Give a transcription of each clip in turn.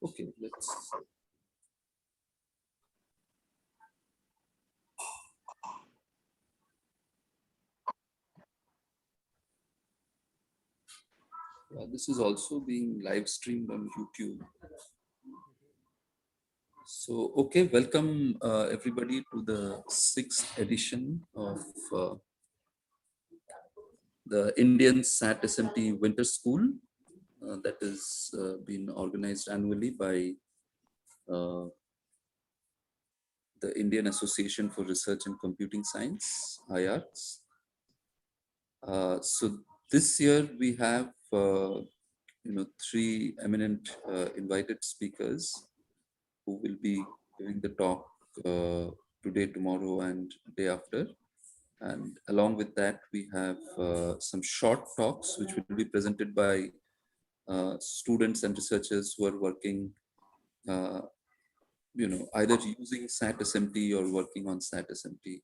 Okay, let's. This is also being live streamed on YouTube. So, okay, welcome everybody to the 6th edition of the Indian SAT+SMT Winter School that is been organized annually by uh, the Indian Association for Research in Computing Science, IARCS. So this year we have three eminent invited speakers who will be giving the talk today, tomorrow, and day after. And along with that, we have some short talks which will be presented by students and researchers who are working, either using SAT+SMT or working on SAT+SMT,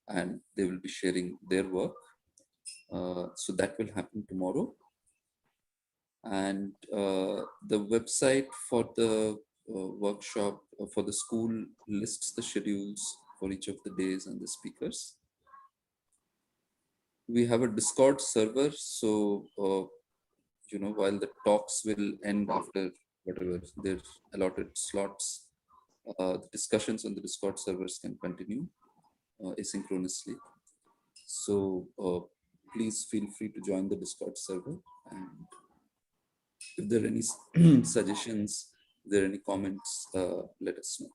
and they will be sharing their work. So that will happen tomorrow. And the website for the workshop for the school lists the schedules for each of the days and the speakers. We have a Discord server, so while the talks will end after whatever their allotted slots, the discussions on the Discord servers can continue asynchronously. So please feel free to join the Discord server, and if there are any suggestions, if there are any comments, let us know.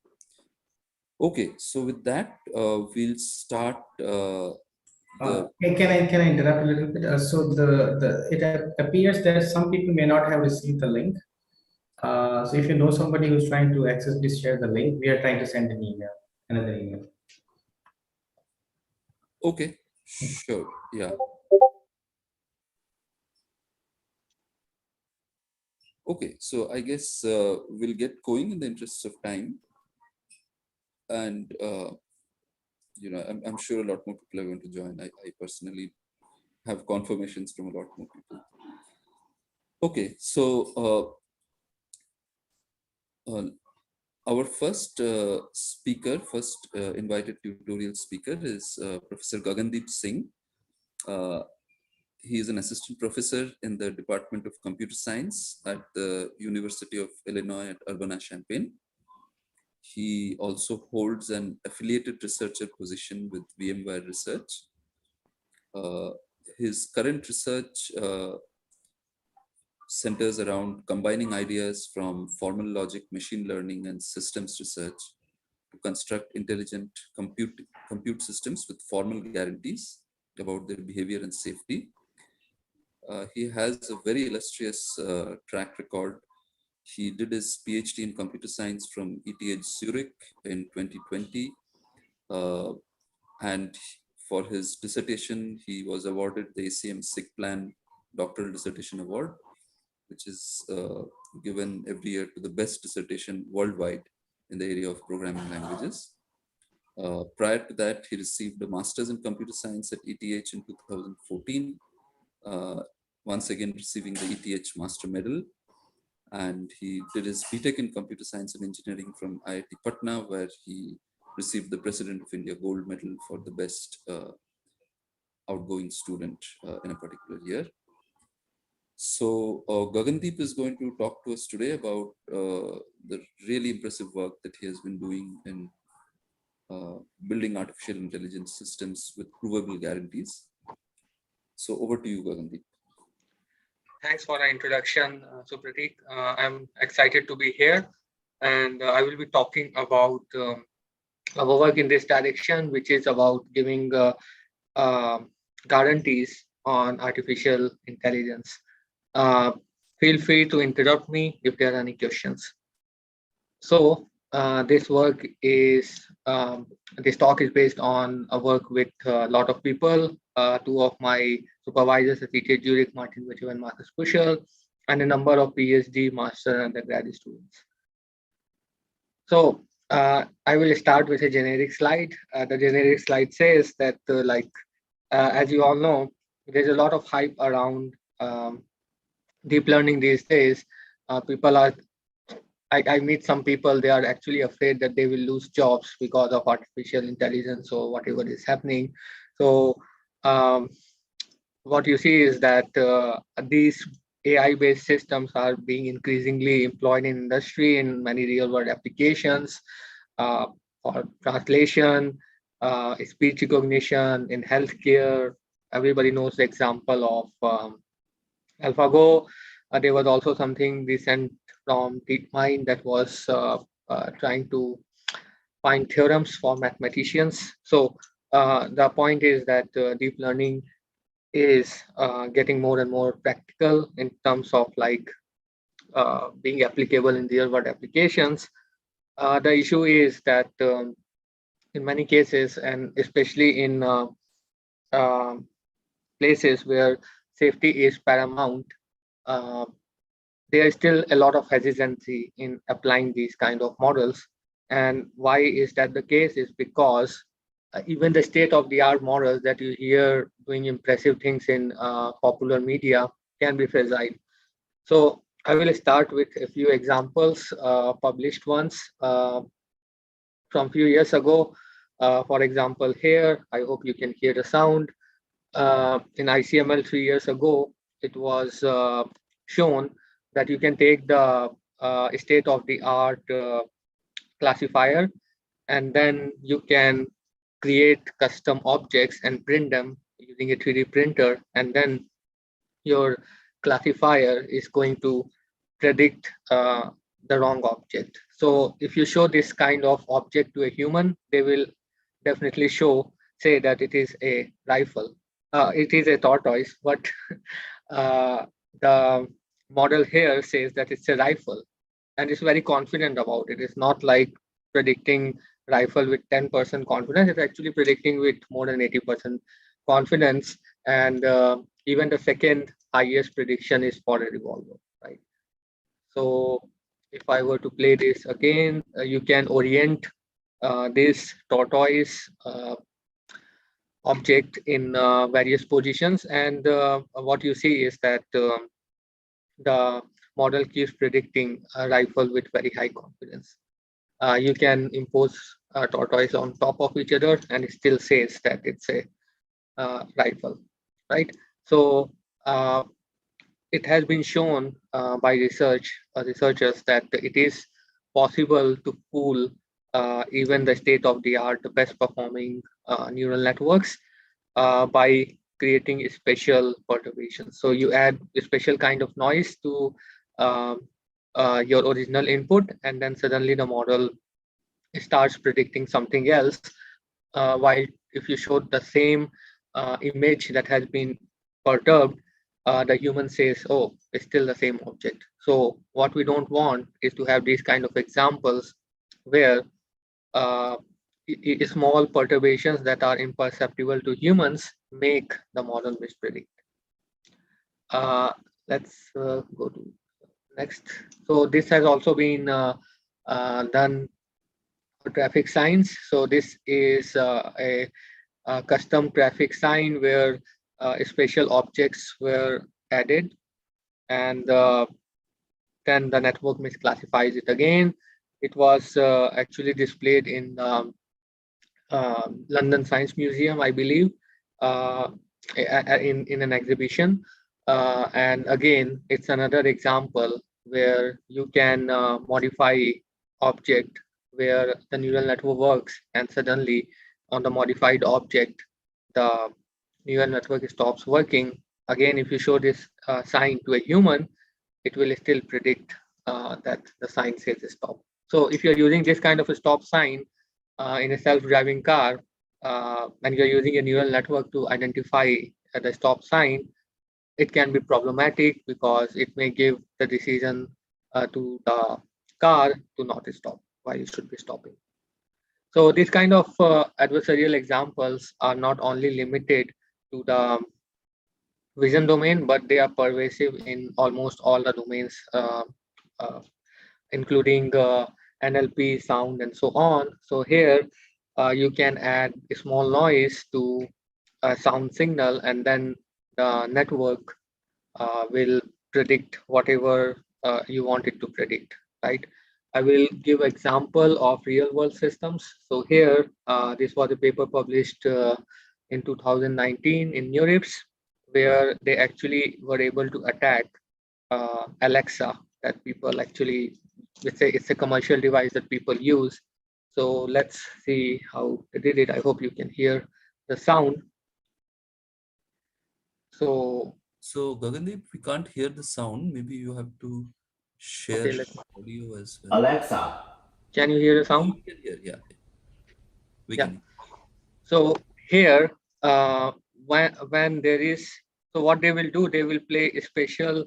Okay, so with that, we'll start. Can I interrupt a little bit? So it appears that some people may not have received the link. So if you know somebody who's trying to access, please share the link. We are trying to send another email. Okay, sure, yeah. Okay, so I guess we'll get going in the interest of time. And, I'm sure a lot more people are going to join. I personally have confirmations from a lot more people. Okay, so our first speaker, invited tutorial speaker is Professor Gagandeep Singh. He is an assistant professor in the Department of Computer Science at the University of Illinois at Urbana-Champaign. He also holds an affiliated researcher position with VMware Research. His current research centers around combining ideas from formal logic, machine learning, and systems research to construct intelligent compute systems with formal guarantees about their behavior and safety. He has a very illustrious track record. He did his PhD in computer science from ETH Zurich in 2020. And for his dissertation, he was awarded the ACM SIG Plan Doctoral Dissertation Award, which is given every year to the best dissertation worldwide in the area of programming languages. Prior to that, he received a master's in computer science at ETH in 2014, once again receiving the ETH Master Medal. And he did his BTech in computer science and engineering from IIT Patna, where he received the President of India Gold Medal for the best outgoing student in a particular year. So Gagandeep is going to talk to us today about the really impressive work that he has been doing in building artificial intelligence systems with provable guarantees. So over to you, Gagandeep. Thanks for the introduction, Supratik. I'm excited to be here, and I will be talking about our work in this direction, which is about giving guarantees on artificial intelligence. Feel free to interrupt me if there are any questions. So this talk is based on a work with a lot of people. Two of my supervisors at ETH Zurich, Martin Witcher and Marcus Kuschel, and a number of PhD, master, and undergraduate students. So I will start with a generic slide. The generic slide says that, as you all know, there's a lot of hype around deep learning these days, people are, I meet some people, they are actually afraid that they will lose jobs because of artificial intelligence or whatever is happening. So um, what you see is that these AI-based systems are being increasingly employed in industry in many real-world applications, uh, for translation, speech recognition in healthcare. Everybody knows the example of AlphaGo. There was also something recent from DeepMind that was trying to find theorems for mathematicians. So the point is that deep learning is getting more and more practical in terms of like being applicable in real world applications. The issue is that in many cases, and especially in uh, places where safety is paramount, uh, there is still a lot of hesitancy in applying these kind of models. And why is that the case is because even the state of the art models that you hear doing impressive things in popular media can be fragile. So I will start with a few examples, published ones from a few years ago. For example, here, I hope you can hear the sound. In ICML 3 years ago, it was shown that you can take the state of the art classifier, and then you can create custom objects and print them using a 3D printer, and then your classifier is going to predict the wrong object. So if you show this kind of object to a human, they will definitely say that it is a rifle. It is a tortoise, but uh, the model here says that it's a rifle and it's very confident about it. It's not like predicting rifle with 10% confidence. It's actually predicting with more than 80% confidence. And even the second highest prediction is for a revolver, right? So if I were to play this again, you can orient this tortoise object in various positions. And what you see is that the model keeps predicting a rifle with very high confidence. You can impose a tortoise on top of each other and it still says that it's a rifle, right? So it has been shown by researchers that it is possible to fool even the state of the art, the best performing neural networks by creating special perturbations. So you add a special kind of noise to um, your original input, and then suddenly the model starts predicting something else. While if you show the same image that has been perturbed, the human says, oh, it's still the same object. So what we don't want is to have these kind of examples where uh, small perturbations that are imperceptible to humans make the model mispredict. Let's go to next. So this has also been done for traffic signs. So this is a custom traffic sign where special objects were added, and then the network misclassifies it again. It was actually displayed in London Science Museum, I believe, uh, in an exhibition. And again, it's another example where you can modify object where the neural network works, and suddenly on the modified object, the neural network stops working. Again, if you show this sign to a human, it will still predict that the sign says stop. So if you're using this kind of a stop sign in a self-driving car, and you're using a neural network to identify the stop sign, it can be problematic because it may give the decision to the car to not stop while it should be stopping. So these kind of adversarial examples are not only limited to the vision domain, but they are pervasive in almost all the domains, uh, including NLP, sound, and so on. So here you can add a small noise to a sound signal, and then the network will predict whatever you want it to predict, right? I will give example of real world systems. So here, this was a paper published in 2019 in Neurips, where they actually were able to attack Alexa, that people actually, it's a commercial device that people use. So let's see how they did it. I hope you can hear the sound. So, So Gagandeep, we can't hear the sound. Maybe you have to share okay, let me, audio as well. Alexa, can you hear the Yeah, sound? we can hear. Yeah, we Yeah. can. So here, when there is, so what they will do, they will play a special,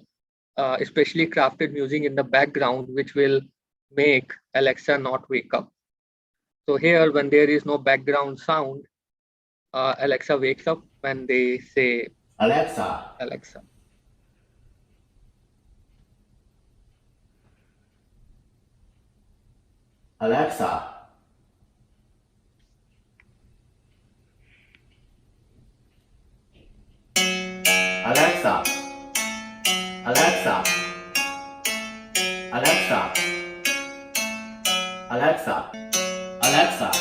especially crafted music in the background, which will make Alexa not wake up. So here, when there is no background sound, Alexa wakes up when they say Alexa, Alexa. Alexa, Alexa, Alexa, Alexa, Alexa, Alexa.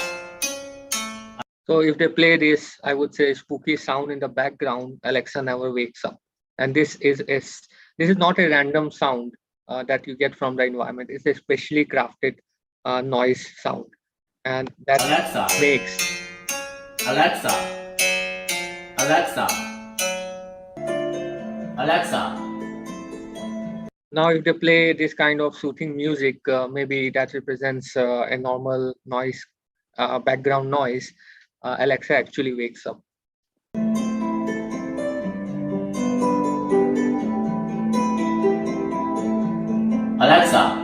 So if they play this, I would say spooky sound in the background, Alexa never wakes up. And this is not a random sound that you get from the environment. It's a specially crafted noise sound, and that Alexa, makes. Alexa, Alexa, Alexa. Now, if they play this kind of soothing music, maybe that represents a normal noise, background noise, Alexa actually wakes up. Alexa,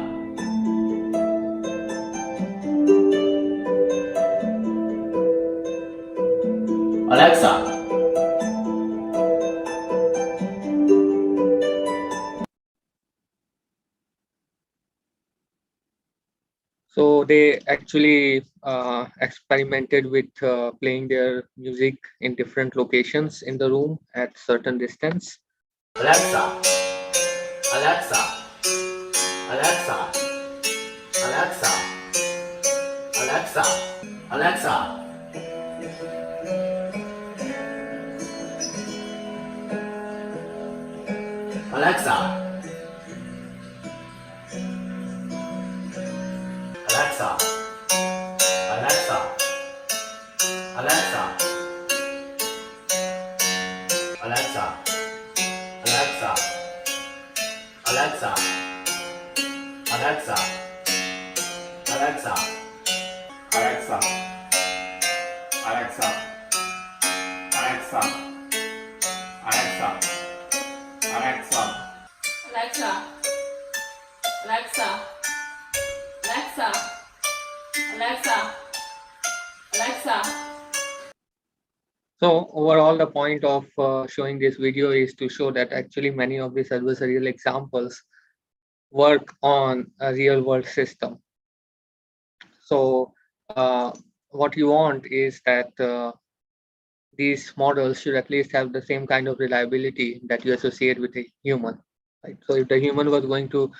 Alexa, So they actually experimented with playing their music in different locations in the room at certain distance. Alexa, Alexa, Alexa, Alexa, Alexa, Alexa. Alexa, Alexa, Alexa, Alexa, Alexa, Alexa, Alexa, Alexa, Alexa, Alexa, Alexa, Alexa, Alexa, Alexa, Alexa, Alexa, Alexa, Alexa, Alexa. So overall, the point of showing this video is to show that actually many of these adversarial examples work on a real world system. So what you want is that these models should at least have the same kind of reliability that you associate with a human, right? So if the human was going to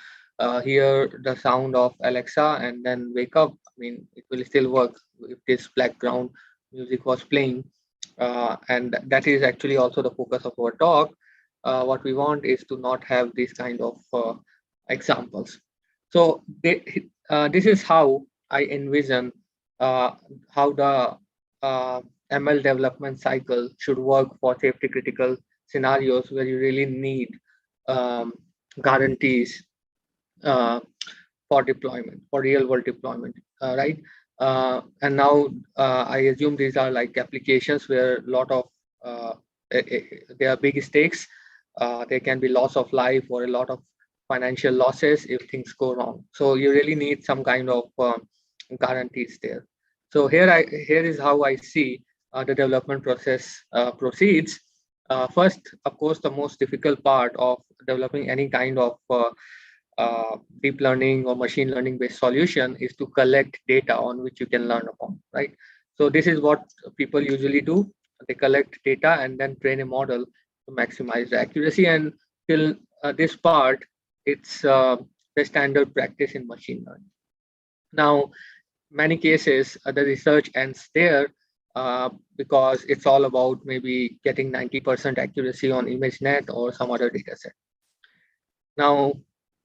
hear the sound of Alexa and then wake up, I mean, it will still work if this background music was playing. And that is actually also the focus of our talk. What we want is to not have these kind of examples. So this is how I envision how the ML development cycle should work for safety critical scenarios where you really need um, guarantees uh, for deployment, for real world deployment, right? And now I assume these are like applications where a lot of there are big stakes. There can be loss of life or a lot of financial losses if things go wrong. So you really need some kind of guarantees there. So here is how I see the development process proceeds. First, of course, the most difficult part of developing any kind of deep learning or machine learning based solution is to collect data on which you can learn upon, right? So this is what people usually do. They collect data and then train a model to maximize the accuracy. And till this part, it's the standard practice in machine learning. Now, many cases, the research ends there because it's all about maybe getting 90% accuracy on ImageNet or some other data set. Now,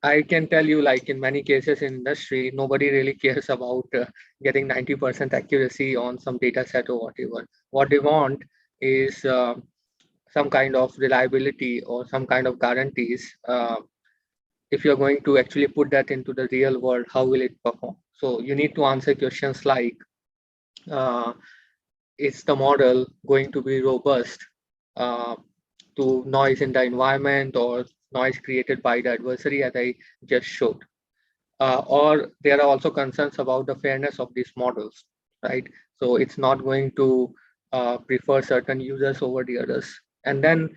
I can tell you, like in many cases in industry, nobody really cares about getting 90% accuracy on some data set or whatever. What they want is some kind of reliability or some kind of guarantees. If you're going to actually put that into the real world, how will it perform? So you need to answer questions like, uh, is the model going to be robust to noise in the environment or noise created by the adversary, as I just showed? Or there are also concerns about the fairness of these models, right? So it's not going to prefer certain users over the others. And then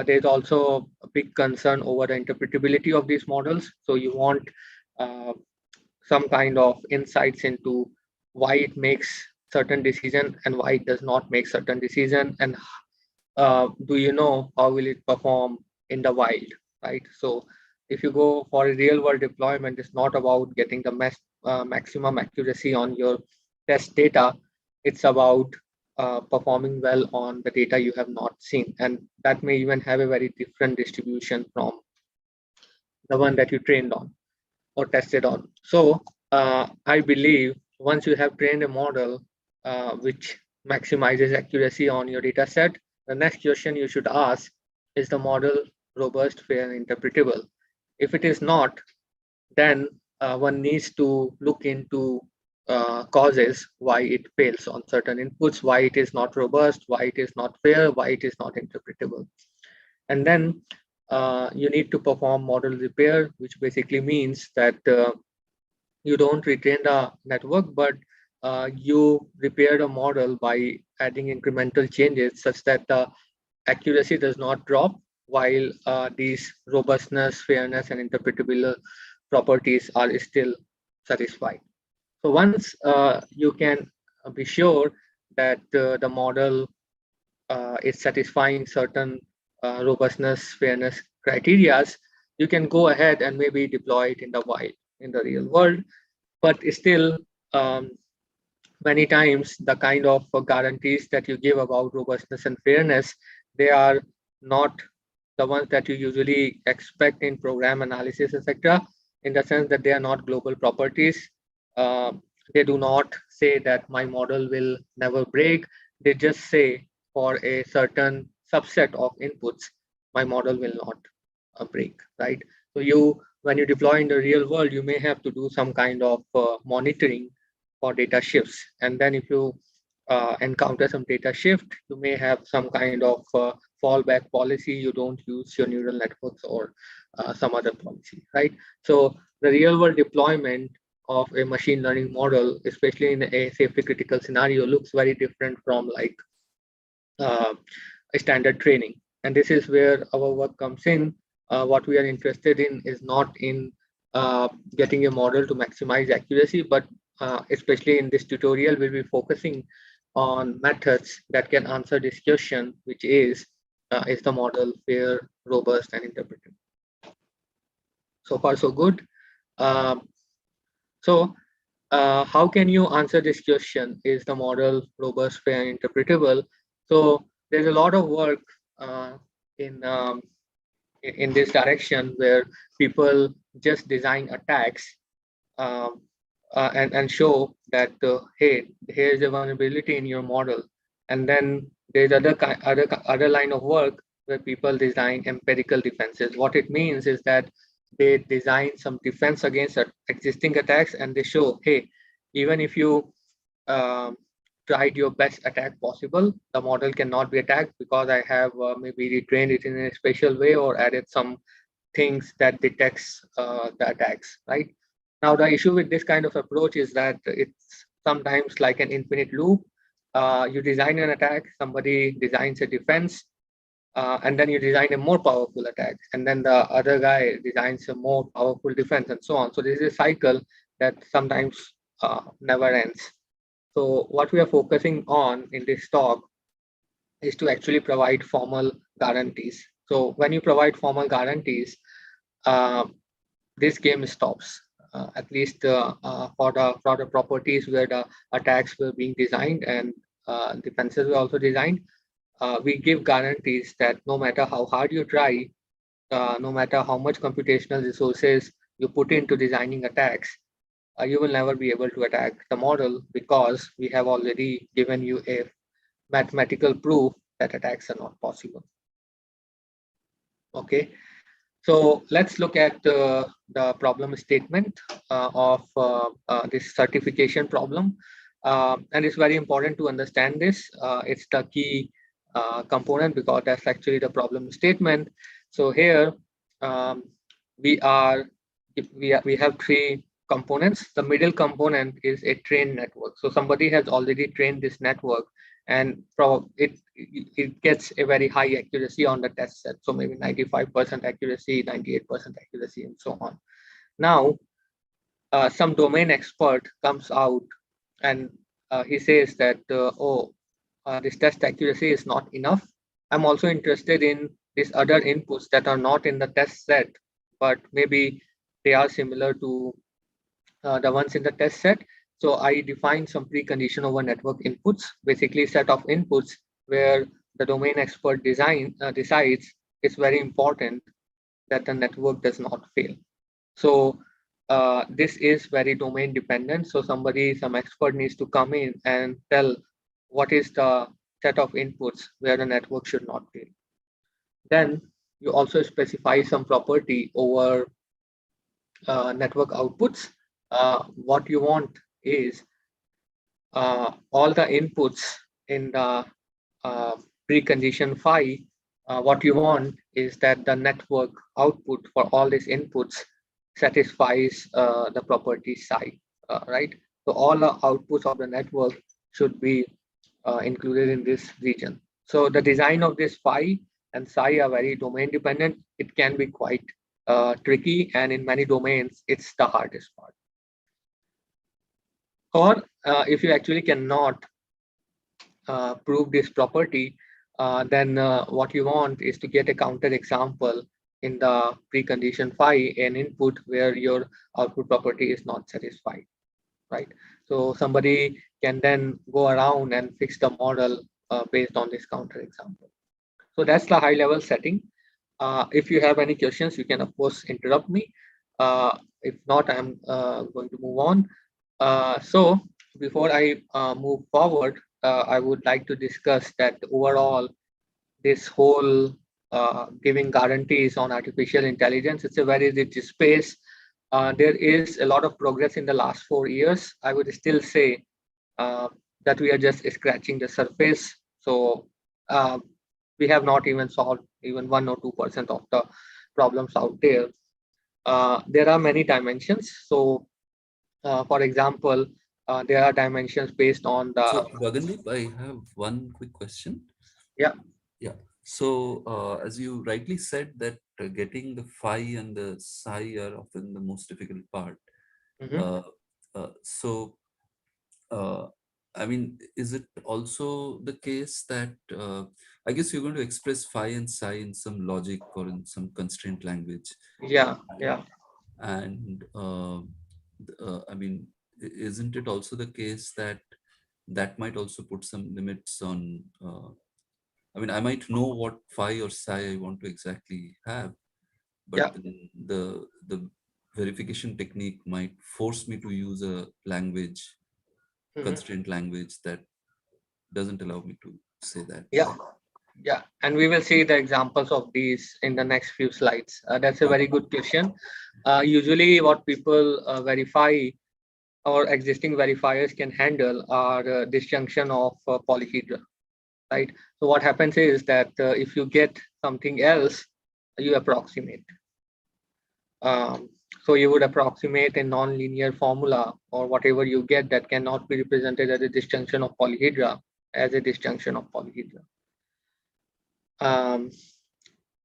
there's also a big concern over the interpretability of these models. So you want uh, some kind of insights into why it makes certain decision and why it does not make certain decision, and do you know how will it perform in the wild, right? So if you go for a real world deployment, it's not about getting the maximum accuracy on your test data. It's about performing well on the data you have not seen, and that may even have a very different distribution from the one that you trained on or tested on. So I believe once you have trained a model which maximizes accuracy on your data set, the next question you should ask, is the model robust, fair, and interpretable? If it is not, then one needs to look into causes why it fails on certain inputs, why it is not robust, why it is not fair, why it is not interpretable. And then you need to perform model repair, which basically means that you don't retrain the network, but you repair the model by adding incremental changes such that the accuracy does not drop while these robustness, fairness, and interpretable properties are still satisfied. So once you can be sure that the model is satisfying certain robustness, fairness criterias, you can go ahead and maybe deploy it in the wild, in the real world. But still, um, many times the kind of guarantees that you give about robustness and fairness, they are not the ones that you usually expect in program analysis, etc., in the sense that they are not global properties. Uh, they do not say that my model will never break. They just say for a certain subset of inputs, my model will not break, right? So when you deploy in the real world, you may have to do some kind of monitoring for data shifts. And then if you encounter some data shift, you may have some kind of fallback policy. You don't use your neural networks or some other policy, right? So the real world deployment of a machine learning model, especially in a safety critical scenario, looks very different from like a standard training. And this is where our work comes in. What we are interested in is not in getting a model to maximize accuracy, but especially in this tutorial, we'll be focusing on methods that can answer this question, which is the model fair, robust, and interpretable? So far, so good. So how can you answer this question? Is the model robust, fair, and interpretable? So there's a lot of work in in this direction where people just design attacks um, and show that hey, here's a vulnerability in your model, and then there's other line of work where people design empirical defenses. What it means is that they design some defense against existing attacks, and they show, hey, even if you um, tried your best attack possible, the model cannot be attacked because I have maybe retrained it in a special way or added some things that detects the attacks, right? Now, the issue with this kind of approach is that it's sometimes like an infinite loop. You design an attack, somebody designs a defense, and then you design a more powerful attack, and then the other guy designs a more powerful defense, and so on. So this is a cycle that sometimes never ends. So what we are focusing on in this talk is to actually provide formal guarantees. So when you provide formal guarantees, uh, this game stops. At least for the properties where the attacks were being designed and defenses were also designed, we give guarantees that no matter how hard you try, no matter how much computational resources you put into designing attacks, you will never be able to attack the model because we have already given you a mathematical proof that attacks are not possible. Okay, so let's look at the problem statement of this certification problem. And it's very important to understand this. It's the key component because that's actually the problem statement. So here we have three components. The middle component is a trained network. So somebody has already trained this network, and it gets a very high accuracy on the test set. So maybe 95% accuracy, 98% accuracy, and so on. Now, some domain expert comes out and he says that, this test accuracy is not enough. I'm also interested in these other inputs that are not in the test set, but maybe they are similar to the ones in the test set. So I define some precondition over network inputs, basically set of inputs where the domain expert decides it's very important that the network does not fail. So this is very domain dependent. So some expert needs to come in and tell what is the set of inputs where the network should not fail. Then you also specify some property over network outputs. What you want is all the inputs in the precondition phi. What you want is that the network output for all these inputs satisfies the property psi, right? So all the outputs of the network should be included in this region. So the design of this phi and psi are very domain dependent. It can be quite tricky, and in many domains, it's the hardest part. Or if you actually cannot prove this property, then what you want is to get a counter example in the precondition phi, an input where your output property is not satisfied, right? So somebody can then go around and fix the model based on this counter example. So that's the high level setting. If you have any questions, you can of course interrupt me. If not, I'm going to move on. So before I move forward, I would like to discuss that overall this whole giving guarantees on artificial intelligence, it's a very rich space. There is a lot of progress in the last 4 years. I would still say that we are just scratching the surface. So we have not even solved even 1 or 2% of the problems out there. There are many dimensions. So for example, there are dimensions based on the. So, Gagandeep, I have one quick question. Yeah. Yeah. So, as you rightly said, that getting the phi and the psi are often the most difficult part. So, I mean, is it also the case that I guess you're going to express phi and psi in some logic or in some constraint language? Yeah. And I mean, isn't it also the case that that might also put some limits on? I mean, I might know what phi or psi I want to exactly have, but then the verification technique might force me to use a language, constraint language that doesn't allow me to say that. Yeah, and we will see the examples of these in the next few slides. That's a very good question. Usually what people verify or existing verifiers can handle are disjunction of polyhedra, right? So what happens is that if you get something else, you approximate. So you would approximate a non-linear formula or whatever you get that cannot be represented as a disjunction of polyhedra as a disjunction of polyhedra.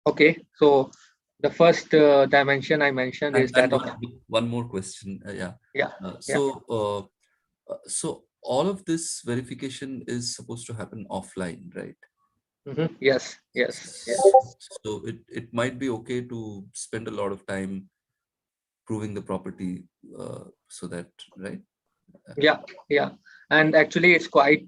Okay, so the first dimension I mentioned is that of one more question. So all of this verification is supposed to happen offline, right? Yes. So it might be okay to spend a lot of time proving the property so that, right? Yeah. And actually, it's quite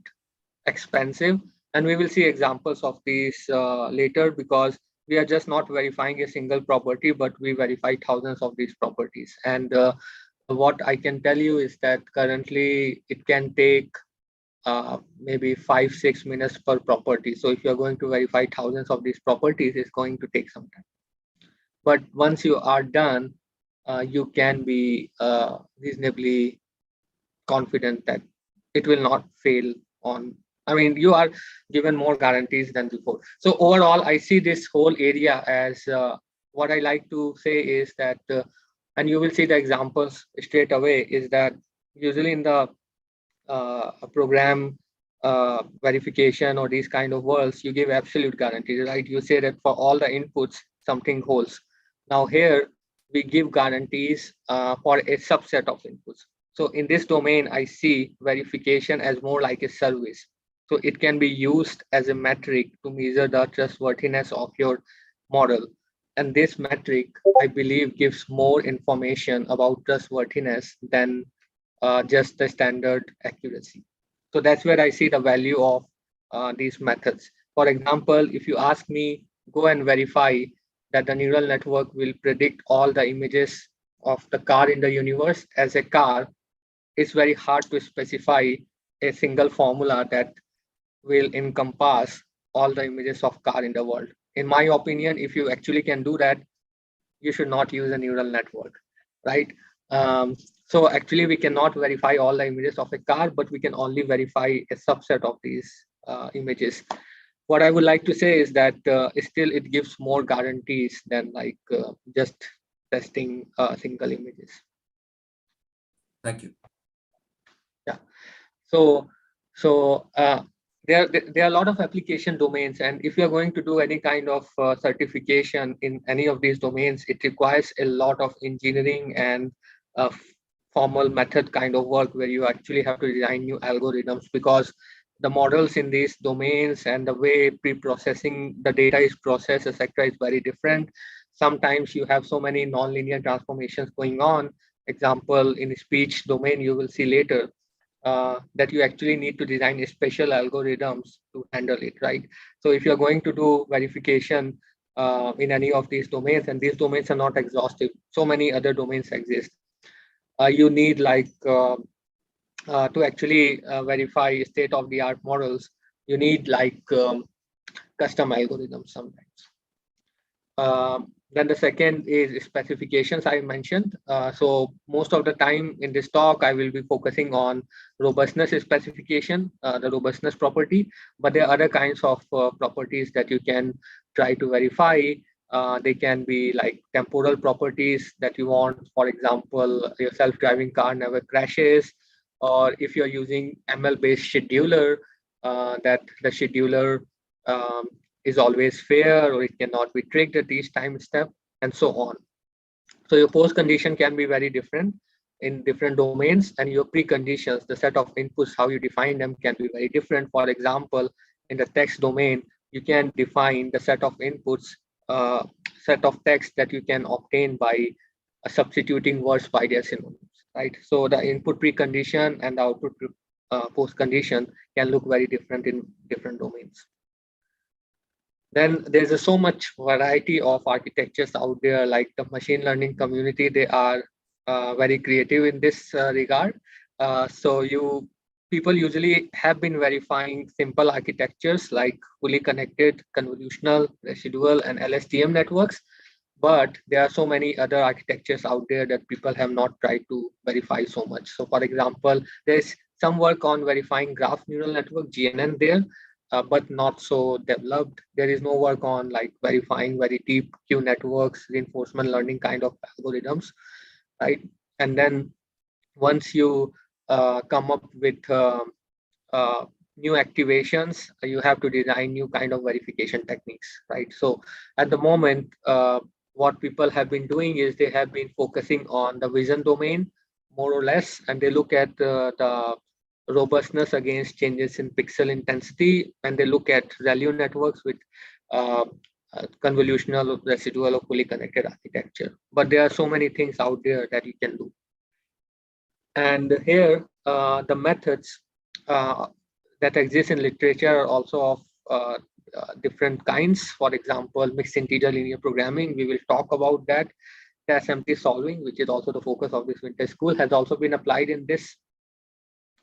expensive. And we will see examples of these later, because we are just not verifying a single property, but we verify thousands of these properties. And what I can tell you is that currently it can take maybe 5-6 minutes per property. So if you're going to verify thousands of these properties, it's going to take some time. But once you are done, you can be reasonably confident that it will not fail on. I mean, you are given more guarantees than before. So overall, I see this whole area as what I like to say is that, and you will see the examples straight away, is that usually in the program verification or these kind of worlds, you give absolute guarantees, right? You say that for all the inputs, something holds. Now here, we give guarantees for a subset of inputs. So in this domain, I see verification as more like a service. So it can be used as a metric to measure the trustworthiness of your model. And this metric, I believe, gives more information about trustworthiness than just the standard accuracy. So that's where I see the value of these methods. For example, if you ask me, go and verify that the neural network will predict all the images of the car in the universe as a car, it's very hard to specify a single formula that will encompass all the images of car in the world. In my opinion, if you actually can do that, you should not use a neural network, right? So actually, we cannot verify all the images of a car, but we can only verify a subset of these images. What I would like to say is that still it gives more guarantees than like just testing single images. Thank you. Yeah. So there are a lot of application domains, and if you're going to do any kind of certification in any of these domains, it requires a lot of engineering and formal method kind of work where you actually have to design new algorithms, because the models in these domains and the way pre-processing the data is processed, etc., is very different. Sometimes you have so many nonlinear transformations going on. Example, in speech domain, you will see later that you actually need to design special algorithms to handle it, right? So if you're going to do verification in any of these domains, and these domains are not exhaustive, so many other domains exist. You need like to actually verify state-of-the-art models, you need like custom algorithms sometimes. Then the second is specifications I mentioned. So most of the time in this talk, I will be focusing on robustness specification, the robustness property, but there are other kinds of properties that you can try to verify. They can be like temporal properties that you want. For example, your self-driving car never crashes, or if you're using ML-based scheduler, that the scheduler is always fair, or it cannot be tricked at each time step, and so on. So your post condition can be very different in different domains, and your preconditions, the set of inputs, how you define them, can be very different. For example, in the text domain, you can define the set of inputs, set of text that you can obtain by substituting words by their synonyms, right? So the input precondition and the output post condition can look very different in different domains. Then there's so much variety of architectures out there, like the machine learning community, they are very creative in this regard. So people usually have been verifying simple architectures like fully connected, convolutional, residual, and LSTM networks. But there are so many other architectures out there that people have not tried to verify so much. So for example, there's some work on verifying graph neural network, GNN there, but not so developed. There is no work on like verifying very deep Q networks, reinforcement learning kind of algorithms, right? And then once you come up with new activations, you have to design new kind of verification techniques, right? So at the moment, what people have been doing is they have been focusing on the vision domain more or less, and they look at the robustness against changes in pixel intensity, and they look at ReLU networks with convolutional, residual, or fully connected architecture. But there are so many things out there that you can do. And here, the methods that exist in literature are also of different kinds. For example, mixed integer linear programming, we will talk about that. The SMT solving, which is also the focus of this winter school, has also been applied in this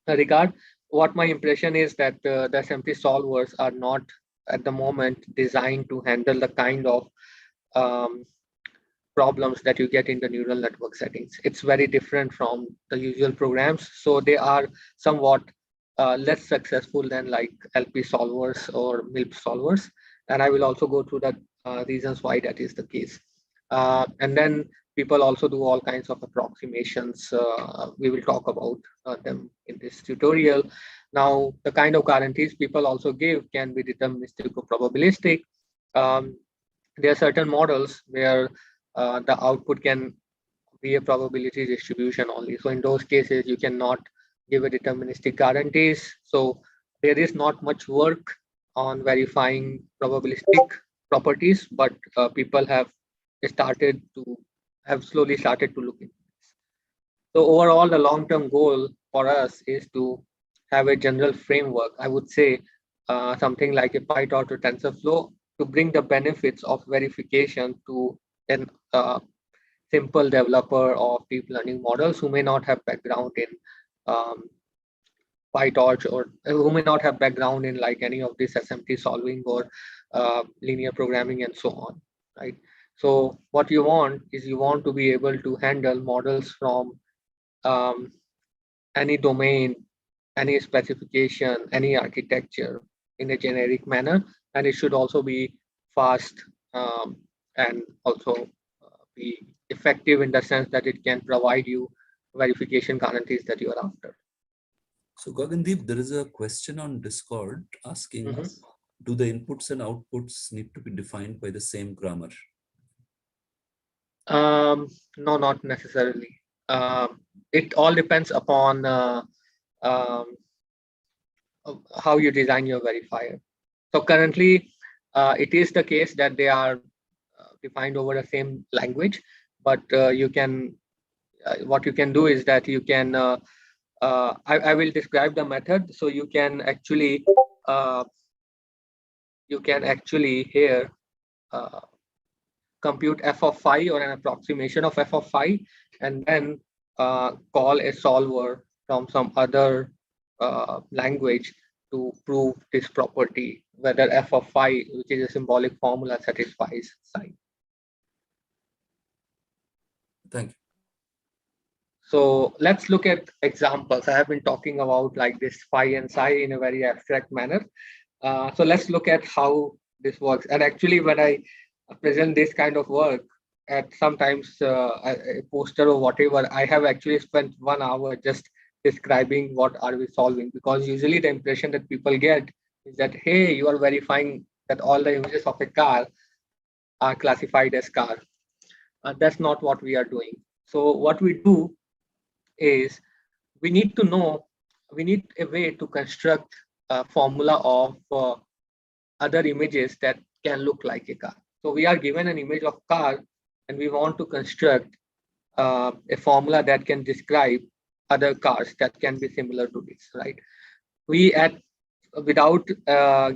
regard. What my impression is that the SMT solvers are not at the moment designed to handle the kind of problems that you get in the neural network settings. It's very different from the usual programs. So they are somewhat less successful than like LP solvers or MILP solvers. And I will also go through the reasons why that is the case. And then people also do all kinds of approximations. We will talk about them in this tutorial. Now, the kind of guarantees people also give can be deterministic or probabilistic. There are certain models where the output can be a probability distribution only. So in those cases, you cannot give a deterministic guarantees. So there is not much work on verifying probabilistic properties, but people have slowly started to look into this. So overall, the long-term goal for us is to have a general framework. I would say something like a PyTorch or TensorFlow to bring the benefits of verification to an simple developer of deep learning models who may not have background in PyTorch or who may not have background in like any of this SMT solving or linear programming and so on, right? So what you want is you want to be able to handle models from any domain, any specification, any architecture in a generic manner, and it should also be fast and also be effective in the sense that it can provide you verification guarantees that you are after. So Gagandeep, there is a question on Discord asking, do the inputs and outputs need to be defined by the same grammar? No, not necessarily. It all depends upon how you design your verifier. So currently, it is the case that they are defined over the same language, but you can, what you can do is that you can, I will describe the method. So you can actually here compute f of phi or an approximation of f of phi, and then call a solver from some other language to prove this property, whether f of phi, which is a symbolic formula, satisfies psi. Thank you. So let's look at examples. I have been talking about like this phi and psi in a very abstract manner. So let's look at how this works. And actually, when I present this kind of work at sometimes a poster or whatever, I have actually spent 1 hour just describing what are we solving, because usually the impression that people get is that, hey, you are verifying that all the images of a car are classified as car. That's not what we are doing. So what we do is we need a way to construct a formula of other images that can look like a car. So we are given an image of car and we want to construct a formula that can describe other cars that can be similar to this, right? Without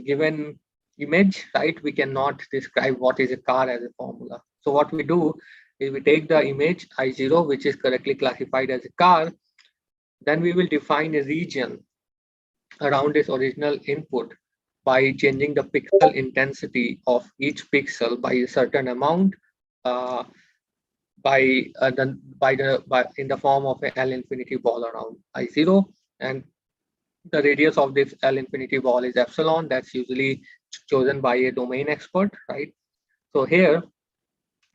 given image, right, we cannot describe what is a car as a formula. So what we do is we take the image I0, which is correctly classified as a car, then we will define a region around this original input by changing the pixel intensity of each pixel by a certain amount in the form of a L infinity ball around I0, and the radius of this L infinity ball is epsilon. That's usually chosen by a domain expert, right? So here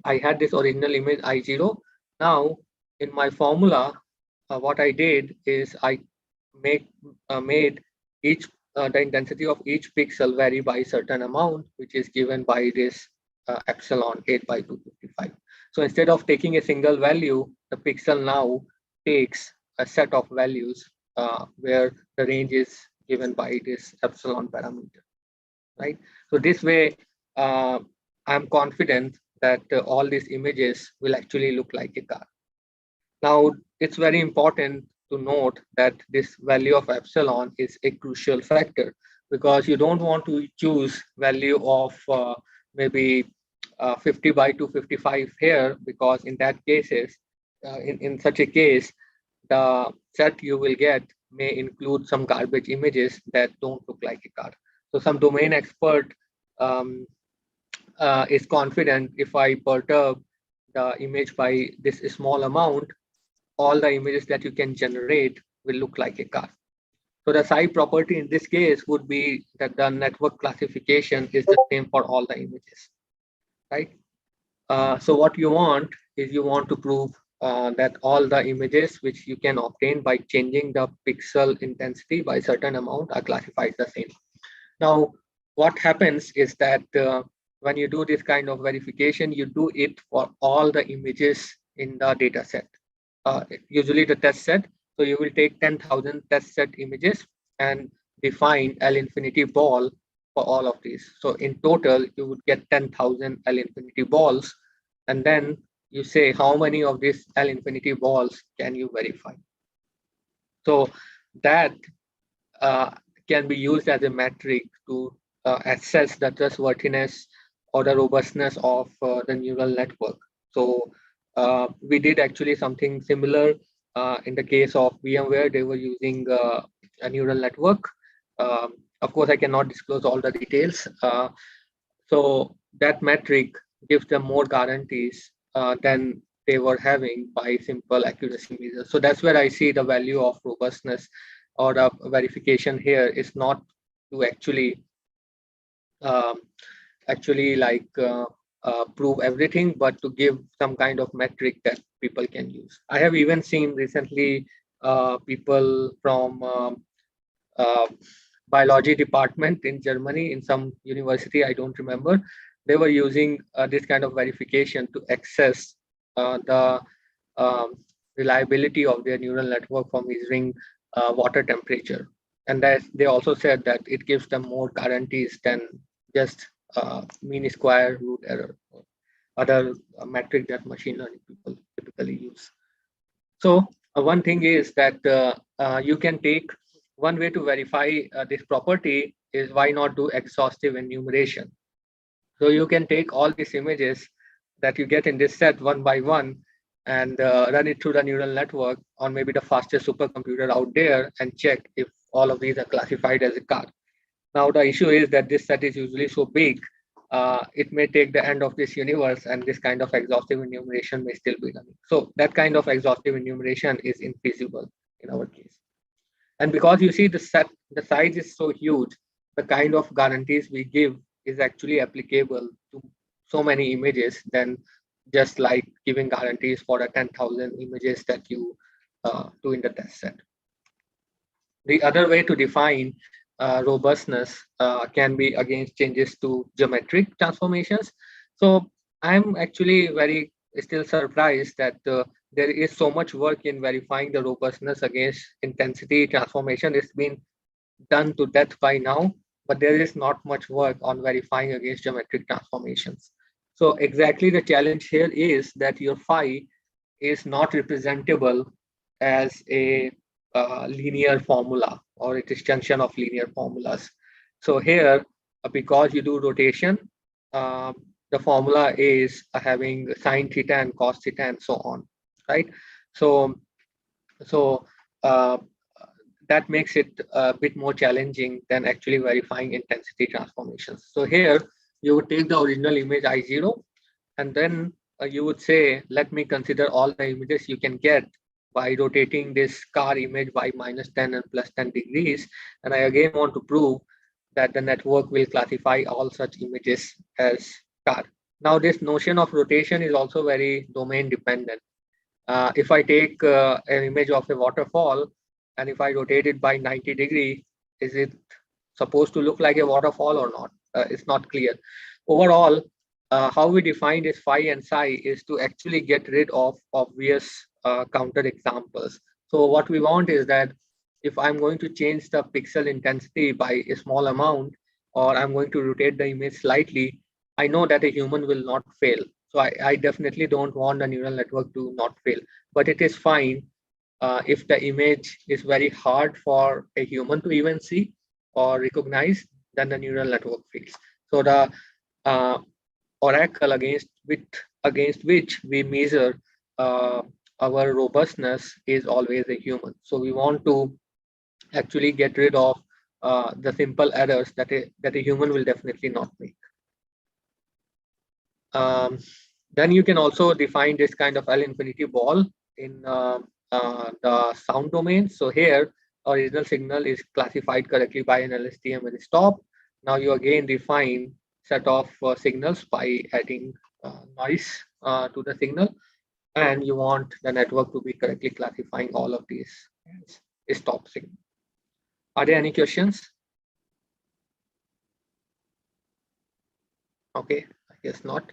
I had this original image I0. Now in my formula, what I did is I made the intensity of each pixel vary by a certain amount, which is given by this epsilon 8 by 255. So instead of taking a single value, the pixel now takes a set of values where the range is given by this epsilon parameter, right? So this way, I'm confident that all these images will actually look like a car. Now, it's very important to note that this value of epsilon is a crucial factor, because you don't want to choose value of maybe 50 by 255 here, because in that cases, in such a case, the set you will get may include some garbage images that don't look like a car. So some domain expert um, is confident if I perturb the image by this small amount, all the images that you can generate will look like a car. So the psi property in this case would be that the network classification is the same for all the images, right? So what you want is you want to prove that all the images which you can obtain by changing the pixel intensity by certain amount are classified the same. Now, what happens is that when you do this kind of verification, you do it for all the images in the data set. Usually the test set. So you will take 10,000 test set images and define L infinity ball for all of these. So in total, you would get 10,000 L infinity balls. And then you say how many of these L infinity balls can you verify? So that can be used as a metric to assess the trustworthiness or the robustness of the neural network. So we did actually something similar in the case of VMware. They were using a neural network. Of course, I cannot disclose all the details. So that metric gives them more guarantees than they were having by simple accuracy measures. So that's where I see the value of robustness or the verification here is not to actually prove everything, but to give some kind of metric that people can use. I have even seen recently people from biology department in Germany in some university, I don't remember, they were using this kind of verification to access the reliability of their neural network for measuring water temperature. And that they also said that it gives them more guarantees than just mean square root error or other metric that machine learning people typically use. So one thing is that you can take one way to verify this property is why not do exhaustive enumeration. So you can take all these images that you get in this set one by one and run it through the neural network on maybe the fastest supercomputer out there and check if all of these are classified as a car. Now the issue is that this set is usually so big, it may take the end of this universe and this kind of exhaustive enumeration may still be running. So that kind of exhaustive enumeration is infeasible in our case. And because you see the size is so huge, the kind of guarantees we give is actually applicable to so many images than just like giving guarantees for the 10,000 images that you do in the test set. The other way to define robustness can be against changes to geometric transformations. So I'm actually very still surprised that there is so much work in verifying the robustness against intensity transformation. It's been done to death by now, but there is not much work on verifying against geometric transformations. So exactly the challenge here is that your phi is not representable as a linear formula or a disjunction of linear formulas. So here, because you do rotation, the formula is having sine theta and cos theta and so on, right? So that makes it a bit more challenging than actually verifying intensity transformations. So here you would take the original image I0 and then you would say, let me consider all the images you can get by rotating this car image by -10 and +10 degrees. And I again want to prove that the network will classify all such images as car. Now this notion of rotation is also very domain dependent. If I take an image of a waterfall and if I rotate it by 90 degrees, is it supposed to look like a waterfall or not? It's not clear. Overall, how we define this phi and psi is to actually get rid of obvious counter examples. So what we want is that if I'm going to change the pixel intensity by a small amount, or I'm going to rotate the image slightly, I know that a human will not fail. So I definitely don't want a neural network to not fail, but it is fine if the image is very hard for a human to even see or recognize, then the neural network fails. So the uh, oracle against which we measure our robustness is always a human. So we want to actually get rid of the simple errors that a human will definitely not make. Then you can also define this kind of L infinity ball in the sound domain. So here, original signal is classified correctly by an LSTM with stop. Now you again define set of signals by adding noise to the signal, and you want the network to be correctly classifying all of these as stop signal. Are there any questions? Okay, I guess not.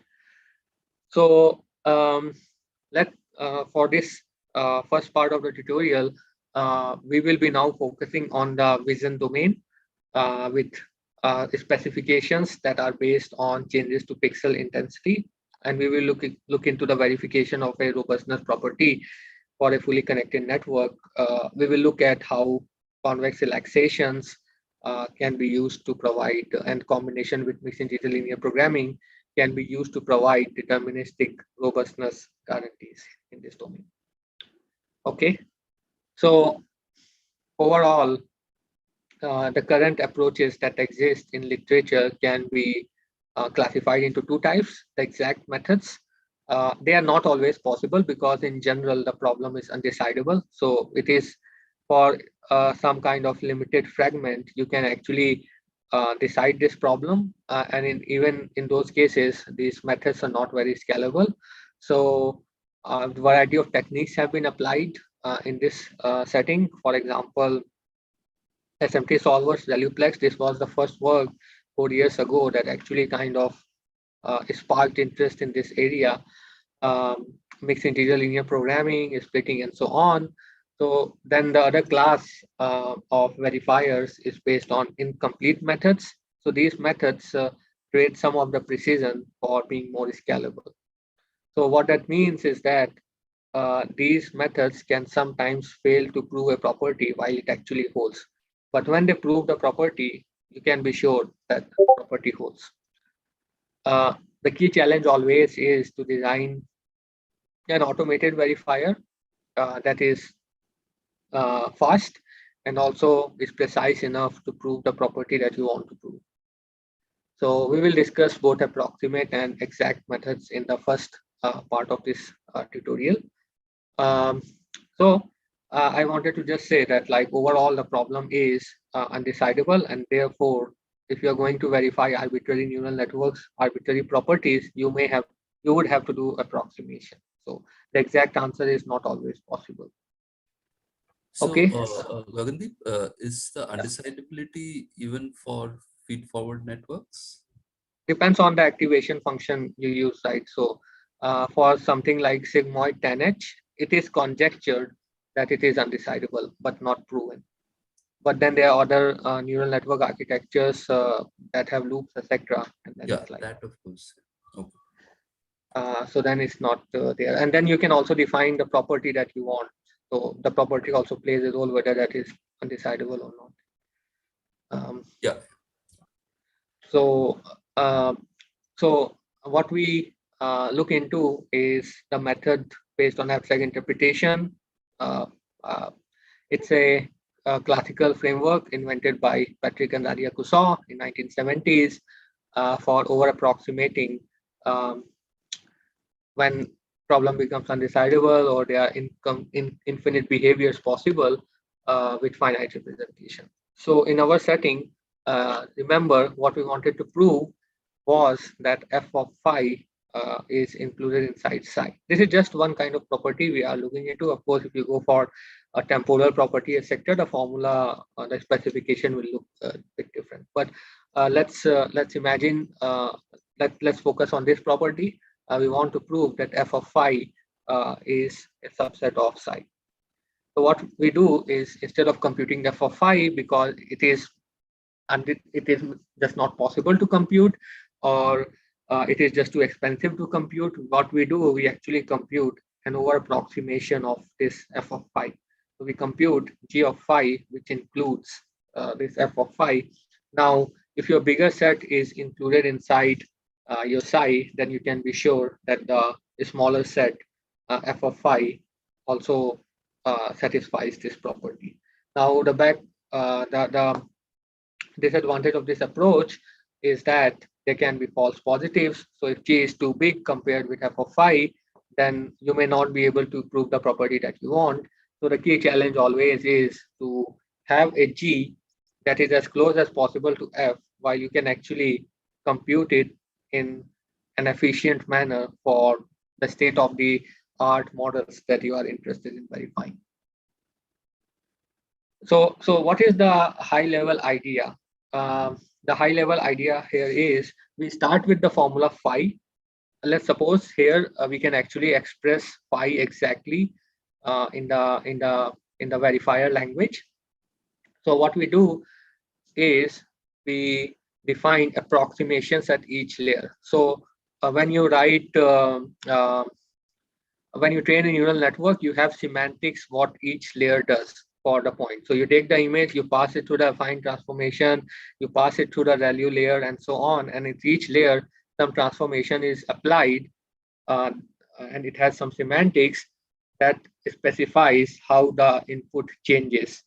So for this first part of the tutorial, we will be now focusing on the vision domain with specifications that are based on changes to pixel intensity, and we will look into the verification of a robustness property for a fully connected network. We will look at how convex relaxations can be used to provide, and combination with mixed integer linear programming can be used to provide deterministic robustness guarantees in this domain. Okay, so overall, the current approaches that exist in literature can be classified into two types: the exact methods. They are not always possible because in general the problem is undecidable. So it is for some kind of limited fragment, you can actually decide this problem, and even in those cases, these methods are not very scalable. So a variety of techniques have been applied in this setting. For example, SMT solvers, Valuplex. This was the first work 4 years ago that actually kind of sparked interest in this area. Mixed integer linear programming, splitting, and so on. So then the other class of verifiers is based on incomplete methods. So these methods create some of the precision for being more scalable. So what that means is that these methods can sometimes fail to prove a property while it actually holds. But when they prove the property, you can be sure that the property holds. The key challenge always is to design an automated verifier that is fast and also is precise enough to prove the property that you want to prove. So we will discuss both approximate and exact methods in the first part of this tutorial. I wanted to just say that, like, overall the problem is undecidable, and therefore if you're going to verify arbitrary neural networks, arbitrary properties, you would have to do approximation. So the exact answer is not always possible. So, Okay. Gagandeep, is the undecidability even for feed-forward networks? Depends on the activation function you use, right? So for something like sigmoid 10H, it is conjectured that it is undecidable, but not proven. But then there are other neural network architectures that have loops, etc. Yeah, that of course. Okay. So then it's not there. And then you can also define the property that you want. So the property also plays a role whether that is undecidable or not. Yeah. So what we look into is the method based on abstract interpretation. It's a classical framework invented by Patrick and Nadia Cousseau in 1970s for over approximating when problem becomes undecidable or there are infinite behaviors possible with finite representation. So in our setting, remember what we wanted to prove was that f of phi is included inside psi. This is just one kind of property we are looking into. Of course, if you go for a temporal property, etc., the formula, the specification will look a bit different. But let's imagine, let's focus on this property. We want to prove that f of phi is a subset of psi. So what we do is, instead of computing the f of phi, because it is just not possible to compute, or it is just too expensive to compute. What we do, we actually compute an over approximation of this f of phi. So we compute g of phi, which includes this f of phi. Now, if your bigger set is included inside your psi, then you can be sure that the smaller set f of phi also satisfies this property. Now, the disadvantage of this approach is that there can be false positives. So if g is too big compared with f of phi, then you may not be able to prove the property that you want. So the key challenge always is to have a g that is as close as possible to f, while you can actually compute it in an efficient manner for the state-of-the-art models that you are interested in verifying. So what is the high-level idea? The high-level idea here is we start with the formula phi. Let's suppose here we can actually express phi exactly in the verifier language. So what we do is we define approximations at each layer. So when you write when you train a neural network, you have semantics what each layer does for the point. So you take the image, you pass it to the affine transformation, you pass it to the value layer, and so on. And in each layer, some transformation is applied, and it has some semantics that specifies how the input changes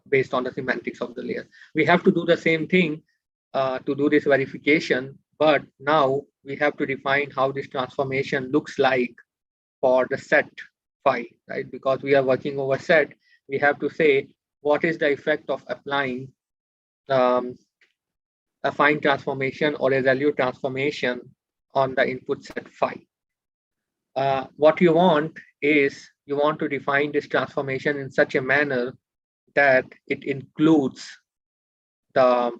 based on the semantics of the layer. We have to do the same thing to do this verification, but now we have to define how this transformation looks like for the set phi, right? Because we are working over set, we have to say what is the effect of applying a affine transformation or a value transformation on the input set phi. What you want is you want to define this transformation in such a manner that it includes the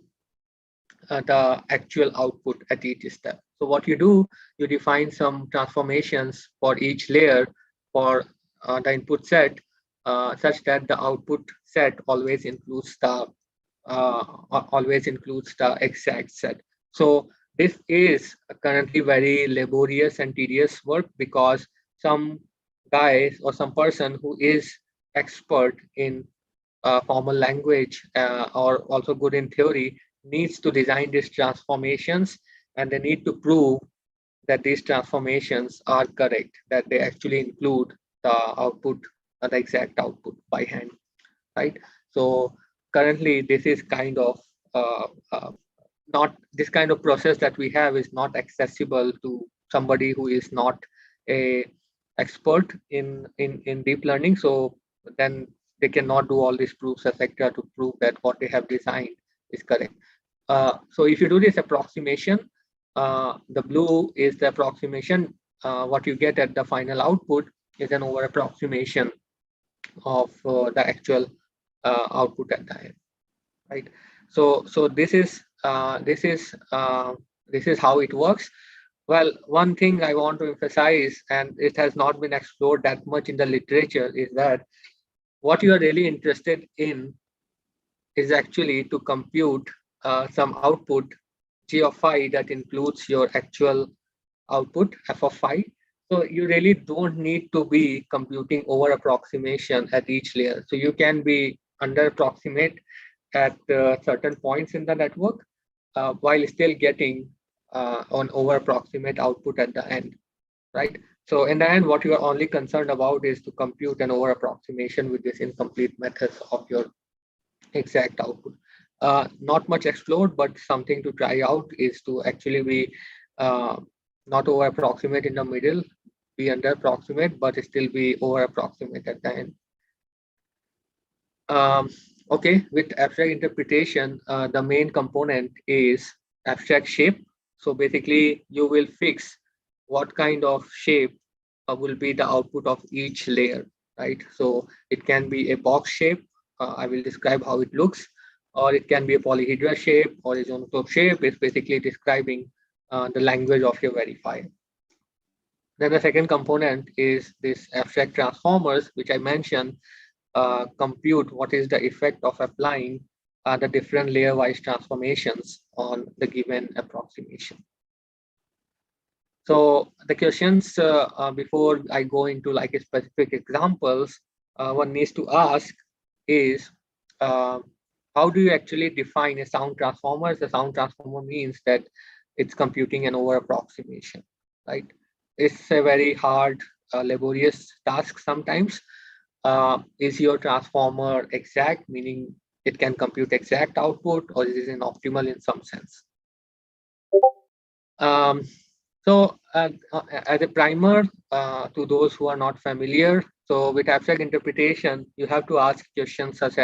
actual output at each step. So what you do, you define some transformations for each layer for the input set such that the output set always includes the exact set. So this is currently very laborious and tedious work because some guy or some person who is expert in formal language or also good in theory needs to design these transformations, and they need to prove that these transformations are correct, that they actually include the output, the exact output by hand, right? So currently this is kind of not, this kind of process that we have is not accessible to somebody who is not a expert in deep learning. So then they cannot do all these proofs, etc., to prove that what they have designed is correct. So if you do this approximation, the blue is the approximation. What you get at the final output is an over approximation of the actual output at the end, right? So this is how it works. Well, one thing I want to emphasize, and it has not been explored that much in the literature, is that what you are really interested in is actually to compute some output g of phi that includes your actual output f of phi. So you really don't need to be computing over approximation at each layer. So you can be under approximate at certain points in the network while still getting an over approximate output at the end, right? So in the end, what you are only concerned about is to compute an over approximation with this incomplete methods of your exact output. Not much explored, but something to try out is to actually be not over approximate in the middle, be under approximate, but still be over approximate at the end. Okay, with abstract interpretation, the main component is abstract shape. So basically, you will fix what kind of shape will be the output of each layer, right? So it can be a box shape. I will describe how it looks, or it can be a polyhedra shape or a zone-clope shape. It's basically describing the language of your verifier. Then the second component is this abstract transformers, which I mentioned, compute what is the effect of applying the different layer-wise transformations on the given approximation. So the questions before I go into like specific examples, one needs to ask is how do you actually define a sound transformer? The sound transformer means that it's computing an over approximation, right? It's a very hard, laborious task sometimes. Is your transformer exact, meaning it can compute exact output, or is it an optimal in some sense? Um, as a primer to those who are not familiar, so with abstract interpretation, you have to ask questions such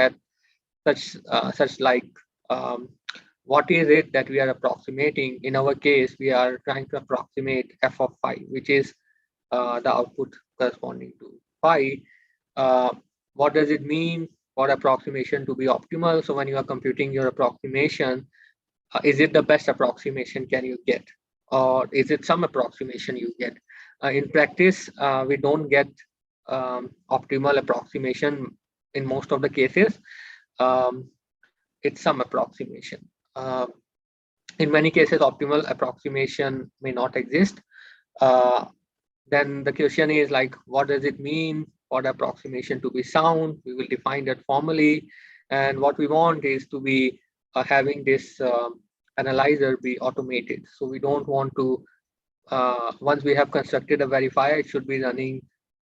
like what is it that we are approximating? In our case, we are trying to approximate f of phi, which is the output corresponding to phi. What does it mean for approximation to be optimal? So when you are computing your approximation, is it the best approximation can you get? Or is it some approximation you get? In practice, we don't get optimal approximation in most of the cases. It's some approximation. In many cases, optimal approximation may not exist. Then the question is like, what does it mean for the approximation to be sound? We will define that formally. And what we want is to be having this analyzer be automated. So we don't want to, once we have constructed a verifier, it should be running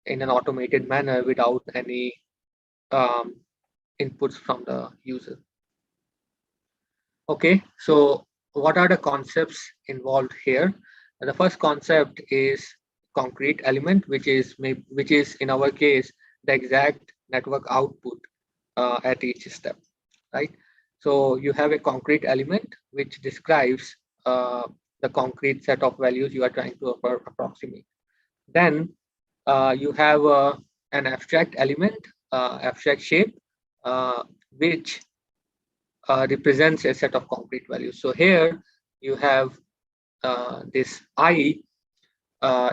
in an automated manner without any inputs from the user. Okay, so what are the concepts involved here? The first concept is concrete element, which is in our case the exact network output at each step, right? So you have a concrete element which describes the concrete set of values you are trying to approximate. Then you have an abstract element, abstract shape, which represents a set of concrete values. So here you have this I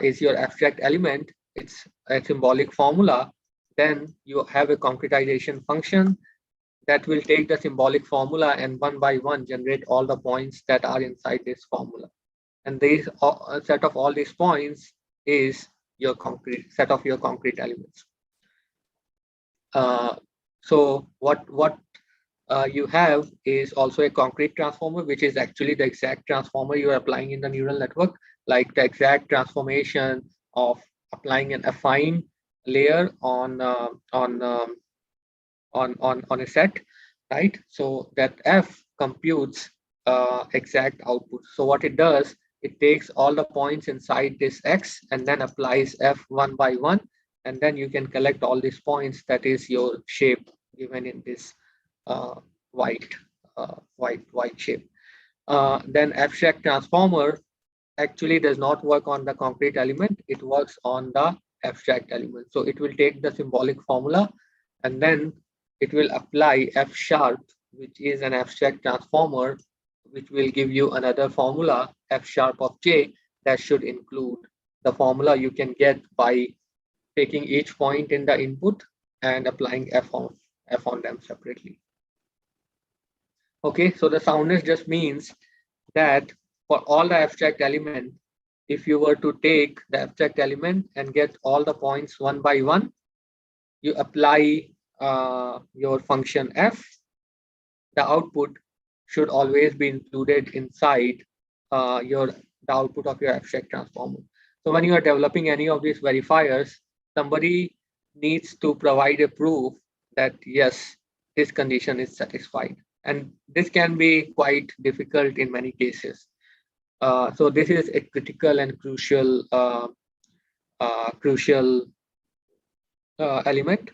is your abstract element. It's a symbolic formula. Then you have a concretization function that will take the symbolic formula and one by one generate all the points that are inside this formula. And this set of all these points is your concrete set of your concrete elements. So what you have is also a concrete transformer, which is actually the exact transformer you are applying in the neural network, like the exact transformation of applying an affine layer on a set, right? So that F computes exact output. So what it does, it takes all the points inside this X and then applies F one by one, and then you can collect all these points. That is your shape given in this white shape. Then abstract transformer actually does not work on the concrete element, it works on the abstract element. So it will take the symbolic formula and then it will apply F sharp, which is an abstract transformer, which will give you another formula, F sharp of J, that should include the formula you can get by taking each point in the input and applying F on them separately. Okay, so the soundness just means that for all the abstract element, if you were to take the abstract element and get all the points one by one, you apply your function F, the output should always be included inside the output of your abstract transformer. So when you are developing any of these verifiers, somebody needs to provide a proof that yes, this condition is satisfied. And this can be quite difficult in many cases. So this is a critical and crucial element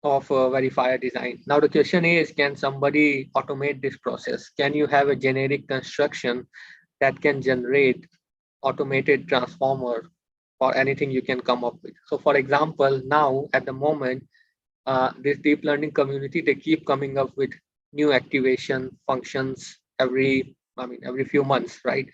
of verifier design. Now the question is, can somebody automate this process? Can you have a generic construction that can generate automated transformer for anything you can come up with? So for example, now at the moment, this deep learning community, they keep coming up with new activation functions every few months, right?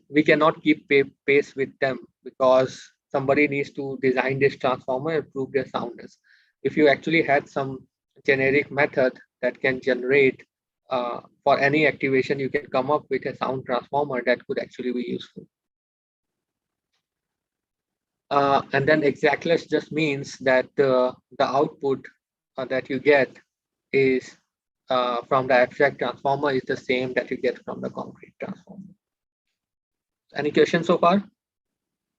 We cannot keep pace with them because somebody needs to design this transformer and prove their soundness. If you actually had some generic method that can generate for any activation, you can come up with a sound transformer that could actually be useful. And then exactless just means that the output that you get is from the abstract transformer is the same that you get from the concrete transformer. Any questions so far?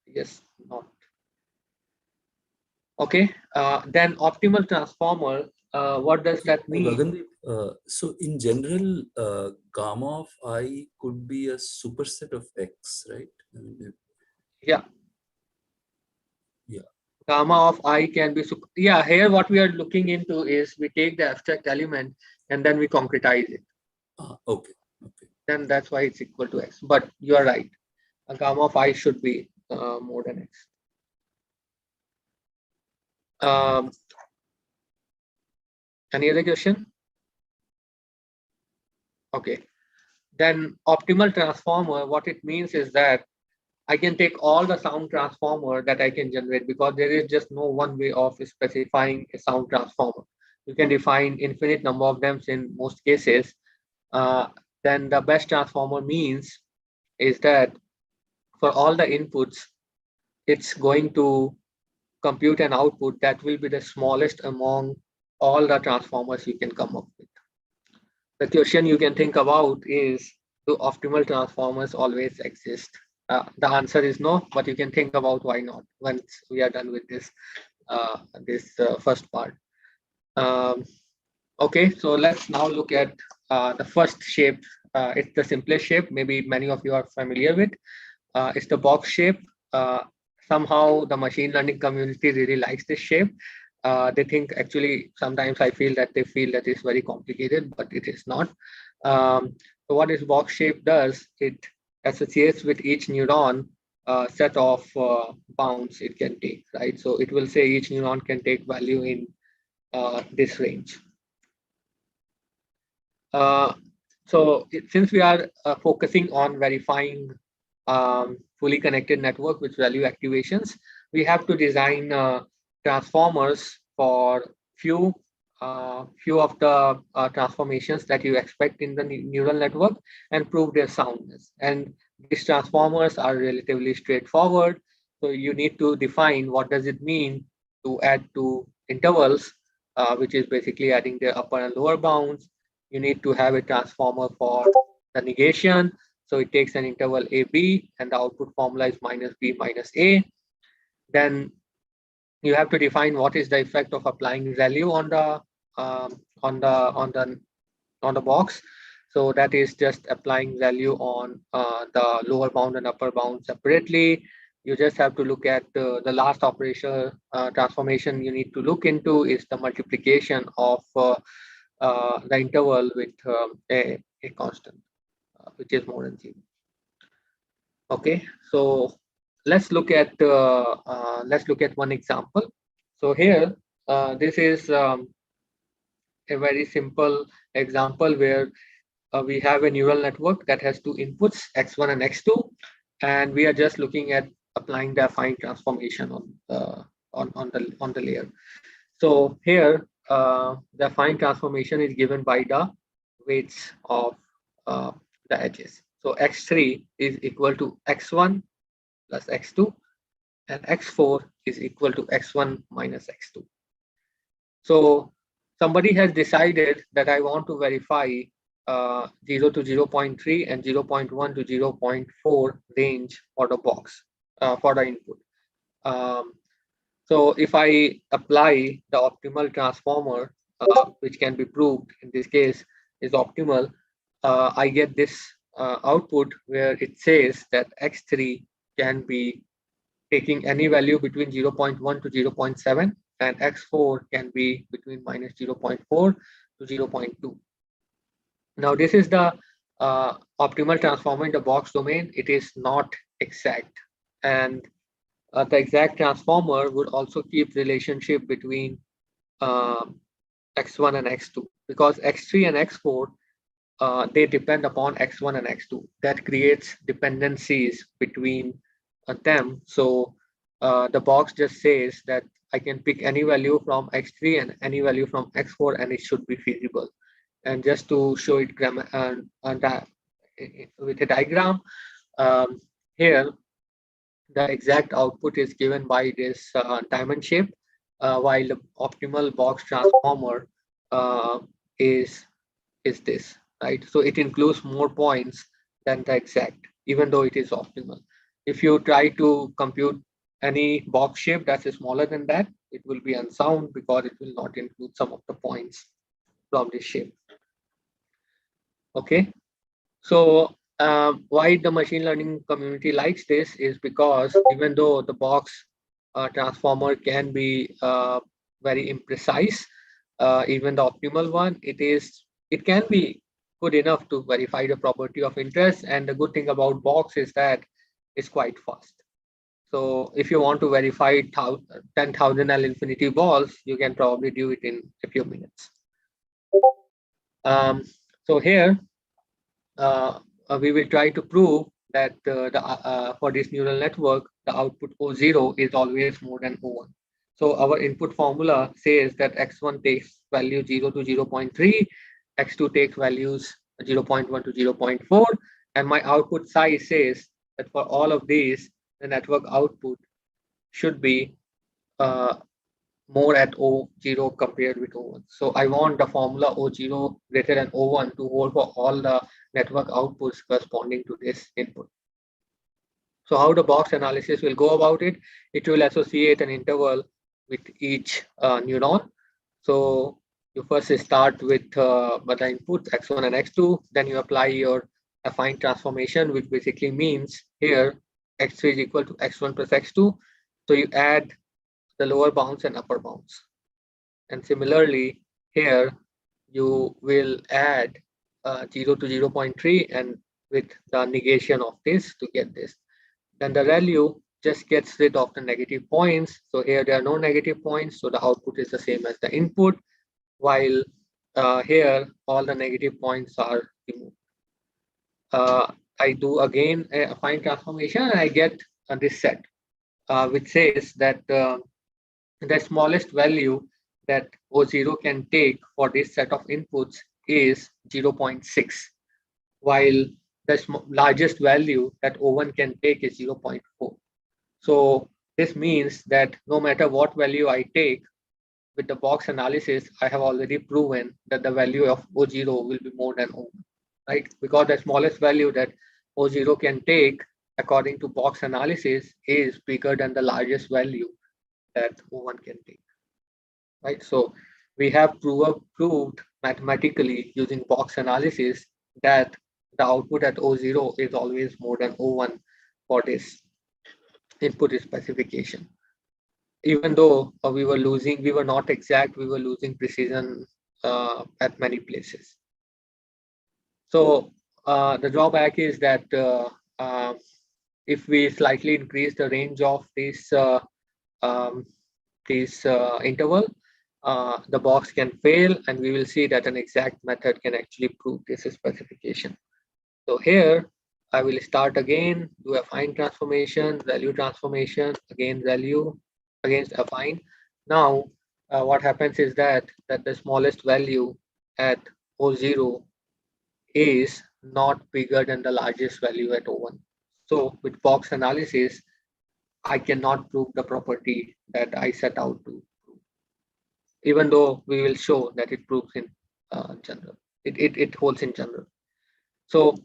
Yes, not. Okay, then optimal transformer, what does that mean? Gagandeep, so in general, gamma of I could be a superset of X, right? I mean, Yeah. Yeah. Gamma of I can be, yeah, here what we are looking into is we take the abstract element and then we concretize it. Okay. Then that's why it's equal to X. But you are right. A gamma of I should be more than X. Any other question? Okay. Then optimal transformer, what it means is that I can take all the sound transformer that I can generate, because there is just no one way of specifying a sound transformer. You can define infinite number of them in most cases. Then the best transformer means is that for all the inputs, it's going to compute an output that will be the smallest among all the transformers you can come up with. The question you can think about is, do optimal transformers always exist? The answer is no, but you can think about why not once we are done with this first part. Okay, so let's now look at the first shape. It's the simplest shape. Maybe many of you are familiar with. It's the box shape. Somehow the machine learning community really likes this shape. They think, actually, sometimes I feel that they feel that it's very complicated, but it is not. So what this box shape does, it associates with each neuron a set of bounds it can take, right? So it will say each neuron can take value in this range. Since we are focusing on verifying fully connected network with value activations, we have to design transformers for few of the transformations that you expect in the neural network and prove their soundness. And these transformers are relatively straightforward. So you need to define what does it mean to add two intervals, which is basically adding the upper and lower bounds. You need to have a transformer for the negation. So it takes an interval AB and the output formula is minus B minus A. Then you have to define what is the effect of applying value on the box. So that is just applying value on the lower bound and upper bound separately. You just have to look at the last operation transformation you need to look into is the multiplication of the interval with a constant, which is more than 0. Okay, so let's look at one example. So here, this is a very simple example where we have a neural network that has two inputs, x1 and x2, and we are just looking at applying the affine transformation on the layer. So here, the affine transformation is given by the weights of the edges. So x3 is equal to x1 plus x2, and x4 is equal to x1 minus x2. So somebody has decided that I want to verify 0 to 0.3 and 0.1 to 0.4 range for the box, for the input. So if I apply the optimal transformer, which can be proved in this case is optimal, I get this output where it says that x3 can be taking any value between 0.1 to 0.7, and x4 can be between minus 0.4 to 0.2. Now this is the optimal transformer in the box domain. It is not exact, and the exact transformer would also keep relationship between x1 and x2, because x3 and x4 they depend upon x1 and x2. That creates dependencies between them. So the box just says that I can pick any value from x3 and any value from x4, and it should be feasible. And just to show it with a diagram, here the exact output is given by this diamond shape, while the optimal box transformer uh, is this, right? So it includes more points than the exact, even though it is optimal. If you try to compute any box shape that is smaller than that, it will be unsound because it will not include some of the points from this shape. Okay, so why the machine learning community likes this is because even though the box transformer can be very imprecise, even the optimal one, it can be good enough to verify the property of interest. And the good thing about box is that it's quite fast. So if you want to verify 10,000 L infinity balls, you can probably do it in a few minutes. So here we will try to prove that for this neural network, the output O0 is always more than O1. So our input formula says that X1 takes value 0 to 0.3, X2 takes values 0.1 to 0.4, and my output size says that for all of these, the network output should be more at O0 compared with O1. So I want the formula O0 greater than O1 to hold for all the network outputs corresponding to this input. So how the box analysis will go about it? It will associate an interval with each neuron. So you first start with the inputs X1 and X2, then you apply your affine transformation, which basically means here X3 is equal to X1 plus X2. So you add the lower bounds and upper bounds. And similarly, here you will add 0 to 0.3 and with the negation of this to get this. Then the ReLU just gets rid of the negative points. So here there are no negative points, so the output is the same as the input, while here all the negative points are removed. I do again a affine transformation and I get this set, which says that the smallest value that O0 can take for this set of inputs is 0.6, while the largest value that O1 can take is 0.4. So this means that no matter what value I take with the box analysis, I have already proven that the value of O0 will be more than O1, right? Because the smallest value that O0 can take according to box analysis is bigger than the largest value that O1 can take, right? So we have proved mathematically using box analysis that the output at O0 is always more than O1 for this input specification. Even though we were not exact, we were losing precision at many places. So the drawback is that if we slightly increase the range of this interval, the box can fail, and we will see that an exact method can actually prove this specification. So here I will start again, do affine transformation, value transformation, again value against affine. Now what happens is that the smallest value at O0 is not bigger than the largest value at O1. So with box analysis, I cannot prove the property that I set out to prove, even though we will show that it proves in general. It holds in general. So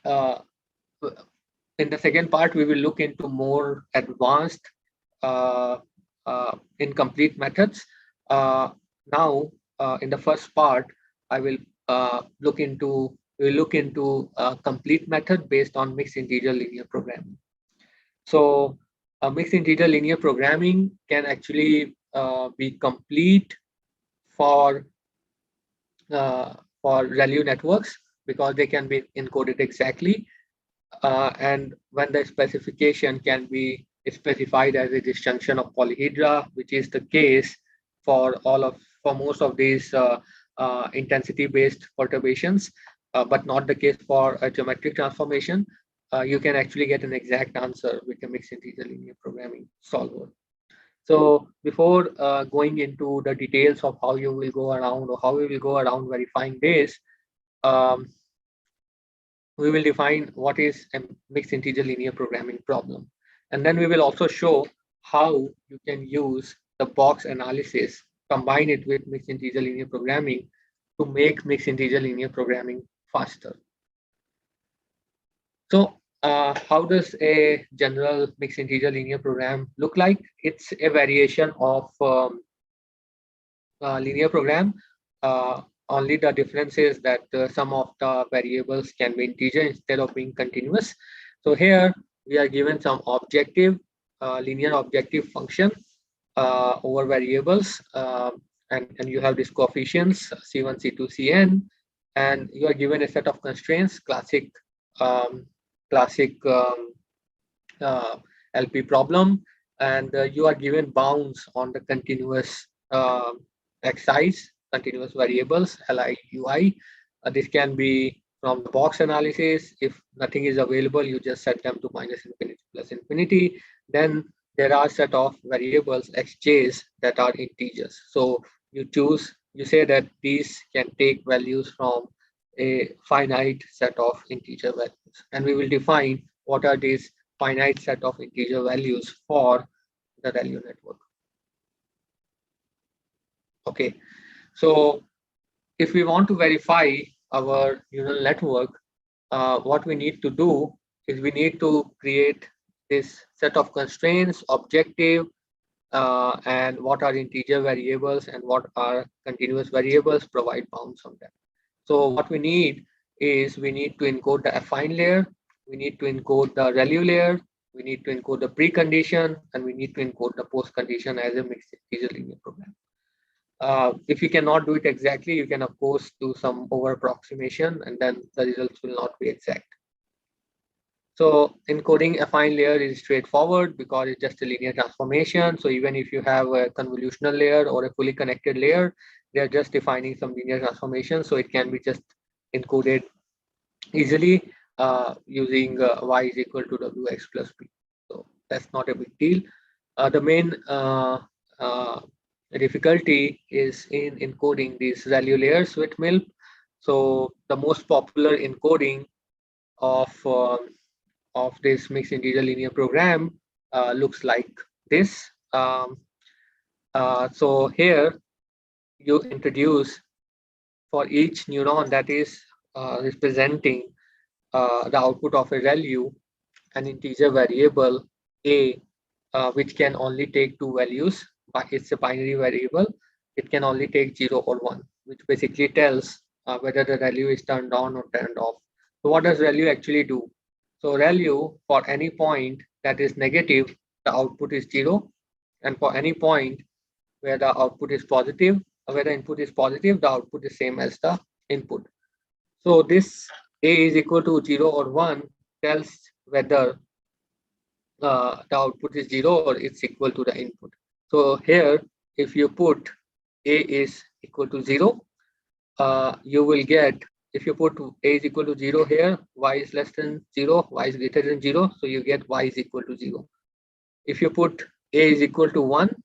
in the second part, we will look into more advanced incomplete methods. Now, in the first part, I will look into a complete method based on mixed integer linear programming. So mixed integer linear programming can actually be complete for ReLU networks because they can be encoded exactly, and when the specification can be specified as a disjunction of polyhedra, which is the case for most of these intensity-based perturbations, but not the case for a geometric transformation. You can actually get an exact answer with a mixed integer linear programming solver. So before going into the details of how you will go around or how we will go around verifying this, we will define what is a mixed integer linear programming problem. And then we will also show how you can use the box analysis, combine it with mixed integer linear programming to make mixed integer linear programming faster. So how does a general mixed integer linear program look like? It's a variation of linear program. Only the difference is that some of the variables can be integer instead of being continuous. So here we are given some objective linear objective function over variables, and you have these coefficients C1, C2, Cn, and you are given a set of constraints, classic LP problem, and you are given bounds on the continuous xi's, continuous variables, li, ui. This can be from the box analysis. If nothing is available, you just set them to minus infinity plus infinity. Then there are set of variables xj's that are integers. So you choose, you say that these can take values from a finite set of integer values, and we will define what are these finite set of integer values for the ReLU network. Okay, so if we want to verify our neural network, what we need to do is we need to create this set of constraints, objective, and what are integer variables and what are continuous variables, provide bounds on them. So what we need is we need to encode the affine layer, we need to encode the ReLU layer, we need to encode the precondition, and we need to encode the postcondition as a mixed integer linear program. If you cannot do it exactly, you can of course do some over approximation, and then the results will not be exact. So encoding affine layer is straightforward because it's just a linear transformation. So even if you have a convolutional layer or a fully connected layer, they're just defining some linear transformation. So it can be just encoded easily using y is equal to wx plus p. So that's not a big deal. The main difficulty is in encoding these ReLU layers with MILP. So the most popular encoding of this mixed integer linear program looks like this. So here you introduce for each neuron that is representing the output of a ReLU, an integer variable a, which can only take two values, but it's a binary variable. It can only take 0 or 1, which basically tells whether the ReLU is turned on or turned off. So what does ReLU actually do? So ReLU, for any point that is negative, the output is 0, and for any point where the output is positive, where the input is positive, the output is same as the input. So this a is equal to 0 or 1 tells whether the output is 0 or it's equal to the input. So here, if you put a is equal to 0, you will get, if you put a is equal to 0 here, y is less than 0, y is greater than 0, so you get y is equal to 0. If you put a is equal to 1,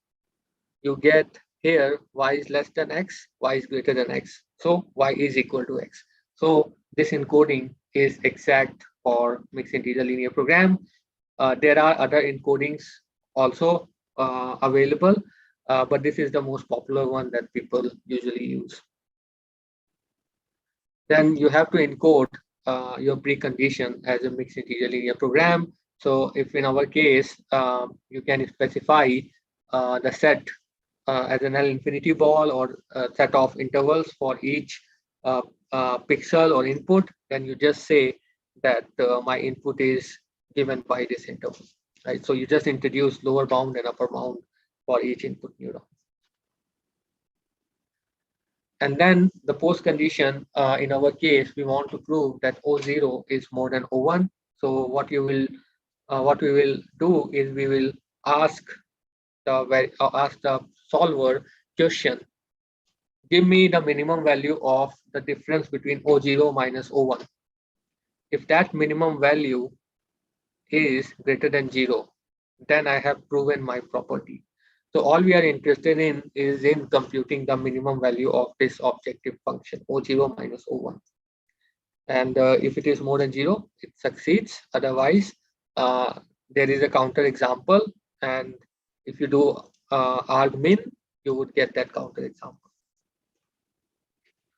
you get here y is less than x, y is greater than x, so y is equal to x. So this encoding is exact for mixed integer linear program. There are other encodings also available, but this is the most popular one that people usually use. Then you have to encode your precondition as a mixed integer linear program. So if in our case, you can specify the set as an L infinity ball or a set of intervals for each pixel or input, then you just say that my input is given by this interval, right? So you just introduce lower bound and upper bound for each input neuron. And then the post condition, in our case, we want to prove that O0 is more than O1. So what we will do is we will ask the solver question: give me the minimum value of the difference between O0 minus O1. If that minimum value is greater than 0, then I have proven my property. So all we are interested in is in computing the minimum value of this objective function O0 minus O1. And if it is more than 0, it succeeds. Otherwise, there is a counter example, and if you do argmin, you would get that counter example.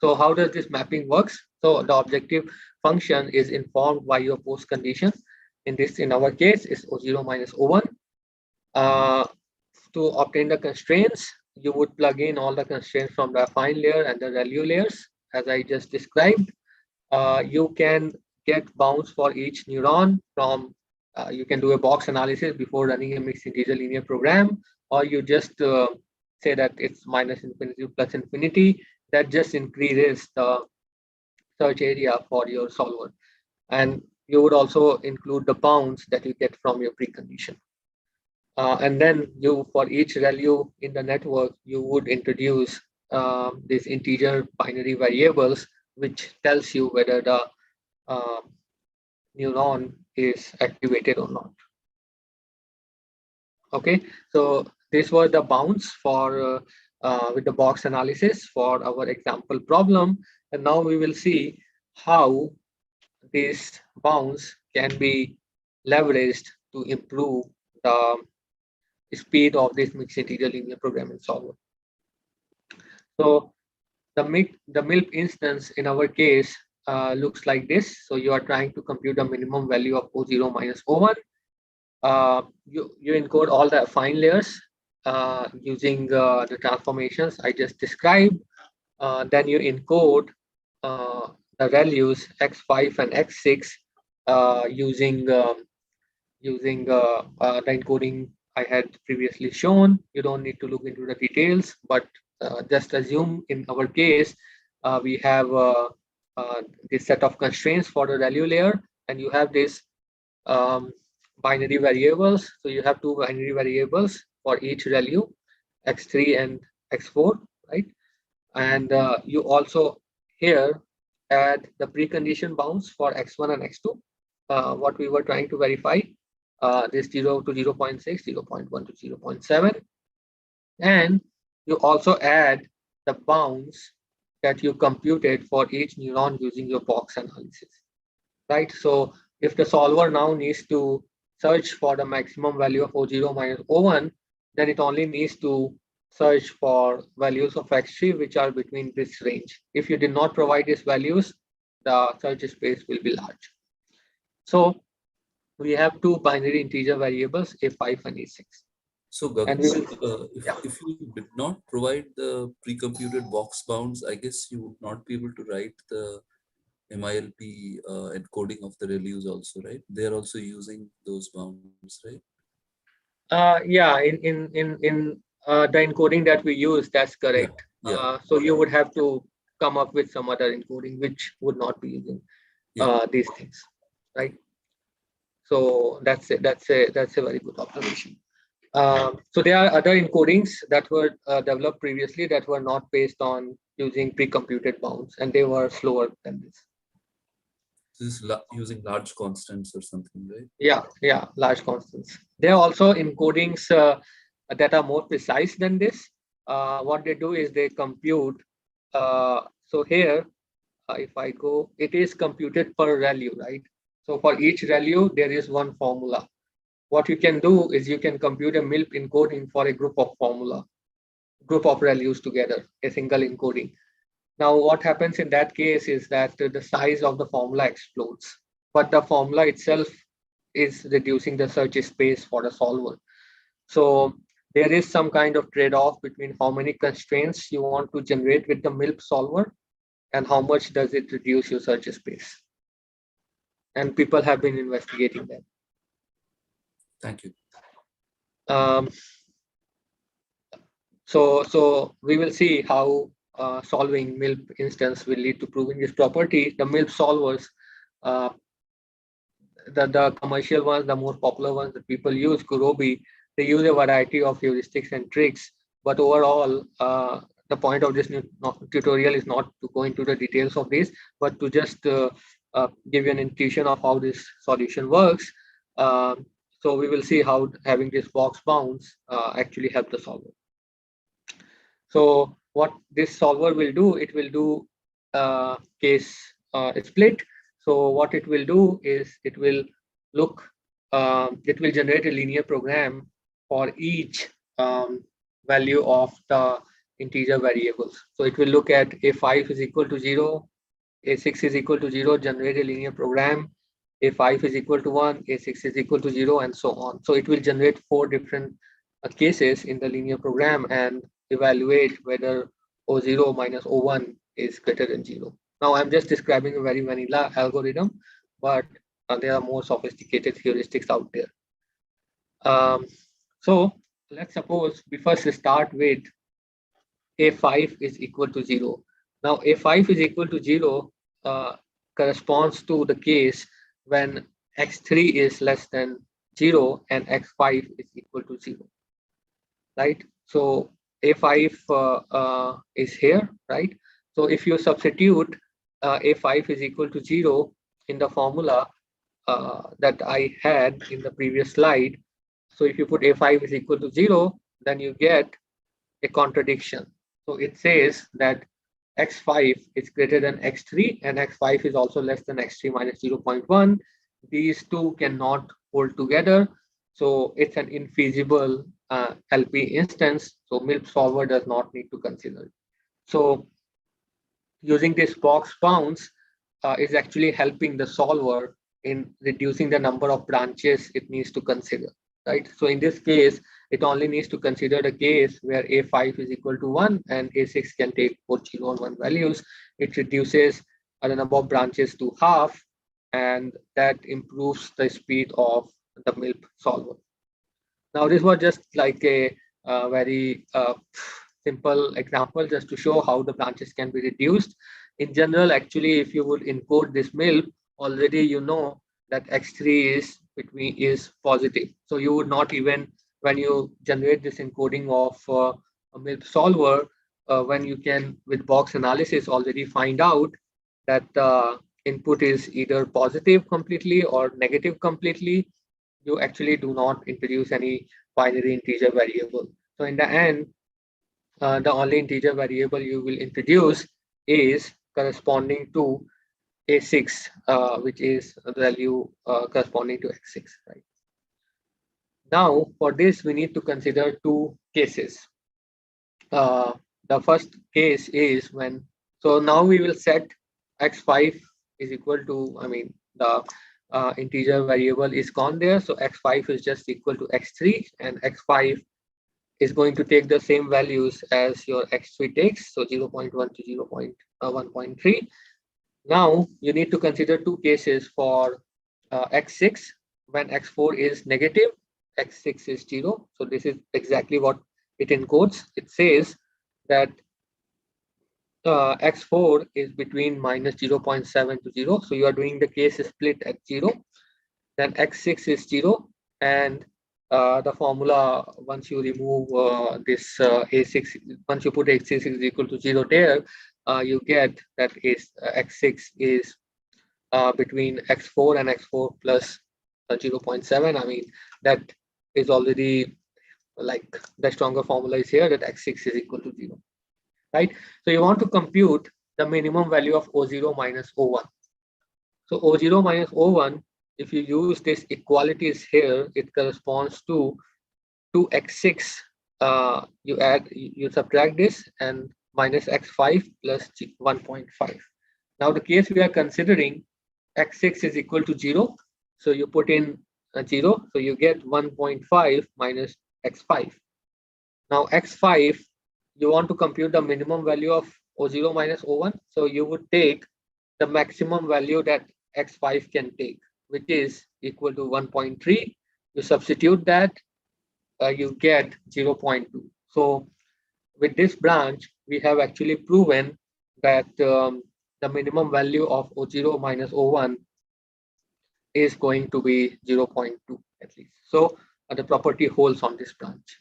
So how does this mapping works? So the objective function is informed by your post condition. In our case, is O0 minus O1. To obtain the constraints, you would plug in all the constraints from the affine layer and the ReLU layers, as I just described. You can get bounds for each neuron from, you can do a box analysis before running a mixed integer linear program, or you just say that it's minus infinity plus infinity. That just increases the search area for your solver. And you would also include the bounds that you get from your precondition. And then you, for each ReLU in the network, you would introduce these integer binary variables, which tells you whether the neuron is activated or not. Okay, so these were the bounds for with the box analysis for our example problem. And now we will see how these bounds can be leveraged to improve the speed of this mixed integer linear programming solver. So the MILP instance in our case looks like this. So you are trying to compute the minimum value of O0 minus O1. You encode all the affine layers using the transformations I just described. Then you encode the values x5 and x6 using the encoding I had previously shown. You don't need to look into the details, but just assume in our case we have this set of constraints for the ReLU layer, and you have this binary variables. So you have two binary variables for each ReLU, x3 and x4, right? And you also here add the precondition bounds for x1 and x2, what we were trying to verify, this 0 to 0.6, 0.1 to 0.7. And you also add the bounds that you computed for each neuron using your box analysis, right? So if the solver now needs to search for the maximum value of O0 minus O1, then it only needs to search for values of x3 which are between this range. If you did not provide these values, the search space will be large. So we have two binary integer variables, a5 and a6. So And we will, if you did not provide the pre-computed box bounds, I guess you would not be able to write the MILP encoding of the ReLUs also, right? They're also using those bounds, right? yeah, in the encoding that we use, that's correct. Yeah. So you would have to come up with some other encoding which would not be using these things, right? So that's a very good observation. So there are other encodings that were developed previously that were not based on using pre-computed bounds, and they were slower than this. This is using large constants or something, right? Yeah, large constants. There are also encodings that are more precise than this. What they do is they compute. So here, if I go, it is computed per ReLU, right? So for each ReLU, there is one formula. What you can do is you can compute a MILP encoding for a group of ReLUs together, a single encoding. Now, what happens in that case is that the size of the formula explodes, but the formula itself is reducing the search space for the solver. So there is some kind of trade-off between how many constraints you want to generate with the MILP solver and how much does it reduce your search space. And people have been investigating that. Thank you. So we will see how solving MILP instance will lead to proving this property. The MILP solvers, the commercial ones, the most popular ones that people use, Kurobi, they use a variety of heuristics and tricks. But overall, the point of this tutorial is not to go into the details of this, but to just give you an intuition of how this solution works. So we will see how having this box bounds actually help the solver. So what this solver will do, it will do case split. So what it will do is it will look it will generate a linear program for each value of the integer variables. So it will look at a5 is equal to 0, a6 is equal to 0, generate a linear program, a5 is equal to 1, a6 is equal to 0, and so on. So it will generate 4 different cases in the linear program and evaluate whether O0 minus O1 is greater than 0. Now I'm just describing a very vanilla algorithm, but there are more sophisticated heuristics out there. So let's suppose we first start with a5 is equal to 0. Now a5 is equal to 0 corresponds to the case when x3 is less than 0 and x5 is equal to 0, right? So a5 is here, right? So if you substitute a5 is equal to 0 in the formula that I had in the previous slide, so if you put a5 is equal to 0, then you get a contradiction. So it says that x5 is greater than x3 and x5 is also less than x3 minus 0.1. These two cannot hold together. So it's an infeasible LP instance. So MILP solver does not need to consider it. So using this box bounds is actually helping the solver in reducing the number of branches it needs to consider, right? So in this case, it only needs to consider the case where a5 is equal to 1 and a6 can take both 0 and 1 values. It reduces the number of branches to half, and that improves the speed of the MILP solver. Now, this was just like a very simple example just to show how the branches can be reduced. In general, actually, if you would encode this MILP, already you know that x3 is positive. So you would not even, when you generate this encoding of a MILP solver, when you can, with box analysis, already find out that the input is either positive completely or negative completely, you actually do not introduce any binary integer variable. So in the end, the only integer variable you will introduce is corresponding to a6, which is the value corresponding to x6, right? Now, for this, we need to consider two cases. The first case is when, so now we will set x5 is equal to, I mean, the integer variable is gone there. So x5 is just equal to x3 and x5 is going to take the same values as your x3 takes. So 0.1 to 0.1.3. Now you need to consider two cases for x6 when x4 is negative, x6 is 0. So this is exactly what it encodes. It says that x4 is between minus 0.7 to 0. So you are doing the case split at 0. Then x6 is 0. And the formula, once you remove this a6, once you put x6 is equal to 0 there, you get that is x6 is between x4 and x4 plus 0.7. I mean, that is already like the stronger formula is here that x6 is equal to 0, right? So you want to compute the minimum value of O0 minus O1. So O0 minus O1, if you use this equalities here, it corresponds to 2x6. You subtract this and minus x5 plus 1.5. Now the case we are considering, x6 is equal to 0. So you put in 0. So you get 1.5 minus x5. Now x5, you want to compute the minimum value of O0 minus O1. So you would take the maximum value that x5 can take, which is equal to 1.3. You substitute that, you get 0.2. So with this branch, we have actually proven that the minimum value of O0 minus O1 is going to be 0.2 at least. So the property holds on this branch.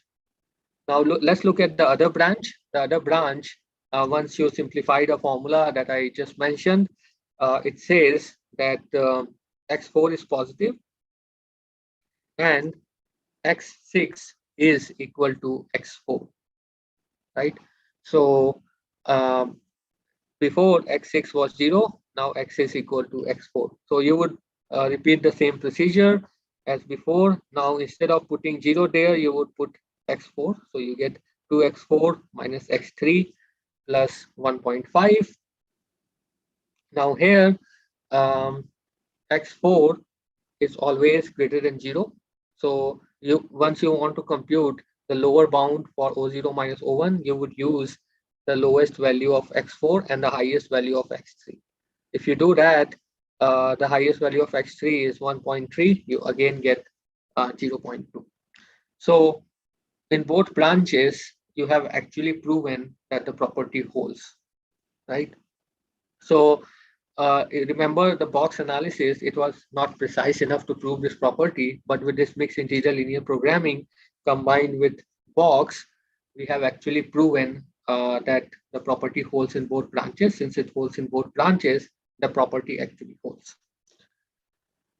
Now let's look at the other branch. The other branch, once you simplify the formula that I just mentioned, it says that x4 is positive and x6 is equal to x4, right? So before x6 was 0, now x is equal to x4. So you would repeat the same procedure as before. Now, instead of putting 0 there, you would put x4. So you get 2x4 minus x3 plus 1.5. Now here, x4 is always greater than 0. So once you want to compute the lower bound for O0 minus O1, you would use the lowest value of x4 and the highest value of x3. If you do that, the highest value of x3 is 1.3. You again get 0.2. So in both branches, you have actually proven that the property holds, right? So remember the box analysis, it was not precise enough to prove this property, but with this mixed integer linear programming combined with box, we have actually proven that the property holds in both branches. Since it holds in both branches, the property actually holds.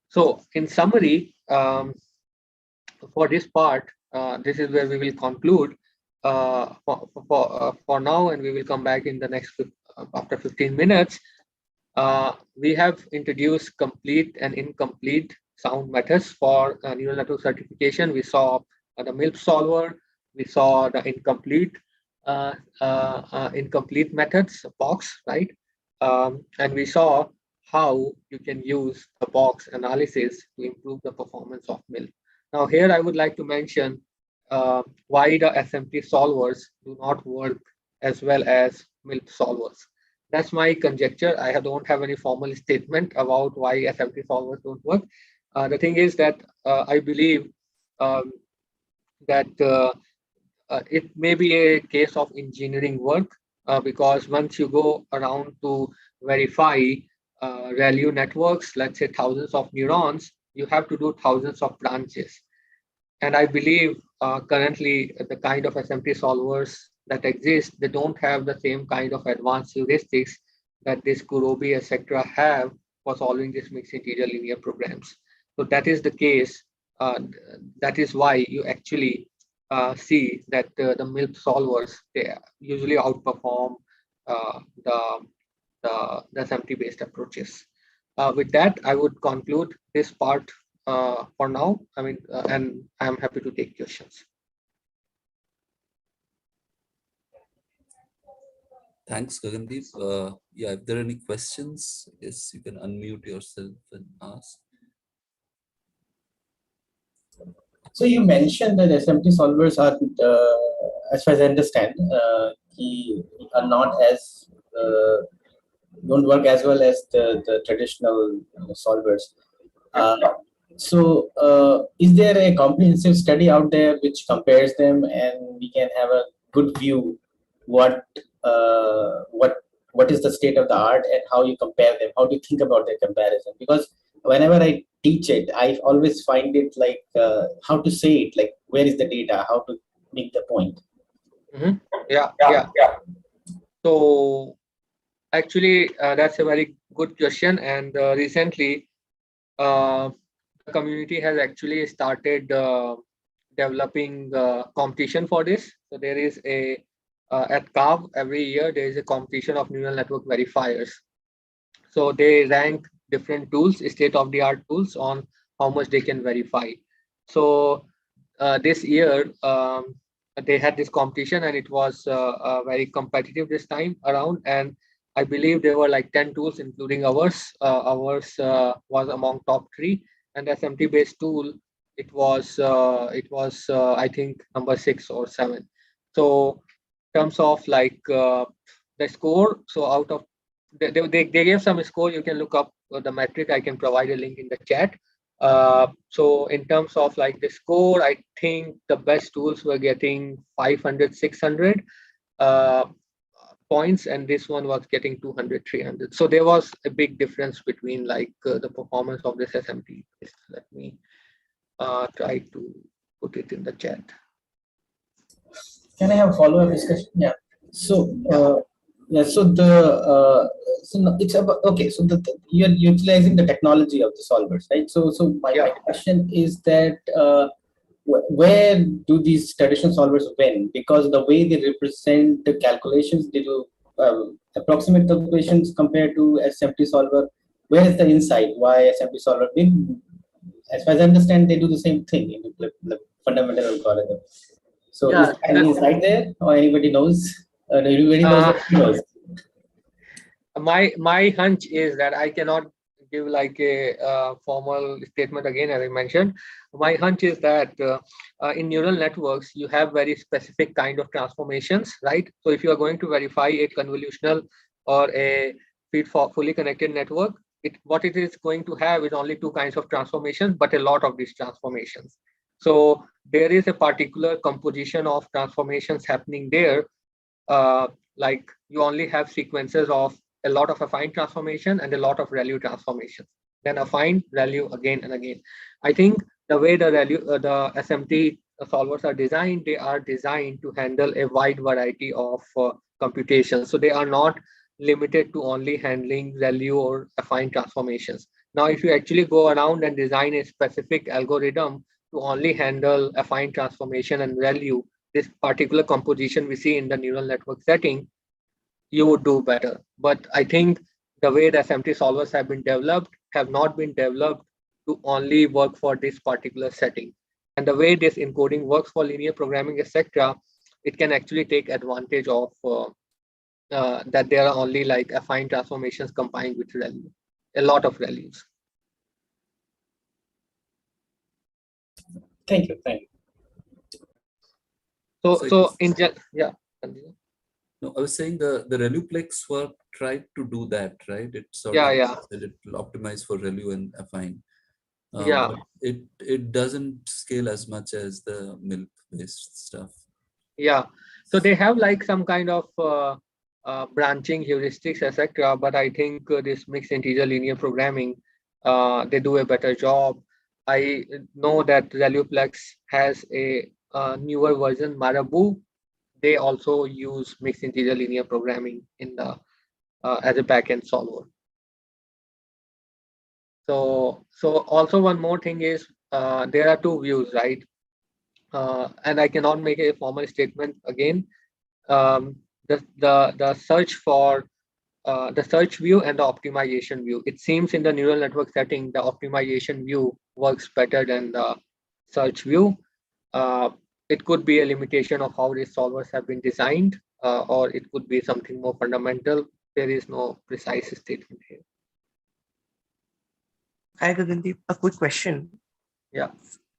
So in summary, for this part, this is where we will conclude for now, and we will come back in the next after 15 minutes. We have introduced complete and incomplete sound methods for neural network certification. We saw the MILP solver, we saw the incomplete methods box, right? And we saw how you can use the box analysis to improve the performance of MILP. Now here I would like to mention why the SMT solvers do not work as well as MILP solvers. That's my conjecture. I don't have any formal statement about why SMT solvers don't work. The thing is that I believe that it may be a case of engineering work because once you go around to verify ReLU networks, let's say thousands of neurons, you have to do thousands of branches. And I believe currently the kind of SMT solvers that exist, they don't have the same kind of advanced heuristics that this Kurobi, etc. have for solving these mixed integer linear programs. So that is the case. That is why you actually see that the MILP solvers, they usually outperform the SMT-based approaches. With that, I would conclude this part for now. I mean, and I'm happy to take questions. Thanks, Gagandeep. Yeah, if there are any questions, yes, you can unmute yourself and ask. So you mentioned that SMT solvers are, as far as I understand, are not as don't work as well as the traditional solvers. So is there a comprehensive study out there which compares them, and we can have a good view what is the state of the art and how you compare them? How do you think about the comparison? Because whenever I teach it, I always find it like how to say it, like where is the data, how to make the point. Mm-hmm. Yeah. So actually, that's a very good question. And recently, the community has actually started developing competition for this. So there is a at CAV every year there is a competition of neural network verifiers. So they rank different tools, state-of-the-art tools, on how much they can verify. So this year they had this competition, and it was very competitive this time around. And I believe there were like 10 tools, including ours. Ours was among top 3, and SMT-based tool, it was I think number 6 or 7. So in terms of like the score, so out of they gave some score. You can look up the metric. I can provide a link in the chat. So in terms of like the score, I think the best tools were getting 500, 600 points, and this one was getting 200, 300. So there was a big difference between like the performance of this SMT. Let me try to put it in the chat. Can I have a follow-up discussion? Yeah. So so it's about, okay. So you're utilizing the technology of the solvers, right? So my question is that where do these traditional solvers win? Because the way they represent the calculations, they do approximate calculations compared to SMT solver. Where is the insight? Why SMT solver win as far as I understand, they do the same thing in the fundamental algorithm. So is Yeah, the findings right there, or anybody knows? Anybody knows uh, what he knows? my hunch is that I cannot give like a formal statement again, as I mentioned. My hunch is that in neural networks you have very specific kind of transformations, right? So if you are going to verify a convolutional or a fully connected network, what it is going to have is only two kinds of transformations, but a lot of these transformations. So there is a particular composition of transformations happening there, like you only have sequences of a lot of affine transformation and a lot of ReLU transformations, then affine, ReLU again and again. I think the way the the SMT solvers are designed, they are designed to handle a wide variety of computations. So they are not limited to only handling ReLU or affine transformations. Now, if you actually go around and design a specific algorithm to only handle affine transformation and ReLU, this particular composition we see in the neural network setting, you would do better. But I think the way the SMT solvers have been developed have not been developed to only work for this particular setting. And the way this encoding works for linear programming, etc., it can actually take advantage of that there are only like affine transformations combined with ReLU, a lot of ReLUs. Thank you. Thank you. So in yeah. Continue. No, I was saying the ReLUplex work tried to do that, right? It sort Yeah, of yeah, said it will optimize for ReLU and affine. yeah. But it doesn't scale as much as the MILP based stuff. Yeah, so they have like some kind of branching heuristics, etc. But I think this mixed integer linear programming, they do a better job. I know that ReLUplex has a newer version, Marabou. They also use mixed integer linear programming in the as a backend solver. So also one more thing is there are two views, right? And I cannot make a formal statement again. The search for the search view and the optimization view. It seems in the neural network setting, the optimization view works better than the search view. It could be a limitation of how these solvers have been designed, or it could be something more fundamental. There is no precise statement here. Hi, Gagandeep. A quick question. Yeah.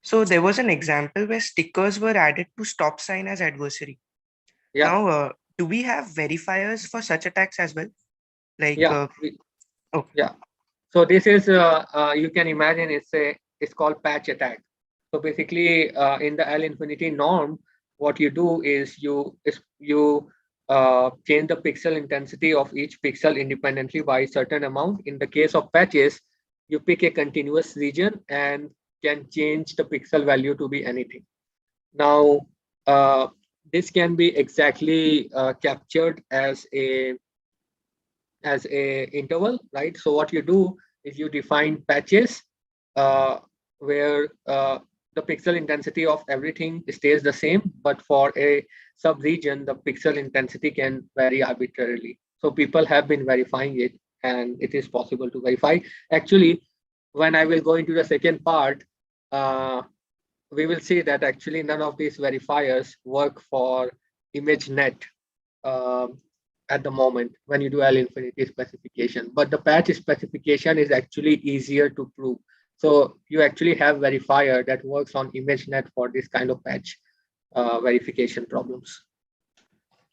So there was an example where stickers were added to stop sign as adversary. Yeah. Now, do we have verifiers for such attacks as well? Like, Yeah. oh, Yeah. So this is you can imagine it's called patch attack. So basically, in the L infinity norm, what you do is you change the pixel intensity of each pixel independently by a certain amount. In the case of patches, you pick a continuous region and can change the pixel value to be anything. Now, this can be exactly captured as a interval, right? So what you do is you define patches where the pixel intensity of everything stays the same, but for a sub-region, the pixel intensity can vary arbitrarily. So people have been verifying it, and it is possible to verify. Actually, when I will go into the second part, we will see that actually none of these verifiers work for ImageNet at the moment when you do L infinity specification, but the patch specification is actually easier to prove. So you actually have verifier that works on ImageNet for this kind of patch verification problems.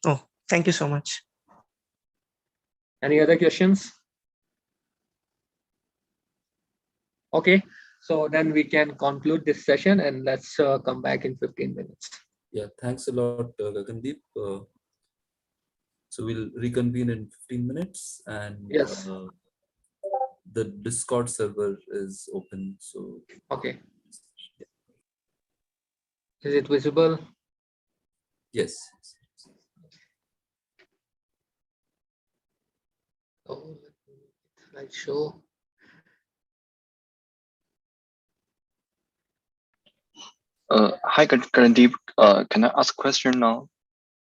oh, thank you so much. Any other questions? Okay, so then we can conclude this session and let's come back in 15 minutes. Yeah, thanks a lot, Gagandeep. So we'll reconvene in 15 minutes, and Yes. The Discord server is open. So Okay. Is it visible? yes. Oh, slideshow. Hi, Gagandeep. Can I ask a question now?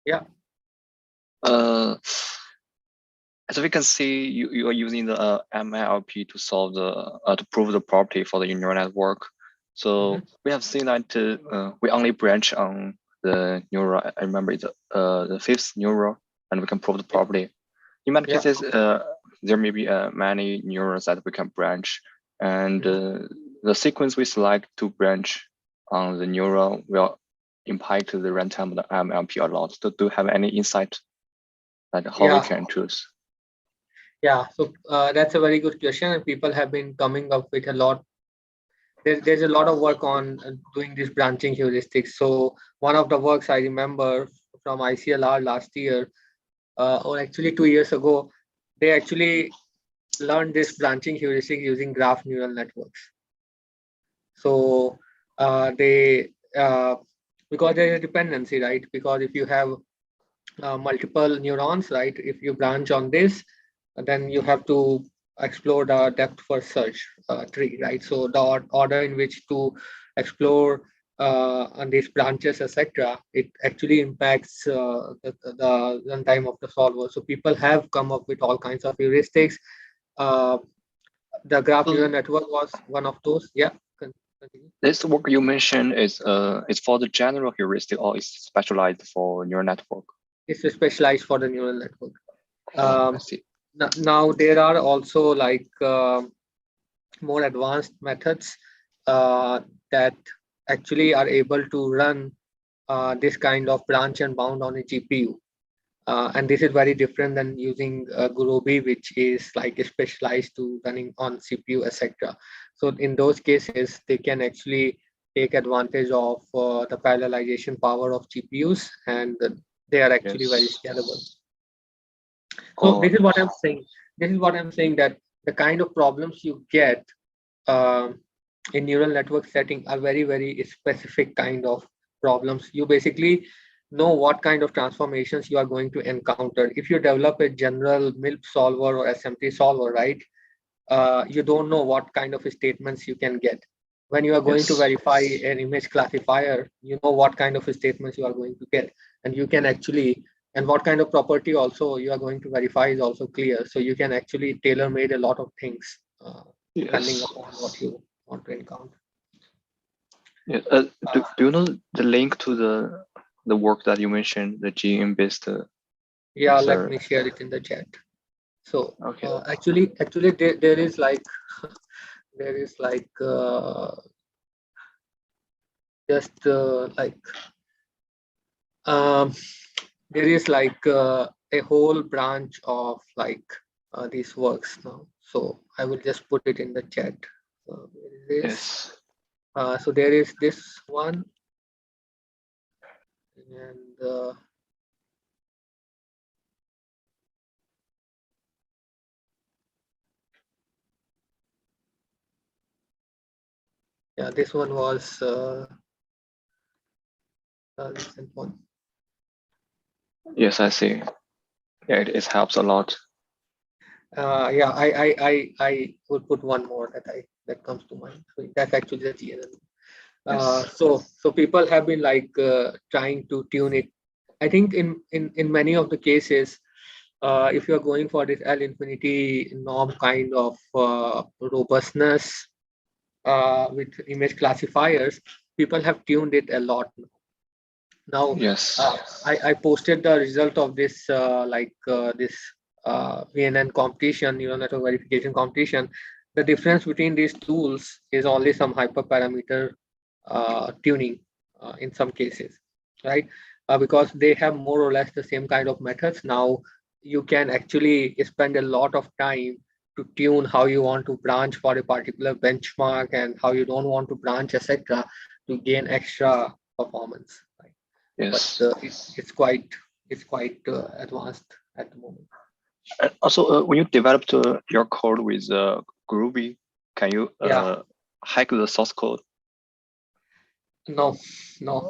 Yeah. Uh, as we can see, you are using the MLP to solve the to prove the property for the neural network. So we have seen that we only branch on the neural. I remember the fifth neural, and we can prove the property. In many cases, there may be many neurons that we can branch, and the sequence we select to branch on the neuron will impact the runtime of the MLP a lot. So do you have any insight that how we can choose? Yeah, so that's a very good question, and people have been coming up with a lot. There's a lot of work on doing this branching heuristics. So one of the works I remember from ICLR last year, or actually 2 years ago, they actually learned this branching heuristic using graph neural networks. So they because there is a dependency, right? Because if you have multiple neurons, right? If you branch on this, then you have to explore the depth first search tree, right? So the order in which to explore on these branches, etc., it actually impacts the runtime of the solver. So people have come up with all kinds of heuristics. The graph neural network was one of those. Yeah. Continue. This work you mentioned is for the general heuristic or is specialized for neural network? It's specialized for the neural network. I see. Now there are also like more advanced methods that actually are able to run this kind of branch and bound on a GPU. And this is very different than using Gurobi, which is like specialized to running on CPU, etc. So in those cases, they can actually take advantage of the parallelization power of GPUs, and they are actually very scalable. So this is what I'm saying. This is what I'm saying, that the kind of problems you get in neural network setting are very, very specific kind of problems. You basically know what kind of transformations you are going to encounter. If you develop a general MILP solver or SMT solver, right, you don't know what kind of statements you can get. When you are going to verify an image classifier, you know what kind of statements you are going to get, and you can actually, and what kind of property also you are going to verify is also clear. So you can actually tailor-made a lot of things depending upon what you want to encounter. Yeah. Do you know the link to the work that you mentioned, the GM-based? Yeah, let me share it in the chat. So actually there is like just like there is like a whole branch of like these works now. So I will just put it in the chat. So there is so there is this one, and yeah, this one was recent one. Yes, I see. Yeah, it helps a lot. Yeah, I would put one more that comes to mind. So that's actually the GNN. So people have been like trying to tune it. I think in many of the cases, if you are going for this L infinity norm kind of robustness with image classifiers, people have tuned it a lot now. I posted the result of this this VNN competition, neural network verification competition. The difference between these tools is only some hyperparameter tuning in some cases, right? Because they have more or less the same kind of methods. Now you can actually spend a lot of time to tune how you want to branch for a particular benchmark and how you don't want to branch, etc., to gain extra performance. Right? But it's quite advanced at the moment. And also, when you developed your code with Groovy, can you hack the source code? No.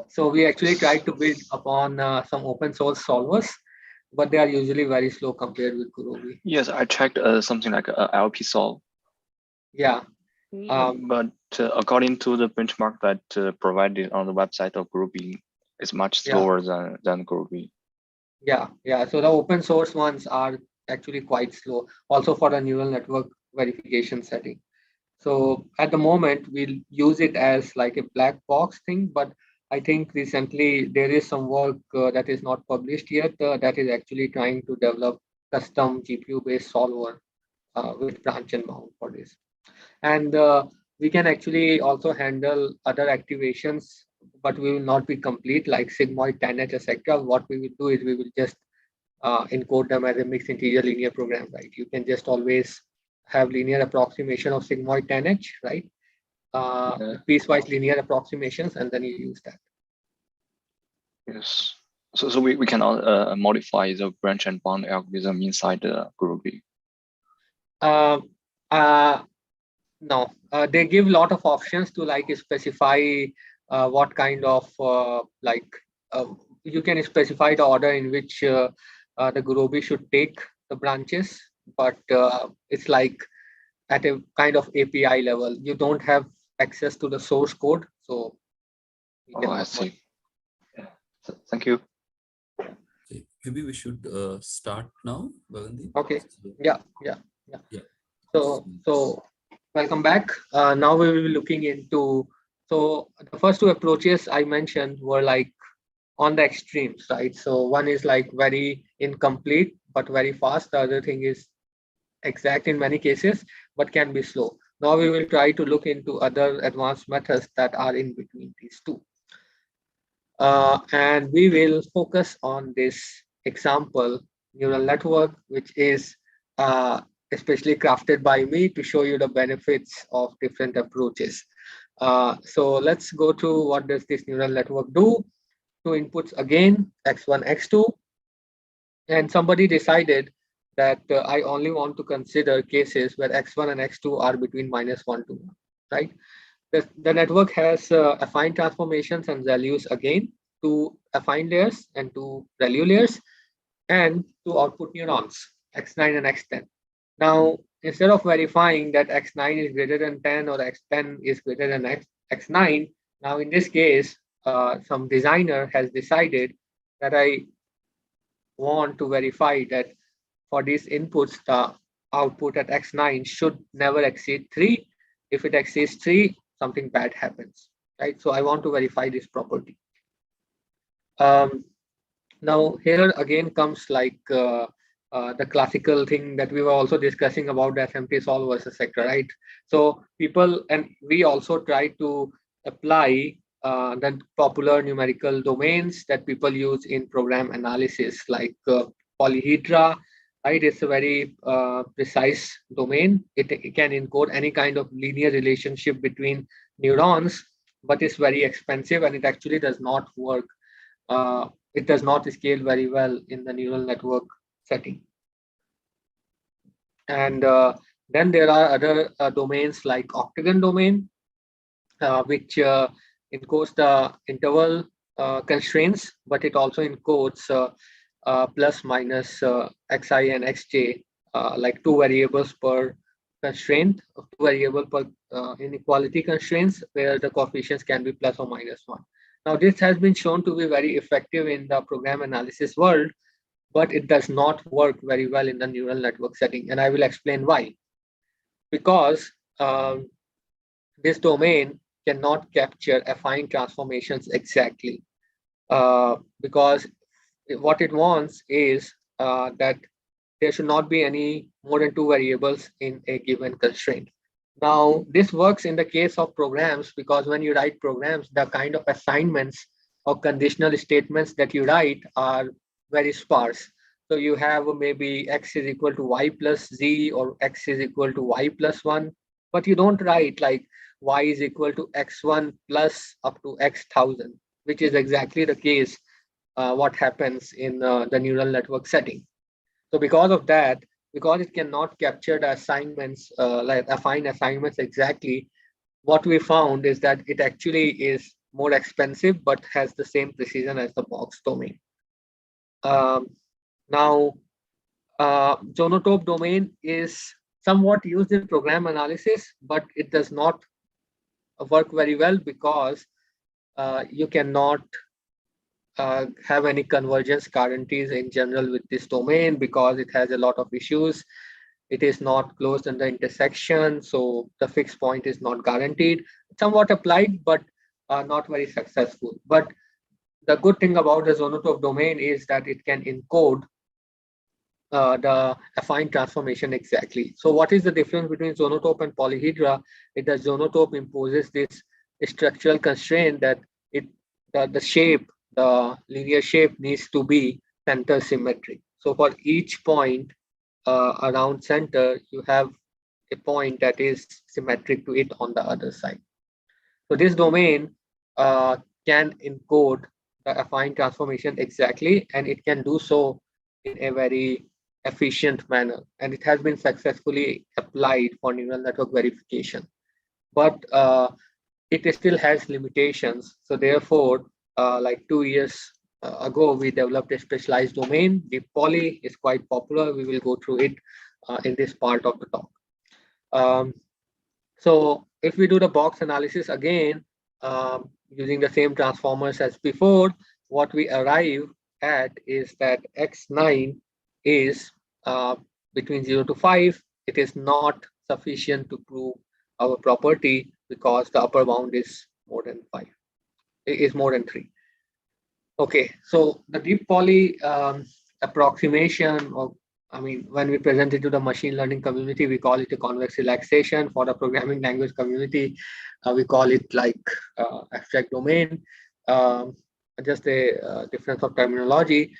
So we actually tried to build upon some open source solvers, but they are usually very slow compared with Groovy. Yes, I checked something like LP solve. Yeah. But according to the benchmark that provided on the website of Groovy, it's much slower than Groovy. Yeah. So the open source ones are actually quite slow, also for a neural network verification setting. So at the moment, we'll use it as like a black box thing, but I think recently there is some work that is not published yet that is actually trying to develop custom GPU-based solver with branch and bound for this. And we can actually also handle other activations, but we will not be complete like sigmoid, tanh, etc. What we will do is we will just encode them as a mixed integer linear program, right? You can just always have linear approximation of sigmoid, tanh, right? Piecewise linear approximations, and then you use that. Yes. So we can modify the branch and bound algorithm inside the Groovy. No, they give a lot of options to like specify what kind of you can specify the order in which the Groovy should take the branches, but it's like at a kind of API level. You don't have access to the source code, so you Oh, I cannot see. Yeah. Thank you. Okay, maybe we should start now, Gagandeep. Okay. So, Yeah. So welcome back. Now we will be looking into, so the first two approaches I mentioned were like on the extremes, right? So one is like very incomplete, but very fast. The other thing is exact in many cases, but can be slow. Now we will try to look into other advanced methods that are in between these two. And we will focus on this example neural network, which is especially crafted by me to show you the benefits of different approaches. So let's go to what does this neural network do. Two inputs again, x1, x2. And somebody decided that I only want to consider cases where x1 and x2 are between -1 to 1, right? The network has affine transformations and values again, two affine layers and two ReLU layers, and two output neurons, x9 and x10. Now, instead of verifying that x9 is greater than 10 or x10 is greater than x9, now in this case, some designer has decided that I want to verify that for these inputs, the output at x9 should never exceed 3. If it exceeds 3, something bad happens, right? So I want to verify this property. Now here again comes like the classical thing that we were also discussing about the SMT solvers, etc., right? So people, and we also try to apply the popular numerical domains that people use in program analysis, like polyhedra, right? It's a very precise domain. It can encode any kind of linear relationship between neurons, but it's very expensive and it actually does not work. It does not scale very well in the neural network setting. And then there are other domains like octagon domain, which encodes the interval constraints, but it also encodes plus minus xi and xj, like two variables per constraint, two variable per inequality constraints, where the coefficients can be plus or minus 1. Now, this has been shown to be very effective in the program analysis world, but it does not work very well in the neural network setting. And I will explain why. Because this domain cannot capture affine transformations exactly. Because what it wants is that there should not be any more than two variables in a given constraint. Now, this works in the case of programs because when you write programs, the kind of assignments or conditional statements that you write are very sparse. So you have maybe x is equal to y plus z or x is equal to y plus 1, but you don't write like y is equal to x1 plus up to x,000, which is exactly the case what happens in the neural network setting. So because of that, because it cannot capture the assignments, like affine assignments exactly, what we found is that it actually is more expensive, but has the same precision as the box domain. Now, Zonotope domain is somewhat used in program analysis, but it does not work very well because you cannot have any convergence guarantees in general with this domain because it has a lot of issues. It is not closed under intersection, so the fixed point is not guaranteed. Somewhat applied, but not very successful. But the good thing about the Zonotope domain is that it can encode the affine transformation exactly. So what is the difference between Zonotope and polyhedra? Is that Zonotope imposes this structural constraint that the shape, the linear shape needs to be center symmetric. So for each point around center, you have a point that is symmetric to it on the other side. So this domain can encode the affine transformation exactly, and it can do so in a very efficient manner. And it has been successfully applied for neural network verification. But it still has limitations. So therefore, like 2 years ago, we developed a specialized domain. Deep Poly is quite popular. We will go through it in this part of the talk. So if we do the box analysis again, using the same transformers as before, what we arrive at is that x9 is between 0 to 5. It is not sufficient to prove our property because the upper bound is more than 5. It is more than 3. Okay, so the deep poly approximation, or I mean, when we present it to the machine learning community, we call it a convex relaxation. For the programming language community, we call it like abstract domain, just a difference of terminology.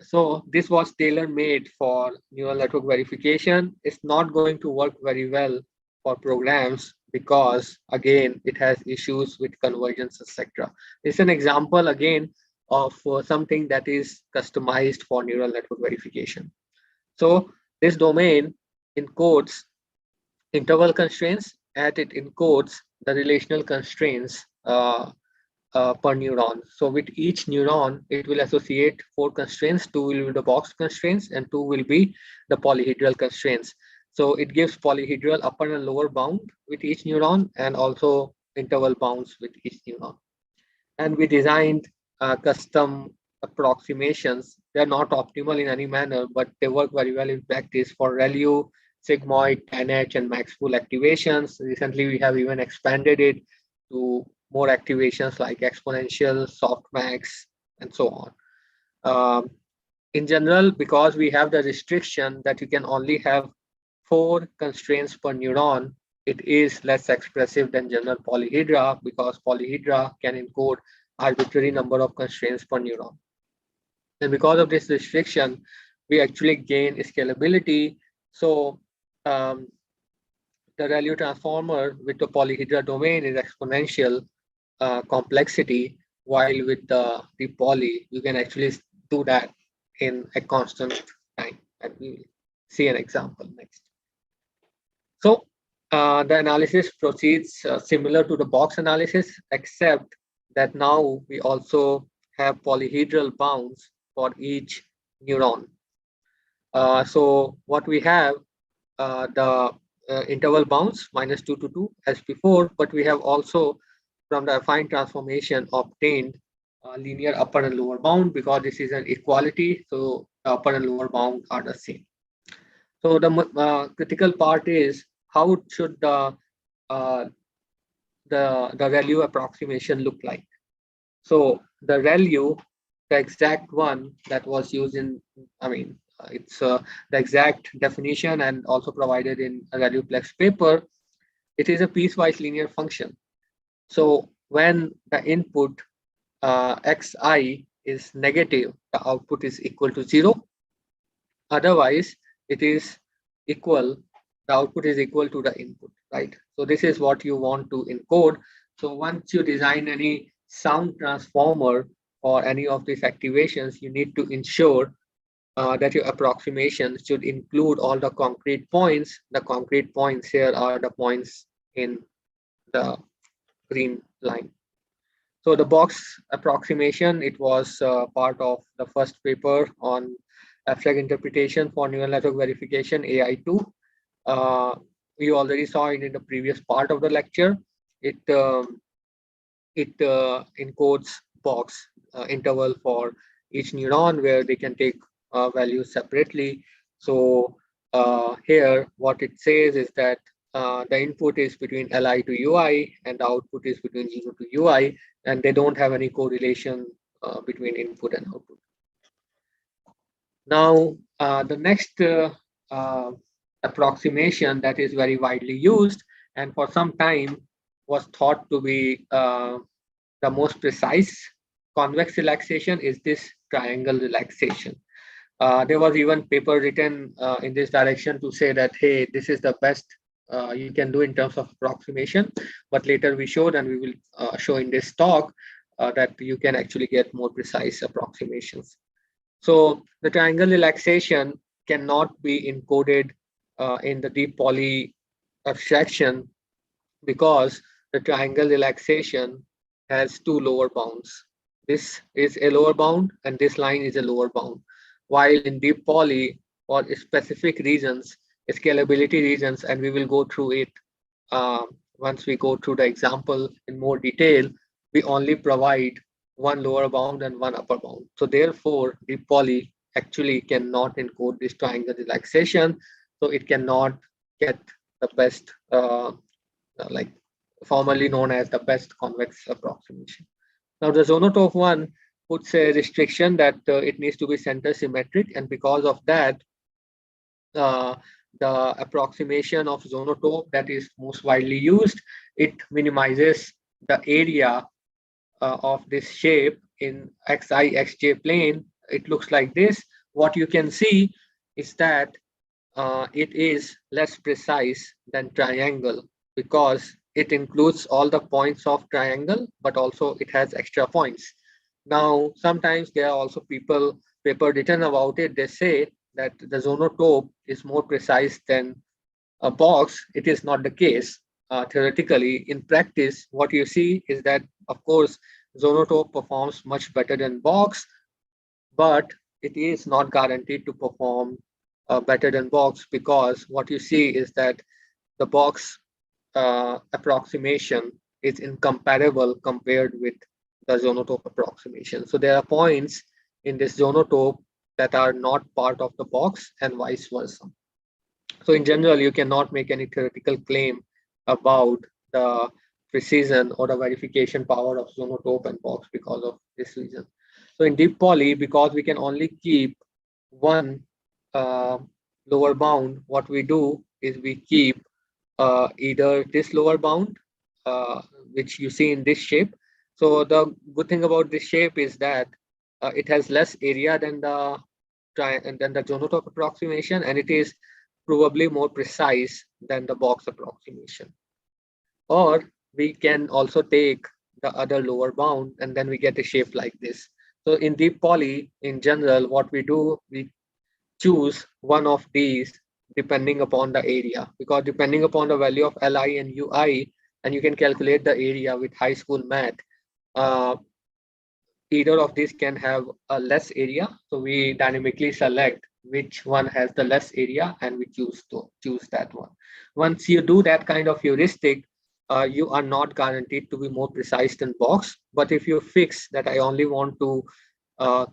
So this was tailor-made for neural network verification. It's not going to work very well for programs because, again, it has issues with convergence, etc. It's an example, again, of something that is customized for neural network verification. So this domain encodes interval constraints and it encodes the relational constraints per neuron. So with each neuron, it will associate 4 constraints. 2 will be the box constraints and 2 will be the polyhedral constraints. So it gives polyhedral upper and lower bound with each neuron and also interval bounds with each neuron. And we designed custom approximations. They're not optimal in any manner, but they work very well in practice for ReLU, sigmoid, 10H, and max-pool activations. Recently, we have even expanded it to more activations like exponential, softmax, and so on. In general, because we have the restriction that you can only have 4 constraints per neuron, it is less expressive than general polyhedra because polyhedra can encode arbitrary number of constraints per neuron. And because of this restriction, we actually gain scalability. So the ReLU transformer with the polyhedra domain is exponential complexity, while with the poly, you can actually do that in a constant time. And we will see an example next. So the analysis proceeds similar to the box analysis, except that now we also have polyhedral bounds for each neuron. So what we have, the interval bounds -2 to 2 as before, but we have also from the affine transformation obtained linear upper and lower bound because this is an equality. So upper and lower bound are the same. So the critical part is how should the ReLU approximation look like. So the ReLU, the exact one that was used in, I mean, it's the exact definition and also provided in a ReLUplex paper. It is a piecewise linear function. So when the input xi is negative, the output is equal to 0. Otherwise, it is equal, the output is equal to the input, right? So this is what you want to encode. So once you design any sound transformer for any of these activations, you need to ensure that your approximation should include all the concrete points. The concrete points here are the points in the green line. So the box approximation, it was part of the first paper on abstract interpretation for neural network verification, AI2. We already saw it in the previous part of the lecture. It encodes box interval for each neuron where they can take values separately. So here what it says is that the input is between Li to Ui and the output is between 0 to Ui, and they don't have any correlation between input and output. Now, the next approximation that is very widely used and for some time was thought to be the most precise convex relaxation is this triangle relaxation. There was even paper written in this direction to say that, hey, this is the best you can do in terms of approximation. But later we showed, and we will show in this talk, that you can actually get more precise approximations. So the triangle relaxation cannot be encoded in the deep poly abstraction because the triangle relaxation has two lower bounds. This is a lower bound and this line is a lower bound. While in deep poly, for specific reasons, scalability reasons, and we will go through it once we go through the example in more detail, we only provide one lower bound and one upper bound. So therefore, deep poly actually cannot encode this triangle relaxation. So it cannot get the best, like formerly known as the best convex approximation. Now the Zonotope one puts a restriction that it needs to be center symmetric, and because of that, the approximation of Zonotope that is most widely used, it minimizes the area of this shape in xi xj plane. It looks like this. What you can see is that it is less precise than triangle because it includes all the points of triangle, but also it has extra points. Now, sometimes there are also paper written about it. They say that the Zonotope is more precise than a box. It is not the case. Theoretically, in practice, what you see is that, of course, Zonotope performs much better than box, but it is not guaranteed to perform better than box because what you see is that the box approximation is incomparable compared with the Zonotope approximation. So there are points in this Zonotope that are not part of the box and vice versa. So in general, you cannot make any theoretical claim about the precision or the verification power of Zonotope and box because of this reason. So in deep poly, because we can only keep one lower bound, what we do is we keep either this lower bound, which you see in this shape. So the good thing about this shape is that it has less area than the Zonotope approximation, and it is probably more precise than the box approximation. Or we can also take the other lower bound, and then we get a shape like this. So in deep poly, in general, what we do, we choose one of these depending upon the area, because depending upon the value of Li and Ui, and you can calculate the area with high school math, either of these can have a less area. So we dynamically select which one has the less area and we choose that one. Once you do that kind of heuristic, you are not guaranteed to be more precise than box. But if you fix that I only want to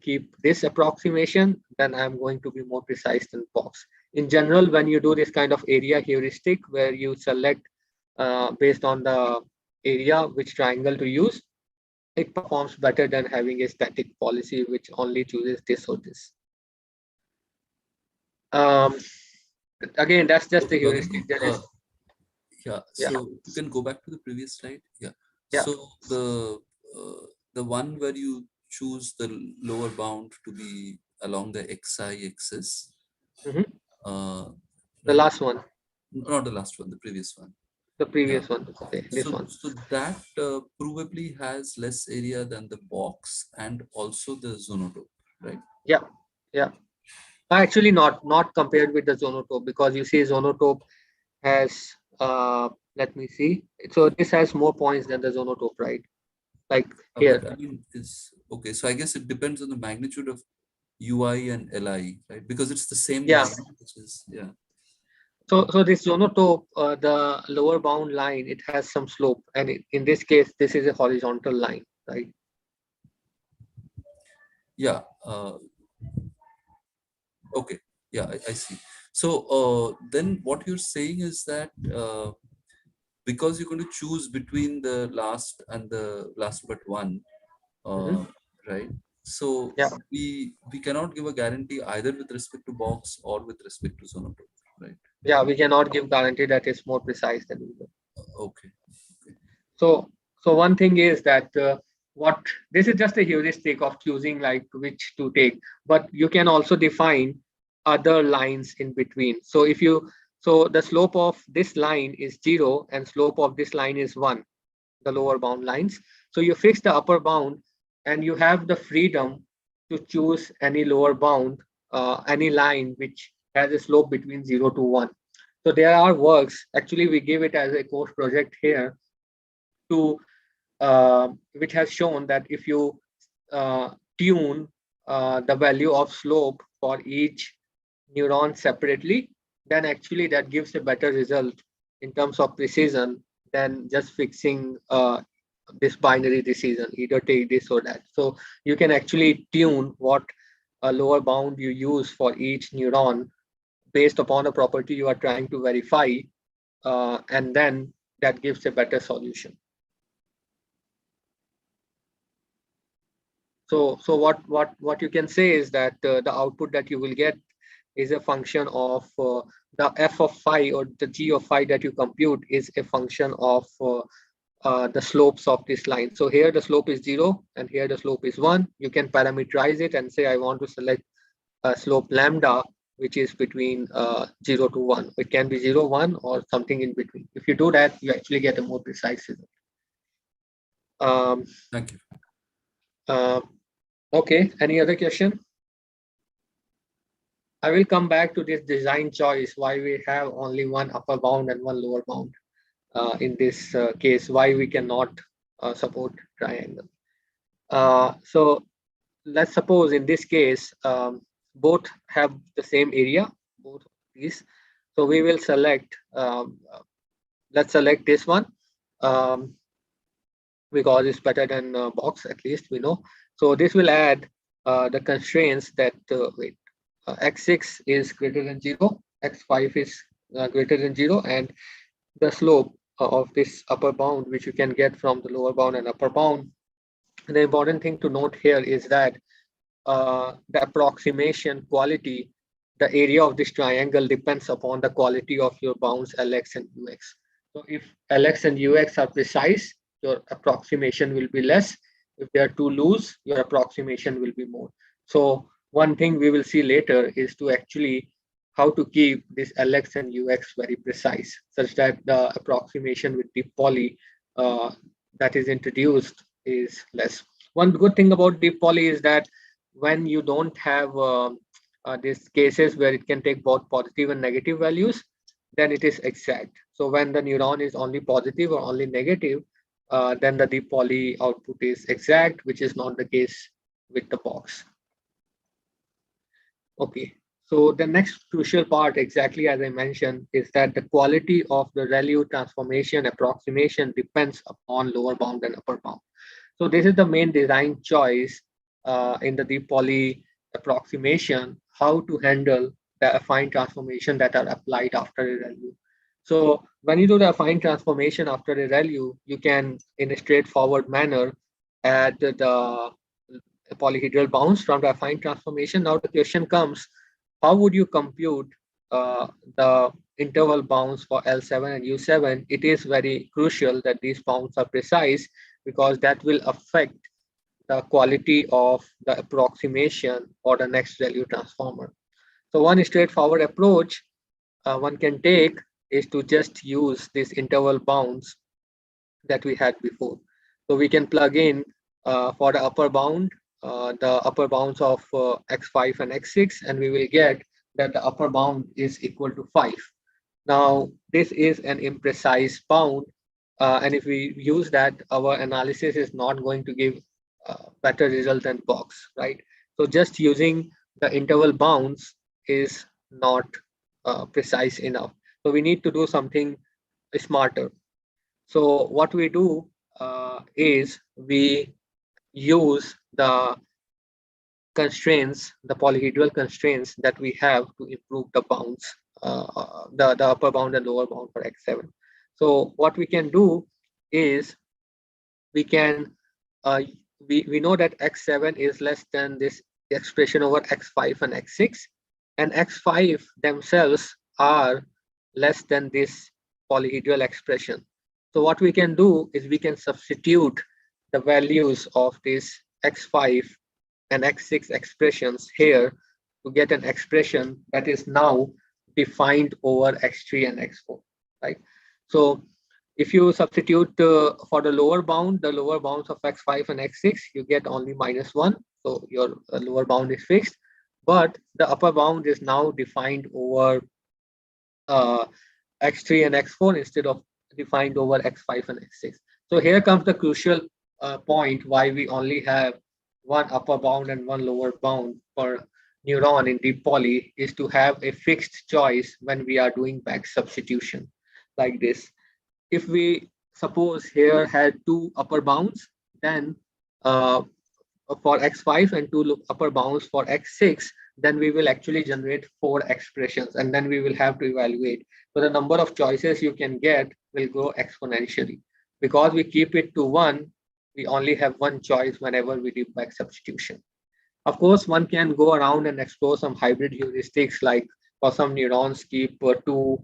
keep this approximation, then I'm going to be more precise than box. In general, when you do this kind of area heuristic where you select based on the area which triangle to use, it performs better than having a static policy which only chooses this or this. Again, that's just the heuristic. Yeah, Yeah. so you can go back to the previous slide. Yeah. Yeah. So the one where you choose the lower bound to be along the xi axis. Mhm. The Right? last one. Not the last one, the previous one. The previous Yeah. one. Okay, this one. So that probably has less area than the box and also the Zonotope, right? Yeah, yeah. Actually, not compared with the Zonotope, because you see Zonotope has let me see. So this has more points than the Zonotope, right? Like here. But I mean, okay. So I guess it depends on the magnitude of UI and Li, right? Because it's the same Yeah. line, which is So this Zonotope, the lower bound line, it has some slope, and in this case, this is a horizontal line, right? Yeah. Okay. Yeah, I see. So then what you're saying is that because you're going to choose between the last and the last but one, Mhm. right? So Yeah, we cannot give a guarantee either with respect to box or with respect to zone approach, right? yeah, we cannot give guarantee that it's more precise than usual. Okay. Okay. So, so one thing is that what this is just a heuristic of choosing like which to take, but you can also define other lines in between. So if you, so the slope of this line is 0 and slope of this line is 1, the lower bound lines. So you fix the upper bound and you have the freedom to choose any lower bound, any line which has a slope between 0 to 1. So there are works, actually we give it as a course project here, to which has shown that if you tune the value of slope for each neuron separately, then actually that gives a better result in terms of precision than just fixing this binary decision, either take this or that. So you can actually tune what lower bound you use for each neuron based upon a property you are trying to verify, and then that gives a better solution. So what you can say is that the output that you will get is a function of the f of phi, or the g of phi that you compute is a function of the slopes of this line. So here the slope is 0 and here the slope is 1. You can parameterize it and say I want to select a slope lambda which is between 0 to 1. It can be 0, 1 or something in between. If you do that, you actually get a more precise result. Thank you. Okay, any other question? I will come back to this design choice, why we have only one upper bound and one lower bound in this case, why we cannot support triangle. So let's suppose in this case, both have the same area, both of these. So we will select, let's select this one because it's better than box, at least we know. So this will add the constraints that, wait, x6 is greater than 0, x5 is greater than 0, and the slope of this upper bound, which you can get from the lower bound and upper bound. And the important thing to note here is that the approximation quality, the area of this triangle depends upon the quality of your bounds Lx and Ux. So if Lx and Ux are precise, your approximation will be less. If they are too loose, your approximation will be more. So one thing we will see later is to actually how to keep this Lx and Ux very precise, such that the approximation with deep poly that is introduced is less. One good thing about deep poly is that when you don't have these cases where it can take both positive and negative values, then it is exact. So when the neuron is only positive or only negative, then the deep poly output is exact, which is not the case with the box. Okay, so the next crucial part, exactly as I mentioned, is that the quality of the ReLU transformation approximation depends upon lower bound and upper bound. So this is the main design choice in the deep poly approximation, how to handle the affine transformation that are applied after a ReLU. So when you do the affine transformation after a ReLU, you can, in a straightforward manner, add the polyhedral bounds from the affine transformation. Now the question comes, how would you compute the interval bounds for L7 and U7? It is very crucial that these bounds are precise because that will affect the quality of the approximation for the next ReLU transformer. So one straightforward approach one can take is to just use these interval bounds that we had before. So we can plug in for the upper bound, the upper bounds of x5 and x6, and we will get that the upper bound is equal to 5. Now, this is an imprecise bound, and if we use that, our analysis is not going to give better result than box, right? So just using the interval bounds is not precise enough. So we need to do something smarter. So what we do is we use the constraints, the polyhedral constraints that we have to improve the bounds, the upper bound and lower bound for X7. So what we can do is we can, we know that X7 is less than this expression over X5 and X6, and X5 themselves are less than this polyhedral expression. So what we can do is we can substitute the values of this X5 and X6 expressions here to get an expression that is now defined over X3 and X4, right? So if you substitute for the lower bound, the lower bounds of X5 and X6, you get only -1. So your lower bound is fixed, but the upper bound is now defined over X3 and X4 instead of defined over X5 and X6. So here comes the crucial point why we only have one upper bound and one lower bound for neuron in deep poly is to have a fixed choice when we are doing back substitution like this. If we suppose here had two upper bounds, then for X5 and two upper bounds for X6, then we will actually generate 4 expressions, and then we will have to evaluate. So the number of choices you can get will grow exponentially. Because we keep it to 1, we only have one choice whenever we do back substitution. Of course, one can go around and explore some hybrid heuristics, like for some neurons keep 2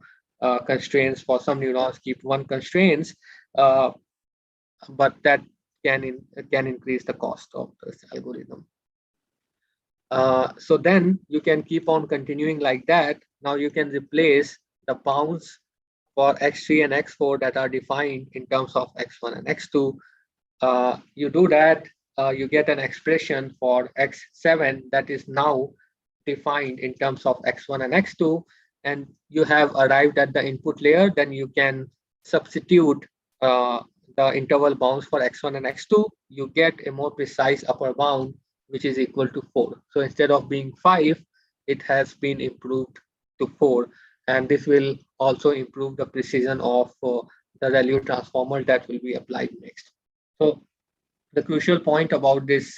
constraints, for some neurons keep 1 constraints, but that can increase the cost of this algorithm. So then you can keep on continuing like that. Now you can replace the bounds for X3 and X4 that are defined in terms of X1 and X2. You do that, you get an expression for X7 that is now defined in terms of X1 and X2, and you have arrived at the input layer. Then you can substitute the interval bounds for X1 and X2. You get a more precise upper bound, which is equal to 4. So instead of being 5, it has been improved to 4. And this will also improve the precision of the ReLU transformer that will be applied next. So the crucial point about this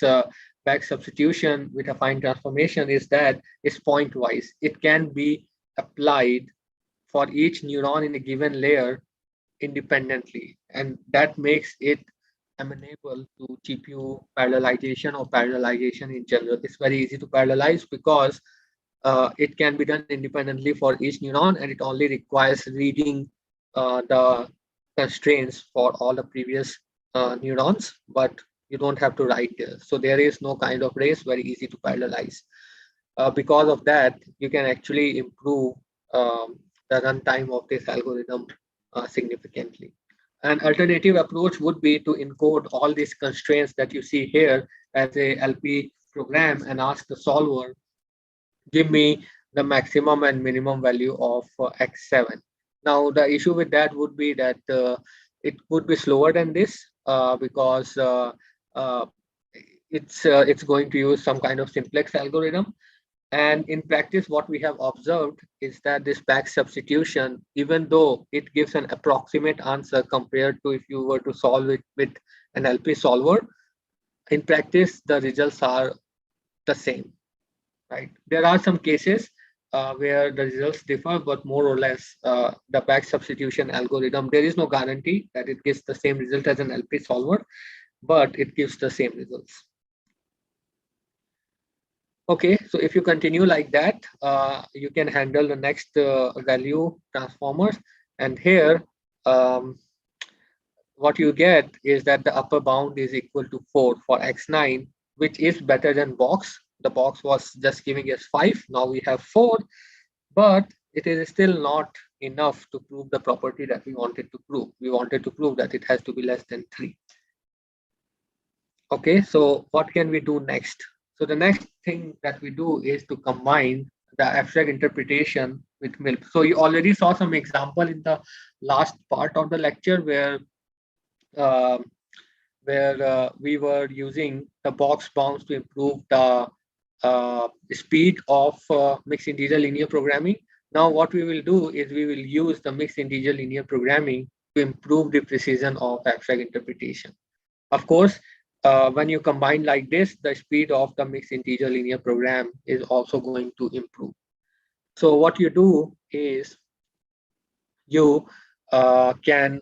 back substitution with affine transformation is that it's point-wise. It can be applied for each neuron in a given layer independently, and that makes it amenable to GPU parallelization or parallelization in general. It's very easy to parallelize because it can be done independently for each neuron, and it only requires reading the constraints for all the previous neurons, but you don't have to write there. So there is no kind of race, very easy to parallelize. Because of that, you can actually improve the runtime of this algorithm significantly. An alternative approach would be to encode all these constraints that you see here as a LP program and ask the solver, give me the maximum and minimum value of X7. Now, the issue with that would be that it would be slower than this because it's going to use some kind of simplex algorithm. And in practice, what we have observed is that this back substitution, even though it gives an approximate answer compared to if you were to solve it with an LP solver, in practice, the results are the same, right? There are some cases where the results differ, but more or less the back substitution algorithm, there is no guarantee that it gives the same result as an LP solver, but it gives the same results. Okay, so if you continue like that, you can handle the next ReLU transformers. And here, what you get is that the upper bound is equal to 4 for X9, which is better than box. The box was just giving us 5. Now we have 4, but it is still not enough to prove the property that we wanted to prove. We wanted to prove that it has to be less than 3. Okay, so what can we do next? So the next thing that we do is to combine the abstract interpretation with MILP. So you already saw some example in the last part of the lecture where we were using the box bounds to improve the speed of mixed integer linear programming. Now what we will do is we will use the mixed integer linear programming to improve the precision of abstract interpretation. Of course, when you combine like this, the speed of the mixed integer linear program is also going to improve. So what you do is you can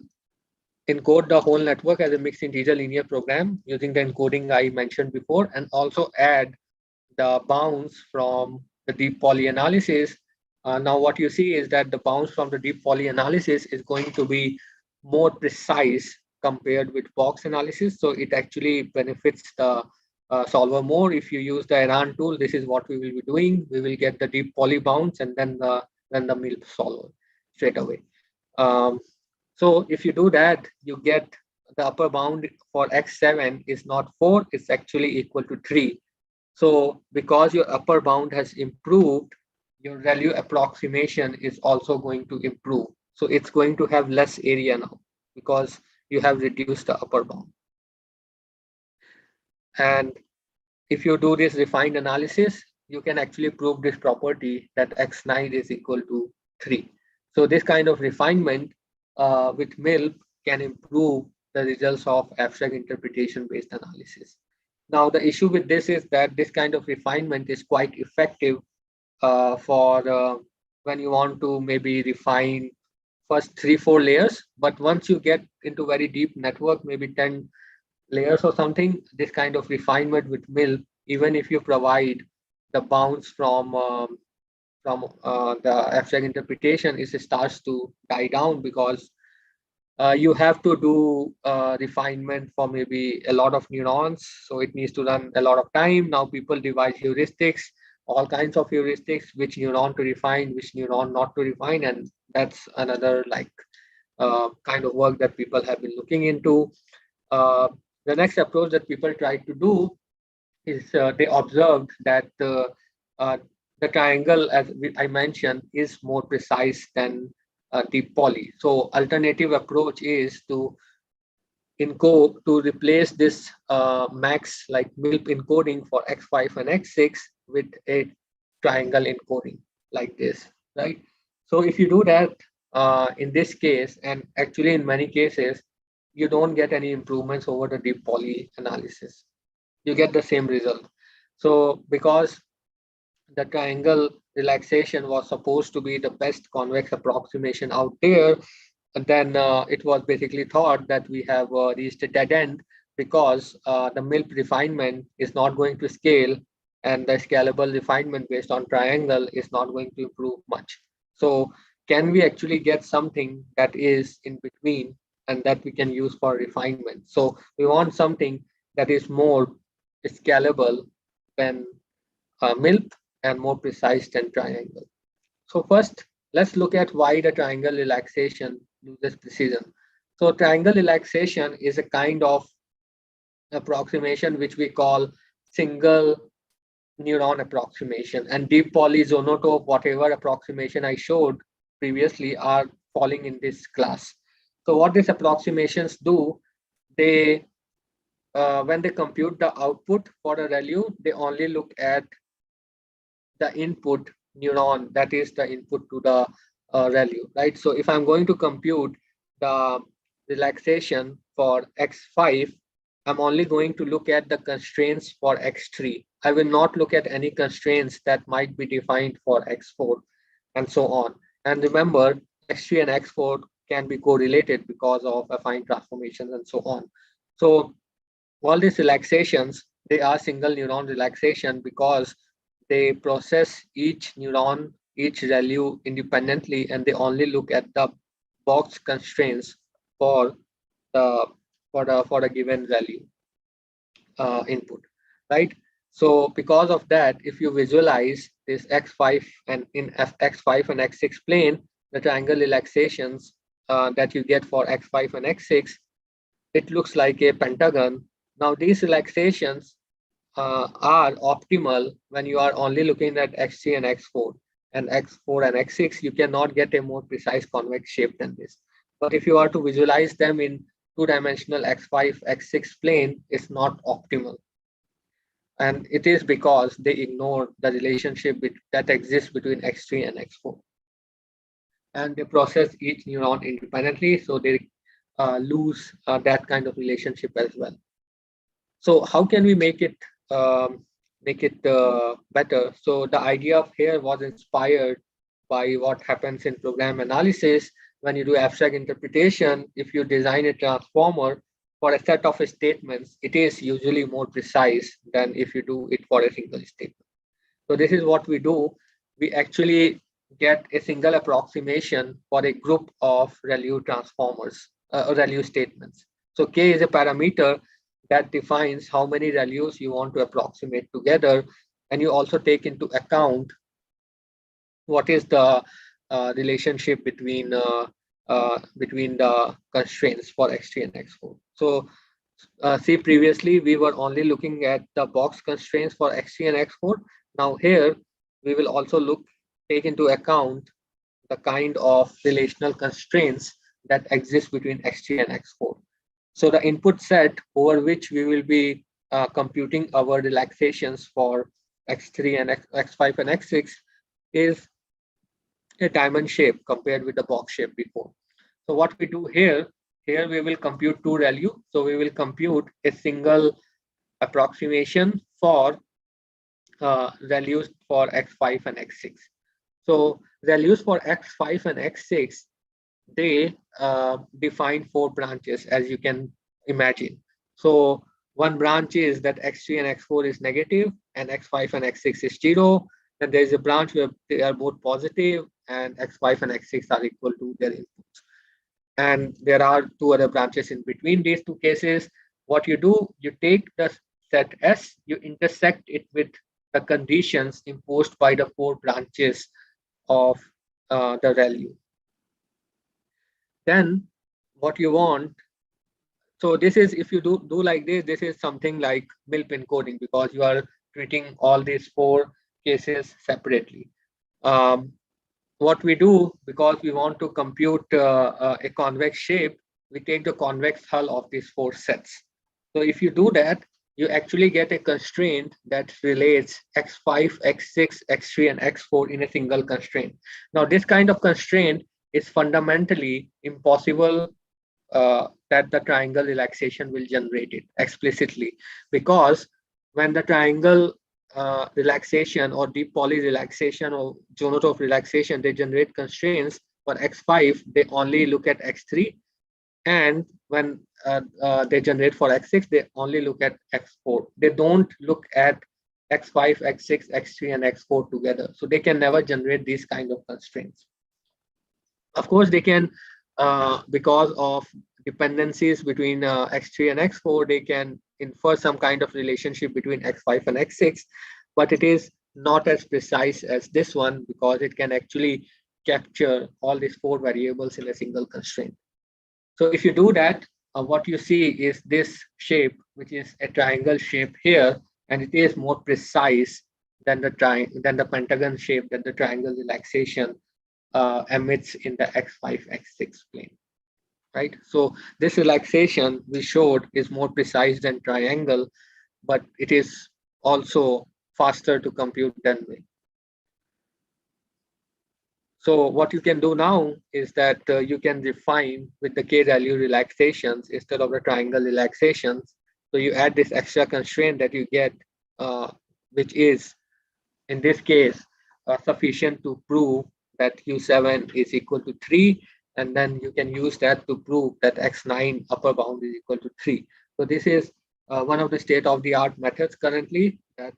encode the whole network as a mixed integer linear program using the encoding I mentioned before, and also add the bounds from the deep poly analysis. Now what you see is that the bounds from the deep poly analysis is going to be more precise compared with box analysis. So it actually benefits the solver more. If you use the Iran tool, this is what we will be doing. We will get the deep poly bounds and then the MILP solver straight away. So if you do that, you get the upper bound for X7 is not 4, it's actually equal to 3. So because your upper bound has improved, your value approximation is also going to improve. So it's going to have less area now because you have reduced the upper bound. And if you do this refined analysis, you can actually prove this property that X9 is equal to 3. So this kind of refinement with MILP can improve the results of abstract interpretation based analysis. Now, the issue with this is that this kind of refinement is quite effective for when you want to maybe refine first 3-4 layers. But once you get into very deep network, maybe 10 layers or something, this kind of refinement with MILP, even if you provide the bounds from the abstract interpretation, it starts to die down because you have to do refinement for maybe a lot of neurons. So it needs to run a lot of time. Now people devise heuristics, all kinds of heuristics, which neuron to refine, which neuron not to refine. And that's another like kind of work that people have been looking into. The next approach that people tried to do is they observed that the triangle, as I mentioned, is more precise than deep poly. So alternative approach is to encode, to replace this max like MILP encoding for X5 and X6 with a triangle encoding like this, right? So if you do that in this case, and actually in many cases, you don't get any improvements over the deep poly analysis. You get the same result. So because the triangle relaxation was supposed to be the best convex approximation out there, and then it was basically thought that we have reached a dead end because the MILP refinement is not going to scale, and the scalable refinement based on triangle is not going to improve much. So can we actually get something that is in between and that we can use for refinement? So we want something that is more scalable than MILP and more precise than triangle. So first, let's look at why the triangle relaxation loses precision. So triangle relaxation is a kind of approximation which we call single neuron approximation, and deep poly, zonotope, whatever approximation I showed previously are falling in this class. So what these approximations do, they when they compute the output for a value, they only look at the input neuron, that is the input to the value, right? So if I'm going to compute the relaxation for X5, I'm only going to look at the constraints for X3. I will not look at any constraints that might be defined for X4 and so on. And remember, X3 and X4 can be correlated because of affine transformations and so on. So all these relaxations, they are single neuron relaxation because they process each neuron, each value independently, and they only look at the box constraints for the given value input, right? So because of that, if you visualize this X5 and in X5 and X6 plane, the triangle relaxations that you get for X5 and X6, it looks like a pentagon. Now these relaxations are optimal when you are only looking at X3 and X4. And X4 and X6, you cannot get a more precise convex shape than this. But if you are to visualize them in two-dimensional X5, X6 plane, it's not optimal. And it is because they ignore the relationship that exists between X3 and X4. And they process each neuron independently, so they lose that kind of relationship as well. So how can we make it better? So the idea of here was inspired by what happens in program analysis. When you do abstract interpretation, if you design a transformer for a set of statements, it is usually more precise than if you do it for a single statement. So this is what we do. We actually get a single approximation for a group of ReLU transformers, ReLU statements. So K is a parameter that defines how many ReLUs you want to approximate together. And you also take into account what is the relationship between the constraints for X3 and X4. So see, previously we were only looking at the box constraints for X3 and X4. Now here we will also take into account the kind of relational constraints that exist between X3 and X4. So the input set over which we will be computing our relaxations for X3 and X5 and X6 is a diamond shape compared with the box shape before. So what we do here we will compute two ReLU. So we will compute a single approximation for ReLUs for X5 and X6. So ReLUs for X5 and X6, they define 4 branches, as you can imagine. So one branch is that X3 and X4 is negative and X5 and X6 is 0. Then there is a branch where they are both positive and X5 and X6 are equal to their inputs. And there are 2 other branches in between these 2 cases. What you do, you take the set S, you intersect it with the conditions imposed by the 4 branches of the ReLU. Then what you want, so this is, if you do like this is something like MILP encoding, because you are treating all these 4 cases separately. What we do, because we want to compute a convex shape, we take the convex hull of these 4 sets. So if you do that, you actually get a constraint that relates X5, X6, X3, and X4 in a single constraint. Now, this kind of constraint is fundamentally impossible that the triangle relaxation will generate it explicitly, because when the triangle relaxation or deep poly relaxation or Jonotov relaxation, they generate constraints for X5, they only look at X3, and when they generate for X6, they only look at X4. They don't look at X5, X6, X3, and X4 together. So they can never generate these kind of constraints. Of course, they can, because of dependencies between X3 and X4, they can infer some kind of relationship between X5 and X6, but it is not as precise as this one, because it can actually capture all these 4 variables in a single constraint. So if you do that, what you see is this shape, which is a triangle shape here, and it is more precise than the pentagon shape that the triangle relaxation emits in the X5, X6 plane. Right. So this relaxation we showed is more precise than triangle, but it is also faster to compute than MILP. So what you can do now is that you can refine with the K-ReLU relaxations instead of the triangle relaxations. So you add this extra constraint that you get, which is in this case sufficient to prove that Q7 is equal to 3. And then you can use that to prove that X9 upper bound is equal to 3. So this is one of the state-of-the-art methods currently. That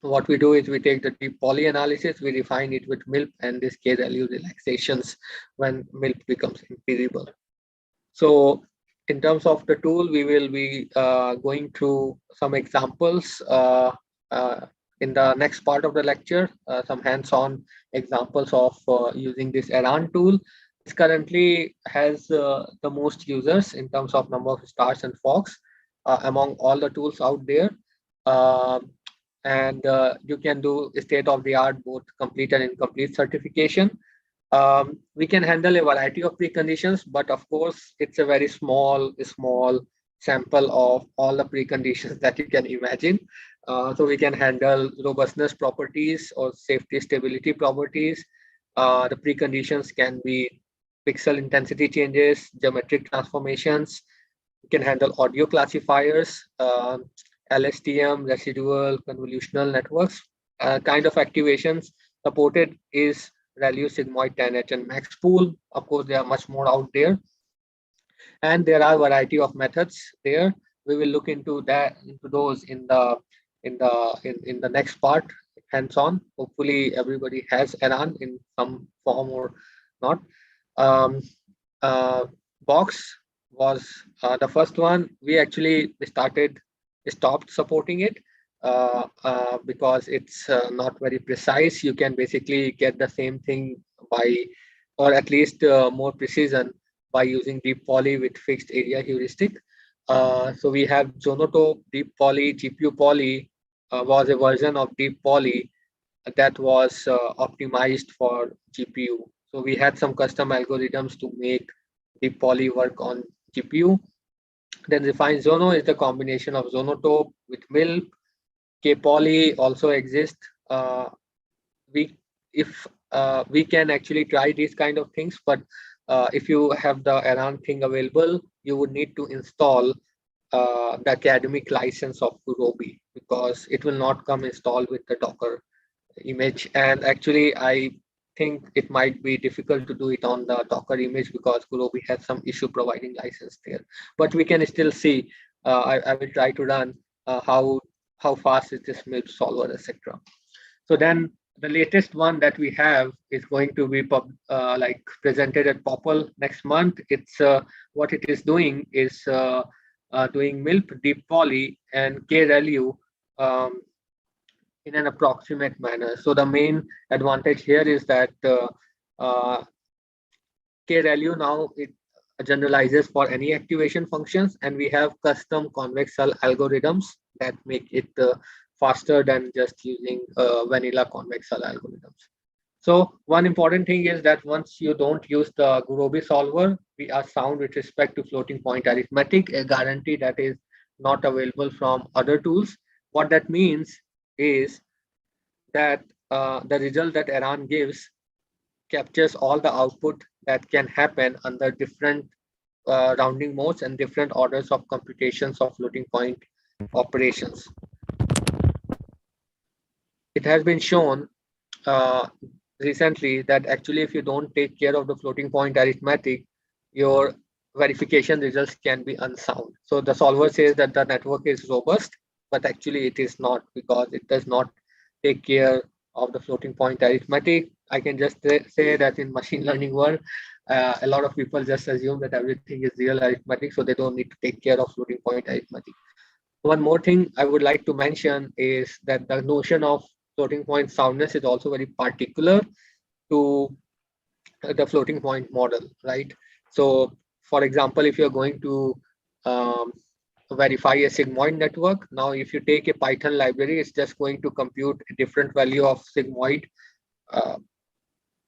what we do is we take the deep poly analysis, we refine it with MILP and this K-ReLU relaxations when MILP becomes empirical. So in terms of the tool, we will be going through some examples in the next part of the lecture, some hands-on examples of using this Eran tool. This currently has the most users in terms of number of stars and fogs among all the tools out there. And you can do state-of-the-art both complete and incomplete certification. We can handle a variety of preconditions, but of course, it's a very small sample of all the preconditions that you can imagine. So we can handle robustness properties or safety stability properties. The preconditions can be pixel intensity changes, geometric transformations, It can handle audio classifiers, LSTM, residual convolutional networks. Kind of activations supported is ReLU, Sigmoid, 10H, and MaxPool. Of course, there are much more out there, and there are a variety of methods there. We will look into those in the next part, hands-on. Hopefully, everybody has Eran in some form or not. Um, uh, Box was the first one. We actually stopped supporting it because it's not very precise. You can basically get the same thing by, or at least more precision by using deep poly with fixed area heuristic. So we have Zonotope, deep poly, GPU poly was a version of deep poly that was optimized for GPU. So we had some custom algorithms to make deep poly work on GPU. Then refined Zono is the combination of Zonotope with MILP. K-poly also exists. We can actually try these kind of things, but if you have the Eran thing available, you would need to install the academic license of Provably, because it will not come installed with the Docker image. And actually, I think it might be difficult to do it on the Docker image because Provably has some issue providing license there. But we can still see. I will try to run how fast is this MILP solver, etc. So then the latest one that we have is going to be presented at Popple next month. It's what it is doing is doing MILP, deep poly, and k-ReLU in an approximate manner. So the main advantage here is that k-ReLU now it generalizes for any activation functions, and we have custom convex hull algorithms that make it faster than just using vanilla convex hull algorithms. So one important thing is that once you don't use the Gurobi solver, we are sound with respect to floating point arithmetic, a guarantee that is not available from other tools. What that means is that the result that Eran gives captures all the output that can happen under different rounding modes and different orders of computations of floating point operations. It has been shown recently that actually if you don't take care of the floating point arithmetic, your verification results can be unsound. So the solver says that the network is robust, but actually it is not, because it does not take care of the floating point arithmetic. I can just say that in machine learning world, a lot of people just assume that everything is real arithmetic, so they don't need to take care of floating point arithmetic. One more thing I would like to mention is that the notion of floating point soundness is also very particular to the floating point model, right? So for example, if you're going to verify a sigmoid network, now if you take a Python library, it's just going to compute a different value of sigmoid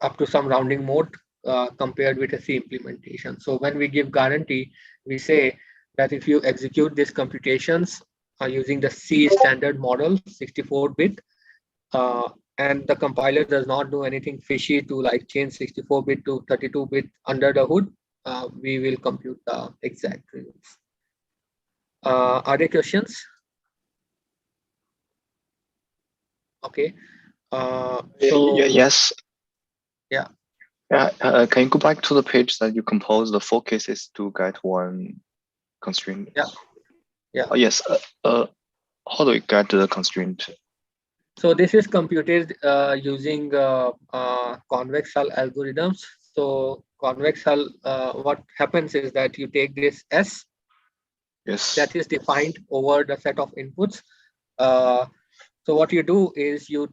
up to some rounding mode compared with a C implementation. So when we give guarantee, we say that if you execute these computations using the C standard model, 64-bit, and the compiler does not do anything fishy to like change 64-bit to 32-bit under the hood, we will compute the exact results. Are there questions? Okay. Yes. Yeah. Can you go back to the page that you compose the 4 cases to get one constraint? Yeah. Yeah. Yes. How do we get the constraint? So this is computed using convex hull algorithms. So convex hull, what happens is that you take this S, Yes, that is defined over the set of inputs. So what you do is you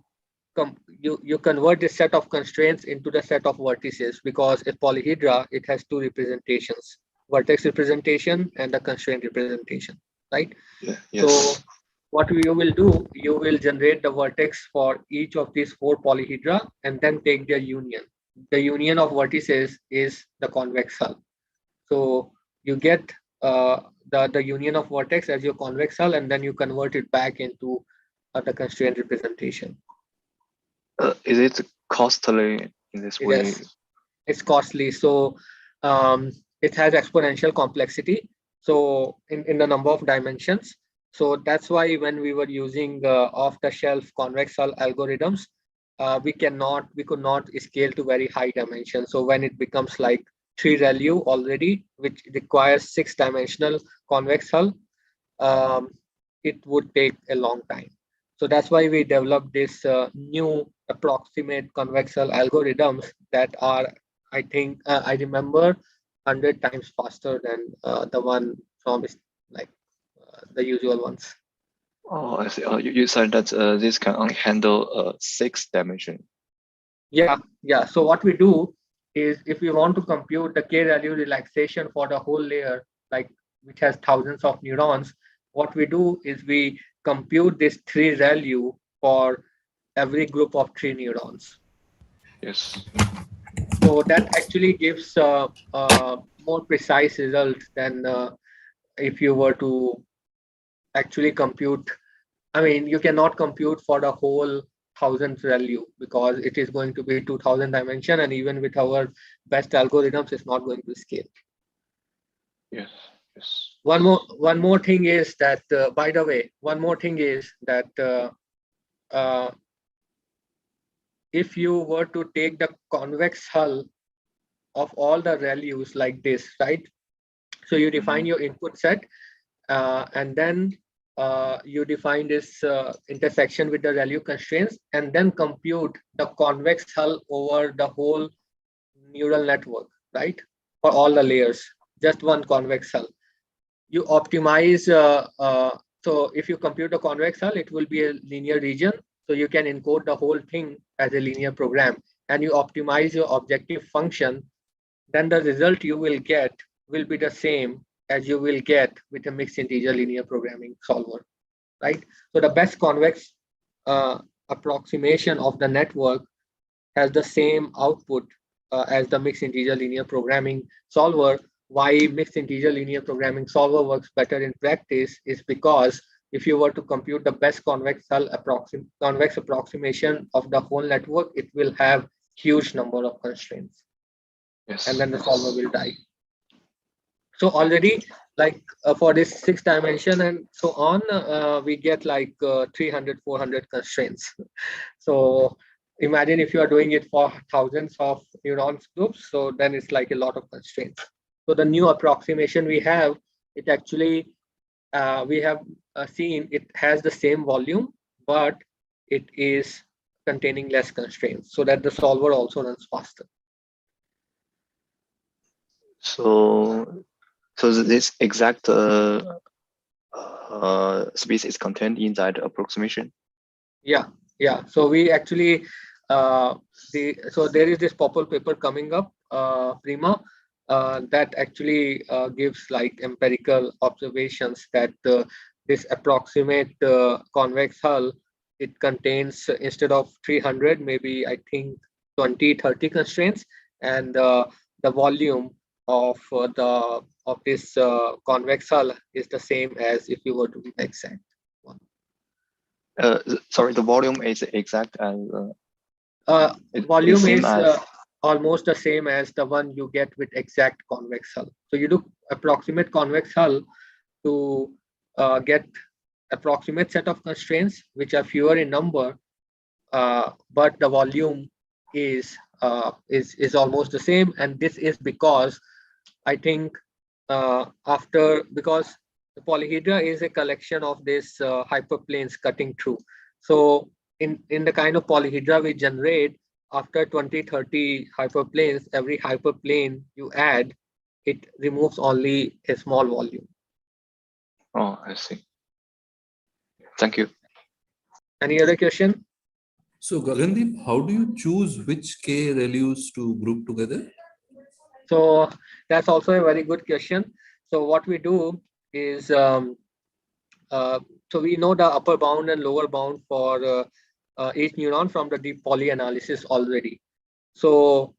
convert this set of constraints into the set of vertices, because a polyhedra, it has 2 representations, vertex representation and the constraint representation, right? yeah, yes. So what you will do, you will generate the vertex for each of these 4 polyhedra and then take their union. The union of vertices is the convex hull. So you get the union of vertex as your convex hull, and then you convert it back into the constraint representation. Is it costly in this way? Yes, it's costly. So it has exponential complexity. So in the number of dimensions. So that's why when we were using off-the-shelf convex hull algorithms, we could not scale to very high dimensions. So when it becomes like 3 ReLU already, which requires 6-dimensional convex hull, it would take a long time. So that's why we developed this new approximate convex hull algorithms that are, I think, I remember 100 times faster than the one from like the usual ones. Oh, I see. You said that this can only handle 6 dimension. Yeah. So what we do is, if we want to compute the K-ReLU relaxation for the whole layer, like which has thousands of neurons, what we do is we compute this 3 ReLU for every group of 3 neurons. Yes. So that actually gives more precise results than if you were to actually compute. I mean, you cannot compute for the whole 1000 ReLU because it is going to be 2000 dimension, and even with our best algorithms, it's not going to scale. Yes. One more thing is that, by the way, if you were to take the convex hull of all the ReLUs like this, right? So you define your input set, and then you define this intersection with the ReLU constraints, and then compute the convex hull over the whole neural network, right? For all the layers, just one convex hull. You optimize, so if you compute the convex hull, it will be a linear region. So you can encode the whole thing as a linear program, and you optimize your objective function, then the result you will get will be the same as you will get with a mixed integer linear programming solver, right? So the best convex approximation of the network has the same output as the mixed integer linear programming solver. Why mixed integer linear programming solver works better in practice is because if you were to compute the best convex hull convex approximation of the whole network, it will have huge number of constraints. Yes. And then the solver will die. So already, like for this 6-dimension and so on, we get like 300, 400 constraints. So imagine if you are doing it for thousands of neurons groups, so then it's like a lot of constraints. So the new approximation we have, it actually, we have seen it has the same volume, but it is containing less constraints so that the solver also runs faster. So this exact space is contained in that approximation. Yeah. So we actually, so there is this purple paper coming up, Prima, that actually gives like empirical observations that this approximate convex hull, it contains, instead of 300, maybe I think 20, 30 constraints, and the volume of this convex hull is the same as if you were to be the exact one. Sorry, the volume is exact as volume is almost the same as the one you get with exact convex hull. So you do approximate convex hull to get approximate set of constraints which are fewer in number, but the volume is almost the same. And this is because I think because the polyhedra is a collection of these hyperplanes cutting through. So in the kind of polyhedra we generate, after 20, 30 hyperplanes, every hyperplane you add, it removes only a small volume. Oh, I see. Thank you. Any other question? So Gagandeep, how do you choose which K ReLUs to group together? So that's also a very good question. So what we do is, so we know the upper bound and lower bound for each neuron from the deep poly analysis already. So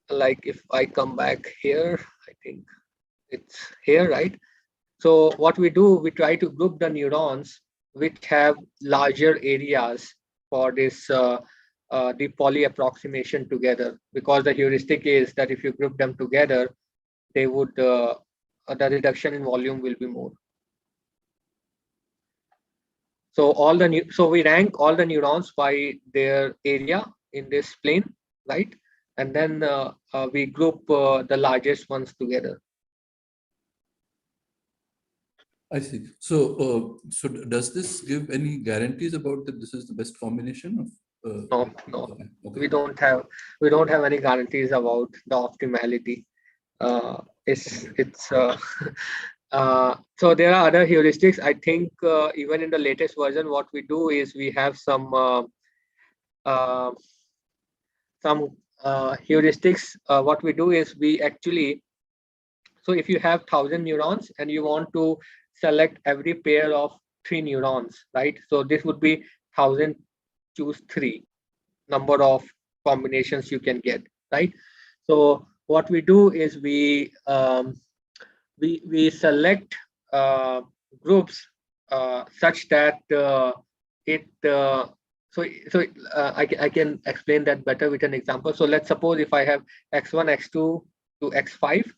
like if I come back here, I think it's here, right? So what we do, we try to group the neurons which have larger areas for this deep poly approximation together, because the heuristic is that if you group them together, they would the reduction in volume will be more. So we rank all the neurons by their area in this plane, right? And then we group the largest ones together. I see. So does this give any guarantees about that this is the best combination of? No. Okay. We don't have any guarantees about the optimality. So there are other heuristics. I think even in the latest version, what we do is we have some heuristics. What we do is we actually, so if you have 1,000 neurons and you want to select every pair of 3 neurons, right? So this would be 1,000 choose 3 number of combinations you can get, right? So what we do is we select groups such that I can explain that better with an example. So let's suppose if I have x1, x2 to x5,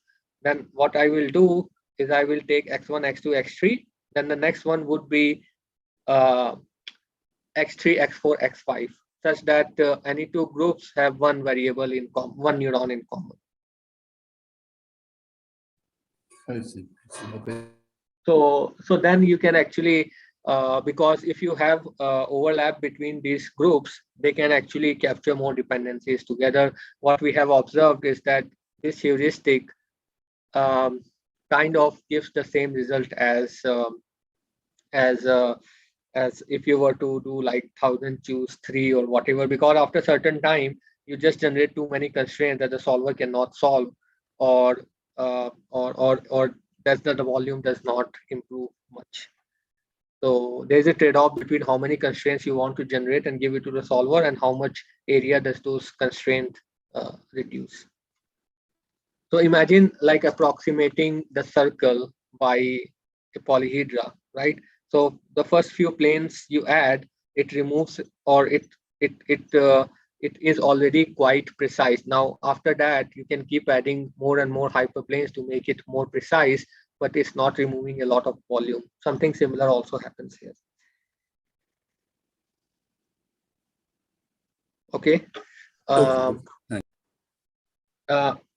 then what I will do is I will take x1, x2, x3. Then the next one would be x3, x4, x5, such that any two groups have one variable in common, one neuron in common. I see. Okay. So then you can actually, because if you have overlap between these groups, they can actually capture more dependencies together. What we have observed is that this heuristic kind of gives the same result as if you were to do like 1,000 choose 3 or whatever, because after a certain time you just generate too many constraints that the solver cannot solve, or that the volume does not improve much. So there's a trade-off between how many constraints you want to generate and give it to the solver and how much area does those constraints reduce. So imagine like approximating the circle by a polyhedra, right? So the first few planes you add, it removes, or it is already quite precise. Now after that, you can keep adding more and more hyperplanes to make it more precise, but it's not removing a lot of volume. Something similar also happens here. Okay.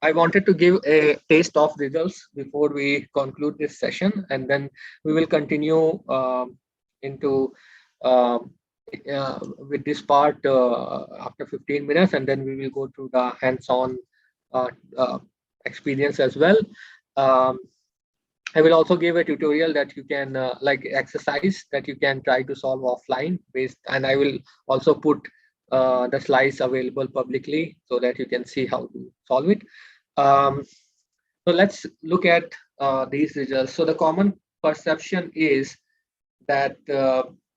I wanted to give a taste of results before we conclude this session, and then we will continue into with this part after 15 minutes, and then we will go to the hands-on experience as well. I will also give a tutorial that you can like exercise that you can try to solve offline based, and I will also put the slides available publicly so that you can see how to solve it. So let's look at these results. So the common perception is that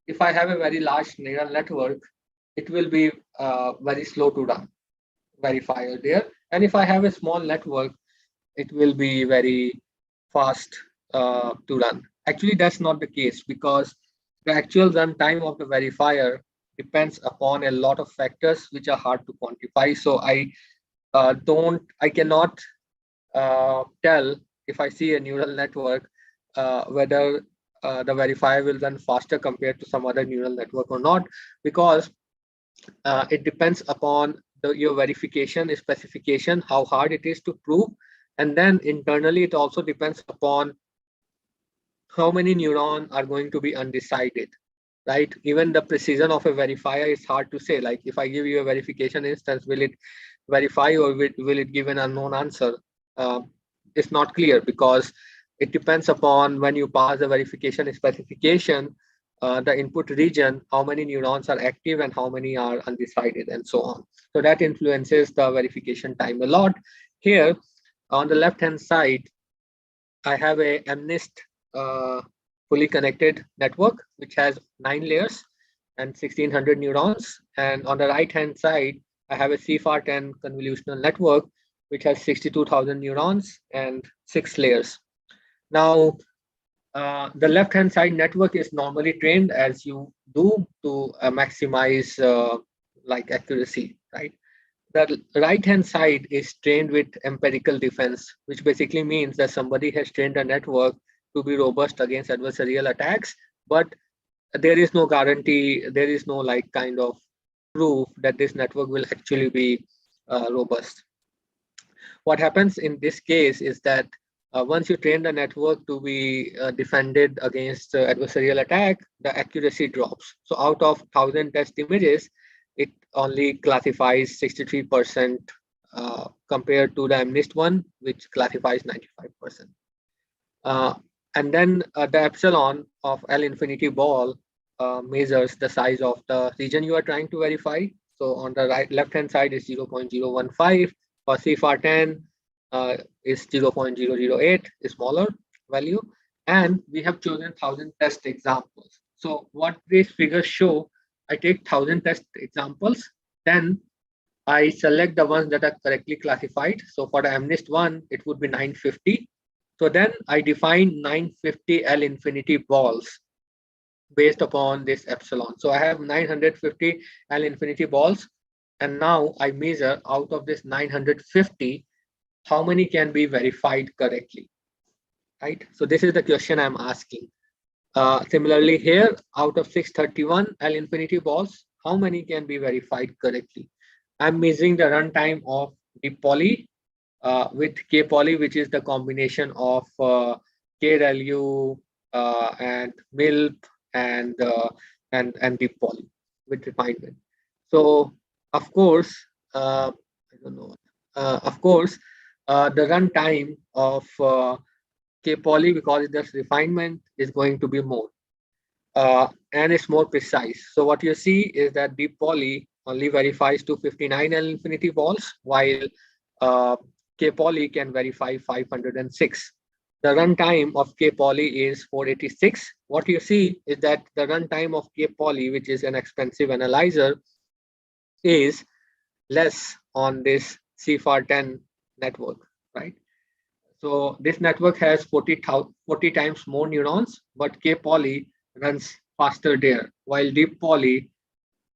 if I have a very large neural network, it will be very slow to run verifier there. And if I have a small network, it will be very fast to run. Actually, that's not the case, because the actual runtime of the verifier depends upon a lot of factors which are hard to quantify. So I cannot tell if I see a neural network whether the verifier will run faster compared to some other neural network or not, because it depends upon your verification specification, how hard it is to prove, and then internally it also depends upon how many neurons are going to be undecided, right? Even the precision of a verifier is hard to say. Like if I give you a verification instance, will it verify or will it give an unknown answer? It's not clear, because it depends upon when you pass the verification specification, the input region, how many neurons are active and how many are undecided, and so on. So that influences the verification time a lot. Here on the left hand side, I have a MNIST fully connected network which has 9 layers and 1600 neurons, and on the right hand side I have a CFAR10 convolutional network which has 62,000 neurons and 6 layers. Now the left hand side network is normally trained as you do to maximize like accuracy, right? the right hand side is trained with empirical defense, which basically means that somebody has trained a network to be robust against adversarial attacks, but there is no guarantee, there is no like kind of proof that this network will actually be robust. What happens in this case is that once you train the network to be defended against adversarial attack, the accuracy drops. So out of 1,000 test images, it only classifies 63% compared to the MNIST one, which classifies 95%. And then the epsilon of L infinity ball measures the size of the region you are trying to verify. So on the left hand side is 0.015. For CFAR10 is 0.008, a smaller value. And we have chosen 1,000 test examples. So what these figures show, I take 1,000 test examples, then I select the ones that are correctly classified. So for the MNIST one, it would be 950. So then I define 950 L infinity balls based upon this epsilon. So I have 950 L infinity balls. And now I measure out of this 950, how many can be verified correctly, right? So this is the question I'm asking. Similarly here, out of 631 L infinity balls, how many can be verified correctly? I'm measuring the runtime of deep poly with K poly, which is the combination of KRLU and MILP and deep poly with refinement. So of course, I don't know. Of course, the runtime of K poly, because it's refinement, is going to be more and it's more precise. So what you see is that deep poly only verifies 259 L infinity balls, while K poly can verify 506. The runtime of K poly is 486. What you see is that the runtime of K poly, which is an expensive analyzer, is less on this CFAR10 network, right? So this network has 40 times more neurons, but K poly runs faster there, while deep poly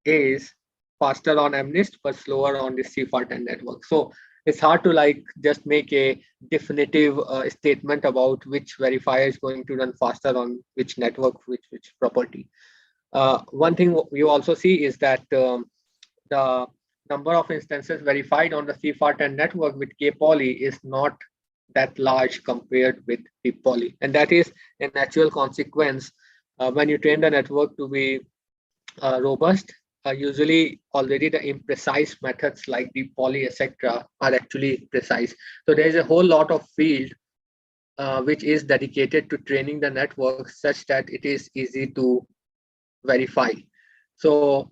is faster on MNIST but slower on the CFAR10 network. So it's hard to like just make a definitive statement about which verifier is going to run faster on which network, which property. One thing you also see is that the number of instances verified on the CFAR10 network with K poly is not that large compared with deep poly, and that is a natural consequence. When you train the network to be robust, usually already the imprecise methods like deep poly, etc., are actually precise. So there is a whole lot of field which is dedicated to training the network such that it is easy to verify. So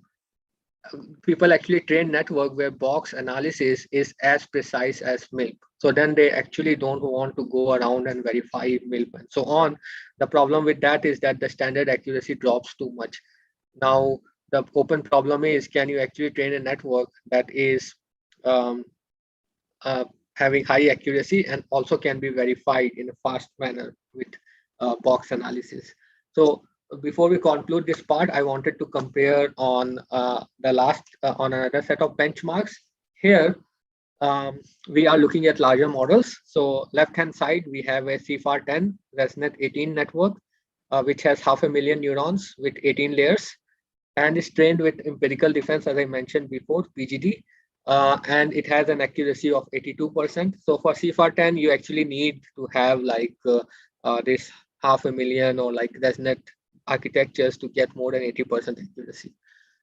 people actually train network where box analysis is as precise as MILP. So then they actually don't want to go around and verify MILP and so on. The problem with that is that the standard accuracy drops too much. Now, the open problem is, can you actually train a network that is having high accuracy and also can be verified in a fast manner with box analysis? So before we conclude this part, I wanted to compare on on another set of benchmarks. Here, we are looking at larger models. So left-hand side, we have a CFAR10 ResNet 18 network, which has 500,000 neurons with 18 layers, and is trained with empirical defense, as I mentioned before, PGD, and it has an accuracy of 82%. So for CFAR10, you actually need to have like this 500,000 or like ResNet architectures to get more than 80% accuracy.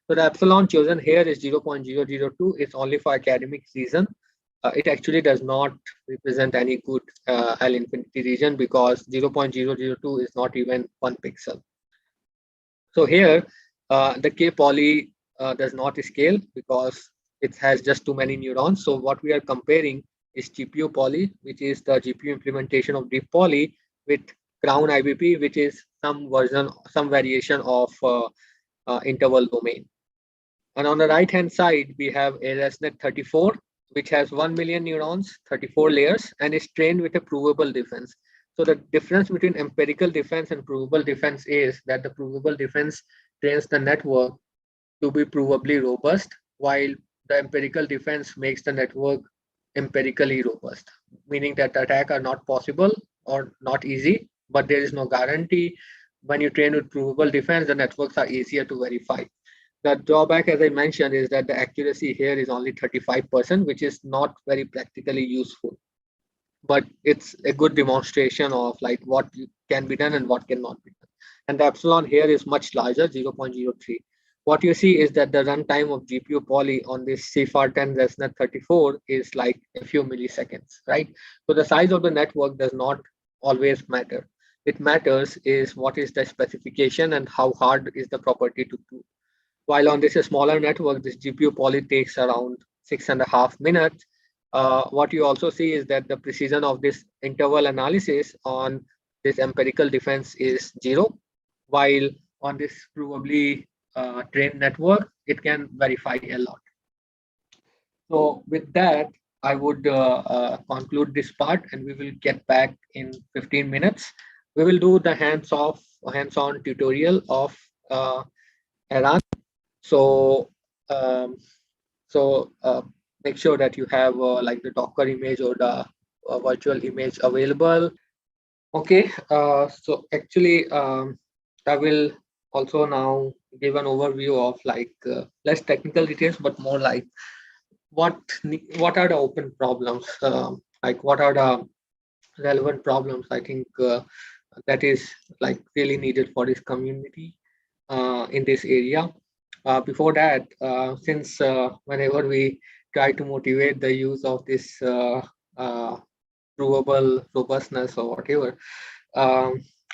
So the epsilon chosen here is 0.002. It's only for academic reason. It actually does not represent any good L infinity region because 0.002 is not even 1 pixel. So here, the K poly does not scale because it has just too many neurons. So what we are comparing is GPU poly, which is the GPU implementation of deep poly, with Crown IBP, which is some variation of interval domain. And on the right hand side, we have a ResNet 34, which has 1 million neurons, 34 layers, and is trained with a provable defense. So the difference between empirical defense and provable defense is that the provable defense trains the network to be provably robust, while the empirical defense makes the network empirically robust, meaning that attack are not possible or not easy, but there is no guarantee. When you train with provable defense, the networks are easier to verify. The drawback, as I mentioned, is that the accuracy here is only 35%, which is not very practically useful. But it's a good demonstration of like what can be done and what cannot be done. And the epsilon here is much larger, 0.03. What you see is that the runtime of GPU poly on this CFAR10 ResNet 34 is like a few milliseconds, right? So the size of the network does not always matter. It matters is what is the specification and how hard is the property to prove. While on this smaller network, this GPU poly takes around 6.5 minutes. What you also see is that the precision of this interval analysis on this empirical defense is 0, while on this probably trained network, it can verify a lot. So with that, I would conclude this part, and we will get back in 15 minutes. We will do the hands-on tutorial of Iran. So, make sure that you have like the Docker image or the virtual image available. Okay, so actually, I will also now give an overview of like less technical details, but more like what are the open problems, like what are the relevant problems. I think that is like really needed for this community in this area. Before that, since whenever we try to motivate the use of this provable robustness or whatever,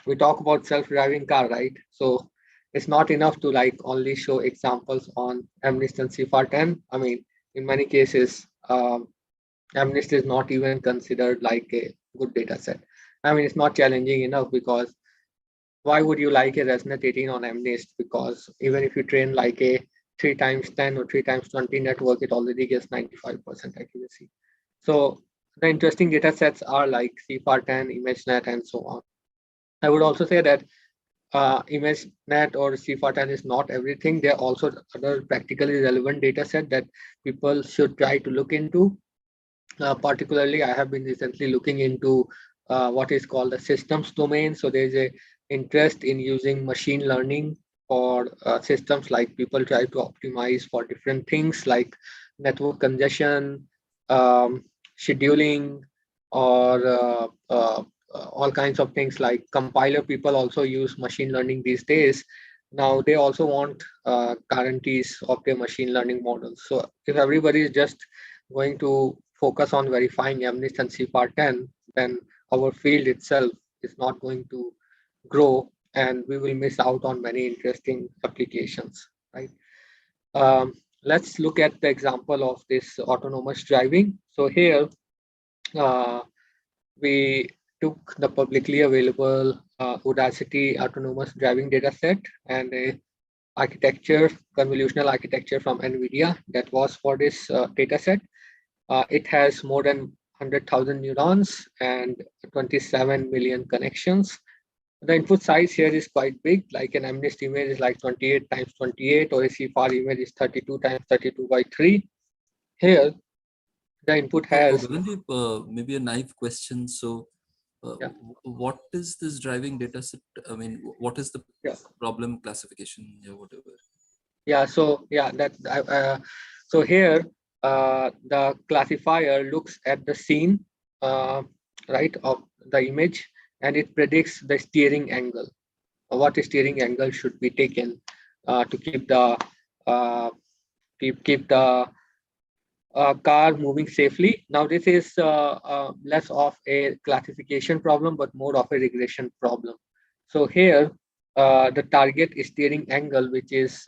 we talk about self-driving car, right? So it's not enough to like only show examples on MNIST and CFAR10. I mean, in many cases, MNIST is not even considered like a good data set. I mean, it's not challenging enough because why would you like a ResNet 18 on MNIST? Because even if you train like a 3x10 or 3x20 network, it already gets 95% accuracy. So the interesting data sets are like CFAR10, ImageNet, and so on. I would also say that ImageNet or CFAR10 is not everything. There are also other practically relevant data set that people should try to look into. Particularly, I have been recently looking into what is called the systems domain. So there's a interest in using machine learning for systems, like people try to optimize for different things like network congestion, scheduling, or all kinds of things like compiler. People also use machine learning these days. Now they also want guarantees of their machine learning models. So if everybody is just going to focus on verifying MNIST and CFAR10, then our field itself is not going to grow, and we will miss out on many interesting applications, right? Let's look at the example of this autonomous driving. So here we took the publicly available Udacity autonomous driving dataset and a architecture, convolutional architecture from NVIDIA that was for this dataset. It has more than 100,000 neurons and 27 million connections. The input size here is quite big, like an MNIST image is like 28 times 28, or a CFAR image is 32 times 32 by 3. Here, the input has... maybe a naive question. So Yeah. what is this driving data set? I mean, what is the problem classification or whatever? Yeah, so yeah, so here the classifier looks at the scene, right, of the image, and it predicts the steering angle, or what steering angle should be taken to keep the car moving safely. Now this is less of a classification problem, but more of a regression problem. So here, the target steering angle, which is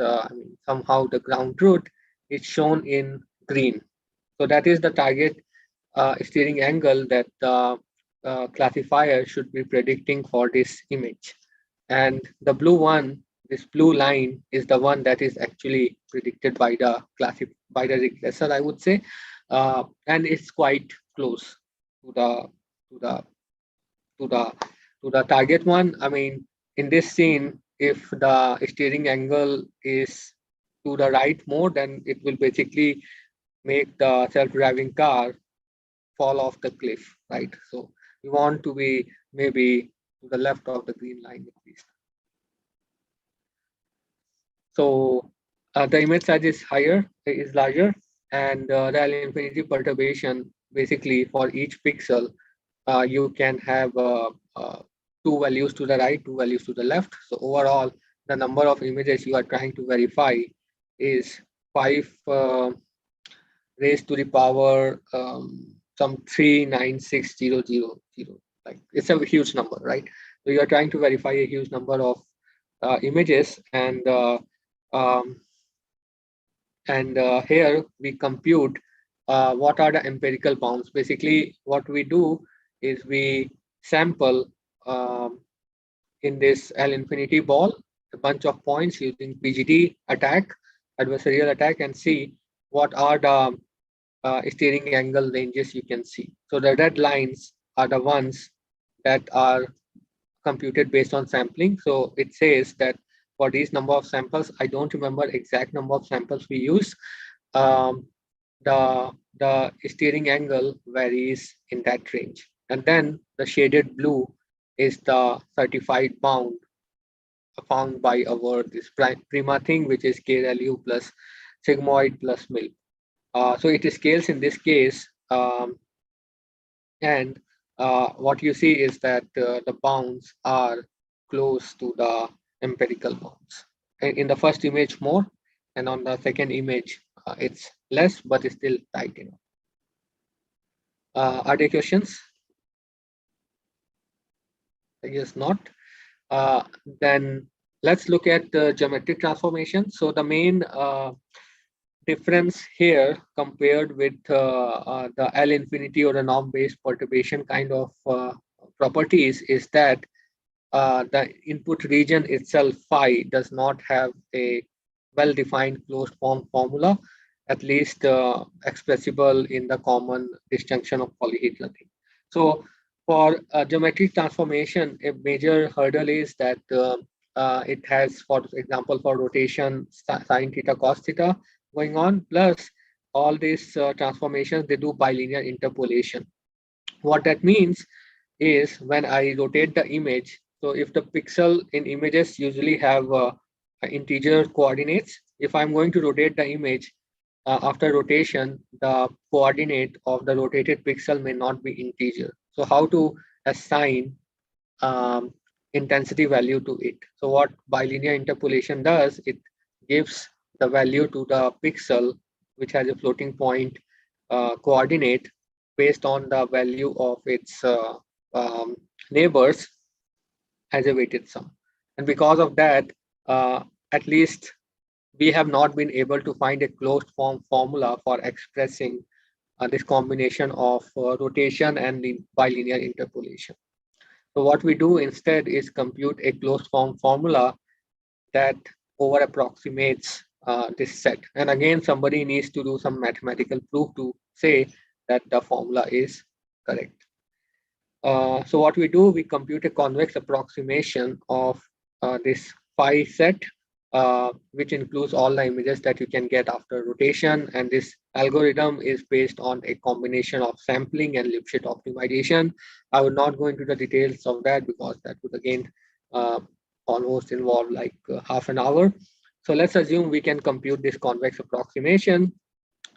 somehow the ground truth, is shown in green. So that is the target steering angle that the classifier should be predicting for this image. And the blue one, this blue line, is the one that is actually predicted by the regressor, I would say, and it's quite close to the target one. I mean, in this scene, if the steering angle is to the right more, then it will basically make the self-driving car fall off the cliff, right? So we want to be maybe to the left of the green line at least. So the image size is larger, and the L infinity perturbation, basically for each pixel, you can have two values to the right, two values to the left. So overall, the number of images you are trying to verify is 5 raised to the power some 396,000. Like, it's a huge number, right? So you are trying to verify a huge number of images, um, and here we compute what are the empirical bounds. Basically, what we do is we sample in this L infinity ball a bunch of points using PGD attack, adversarial attack, and see what are the steering angle ranges you can see. So the red lines are the ones that are computed based on sampling. So it says that for these number of samples, I don't remember exact number of samples we use. The steering angle varies in that range. And then the shaded blue is the certified bound found by our this prima thing, which is k value plus sigmoid plus mil. So it scales in this case, and what you see is that the bounds are close to the empirical bounds. In the first image more, and on the second image it's less, but it's still tight enough. Are there questions? I guess not. Then let's look at the geometric transformation. So the main difference here compared with the L infinity or the norm-based perturbation kind of properties is that the input region itself, phi, does not have a well-defined closed form formula, at least expressible in the common disjunction of polyhedral thing. So for geometric transformation, a major hurdle is that it has, for example, for rotation, sine theta, cos theta going on, plus all these transformations, they do bilinear interpolation. What that means is when I rotate the image, so if the pixel in images usually have integer coordinates, if I'm going to rotate the image, after rotation, the coordinate of the rotated pixel may not be integer. So how to assign intensity value to it? So what bilinear interpolation does, it gives the value to the pixel which has a floating point coordinate based on the value of its neighbors as a weighted sum. And because of that, at least we have not been able to find a closed form formula for expressing this combination of rotation and the bilinear interpolation. So what we do instead is compute a closed form formula that over approximates this set. And again, somebody needs to do some mathematical proof to say that the formula is correct. So what we do, we compute a convex approximation of this phi set, which includes all the images that you can get after rotation. And this algorithm is based on a combination of sampling and Lipschitz optimization. I will not go into the details of that because that would again almost involve like half an hour. So let's assume we can compute this convex approximation.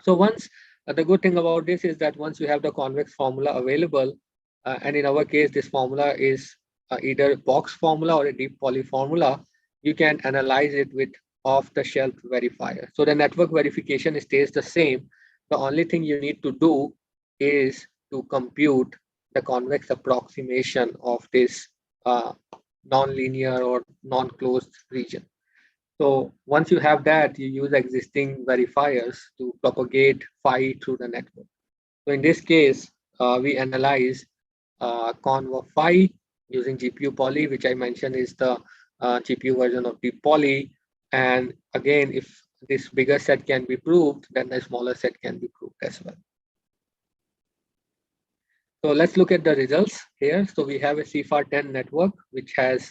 So once the good thing about this is that once you have the convex formula available, and in our case, this formula is either box formula or a deep poly formula, you can analyze it with off-the-shelf verifier. So the network verification stays the same. The only thing you need to do is to compute the convex approximation of this non-linear or non-closed region. So once you have that, you use existing verifiers to propagate phi through the network. So in this case, we analyze conv of phi using GPU poly, which I mentioned is the GPU version of deep poly. And again, if this bigger set can be proved, then the smaller set can be proved as well. So let's look at the results here. So we have a CFAR10 network, which has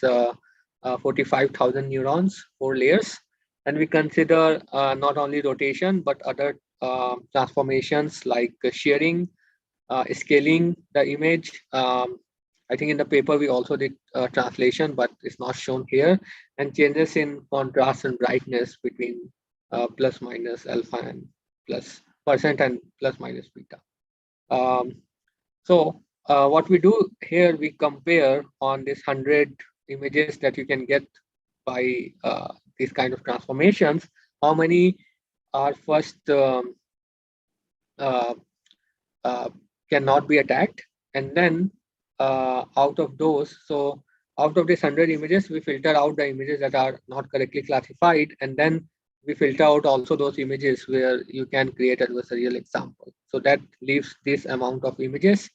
45,000 neurons, 4 layers. And we consider not only rotation, but other transformations like shearing, scaling the image. I think in the paper we also did translation, but it's not shown here, and changes in contrast and brightness between plus minus alpha and plus percent and plus minus beta. So what we do here, we compare on this 100 images that you can get by these kind of transformations, how many are first uh, cannot be attacked, and then out of those, so out of this 100 images, we filter out the images that are not correctly classified, and then we filter out also those images where you can create adversarial example. So that leaves this amount of images.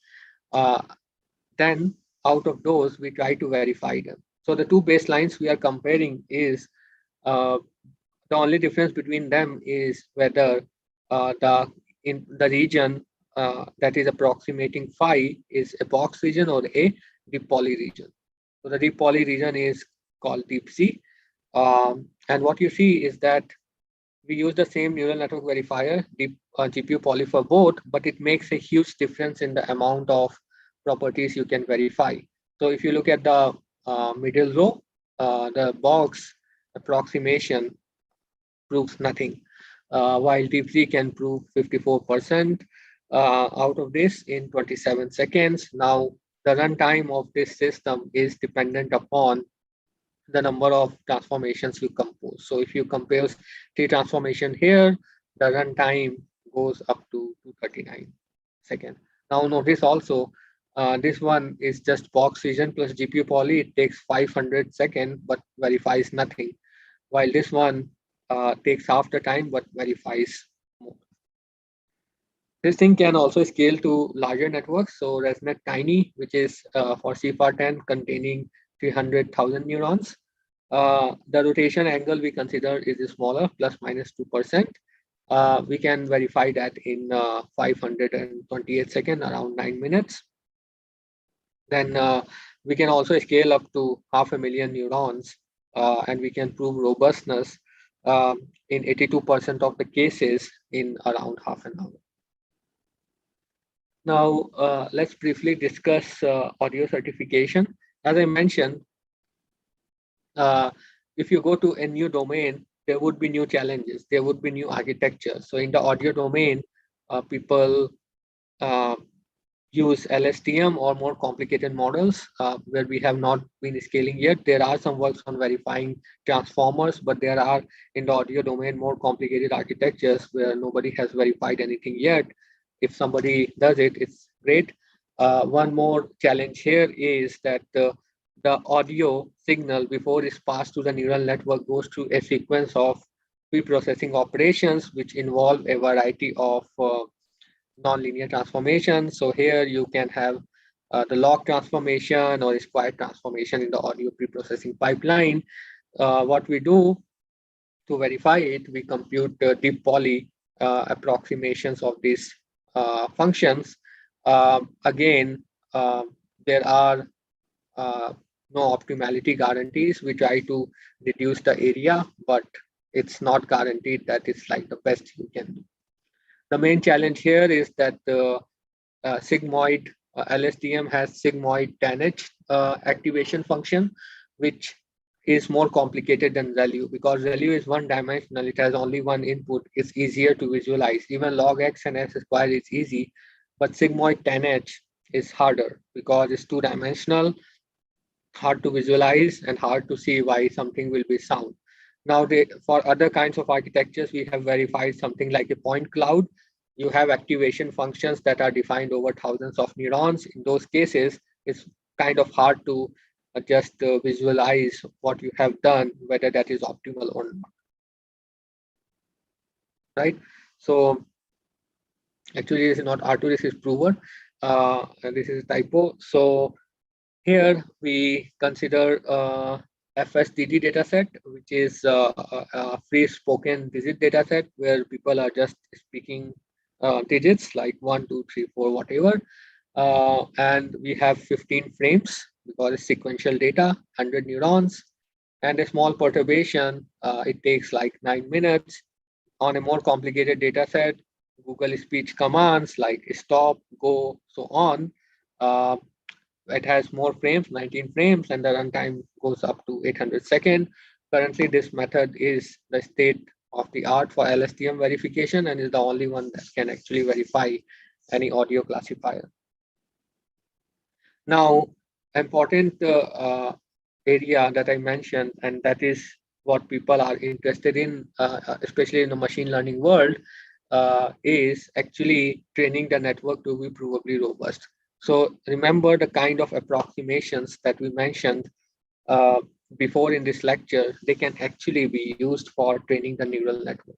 Then out of those, we try to verify them. So the two baselines we are comparing is the only difference between them is whether in the region that is approximating phi is epox region or a deep poly region. So the deep poly region is called deep C. And what you see is that we use the same neural network verifier, deep GPU poly for both, but it makes a huge difference in the amount of properties you can verify. So if you look at the middle row, the box approximation proves nothing, while deep C can prove 54% out of this in 27 seconds. Now, the runtime of this system is dependent upon the number of transformations you compose. So if you compare 3 transformation here, the runtime goes up to 239 seconds. Now notice also, this one is just box region plus GPU poly. It takes 500 seconds, but verifies nothing. While this one takes half the time, but verifies more. This thing can also scale to larger networks. So ResNet Tiny, which is for CFAR10 containing 300,000 neurons. The rotation angle we consider is smaller, plus minus 2%. We can verify that in 528 seconds, around 9 minutes. Then we can also scale up to 500,000 neurons, and we can prove robustness in 82% of the cases in around half an hour. Now, let's briefly discuss audio certification. As I mentioned, if you go to a new domain, there would be new challenges. There would be new architecture. So in the audio domain, people use LSTM or more complicated models where we have not been scaling yet. There are some works on verifying transformers, but there are in the audio domain more complicated architectures where nobody has verified anything yet. If somebody does it, it's great. One more challenge here is that the audio signal before it's passed to the neural network goes through a sequence of pre-processing operations which involve a variety of nonlinear transformations. So here you can have the log transformation or square transformation in the audio pre-processing pipeline. What we do to verify it, we compute deep poly approximations of these functions. Again, there are no optimality guarantees. We try to reduce the area, but it's not guaranteed that it's like the best you can do. The main challenge here is that the sigmoid LSTM has sigmoid 10H activation function, which is more complicated than ReLU because ReLU is one dimensional. It has only one input. It's easier to visualize. Even log X and S square is easy, but sigmoid 10H is harder because it's two dimensional, hard to visualize and hard to see why something will be sound. Now, for other kinds of architectures, we have verified something like a point cloud. You have activation functions that are defined over thousands of neurons. In those cases, it's kind of hard to just visualize what you have done, whether that is optimal or not. Right? So actually, this is not R2, this is prover. This is typo. So here we consider FSDD dataset, which is a free spoken digit dataset where people are just speaking digits like 1, 2, 3, 4, whatever. And we have 15 frames because it's sequential data, 100 neurons, and a small perturbation. It takes like 9 minutes. On a more complicated data set, Google speech commands like stop, go, so on. Uh, it has more frames, 19 frames, and the runtime goes up to 800 seconds. Currently, this method is the state of the art for LSTM verification and is the only one that can actually verify any audio classifier. Now, important area that I mentioned, and that is what people are interested in, especially in the machine learning world, is actually training the network to be provably robust. So remember the kind of approximations that we mentioned uh, before in this lecture, they can actually be used for training the neural network.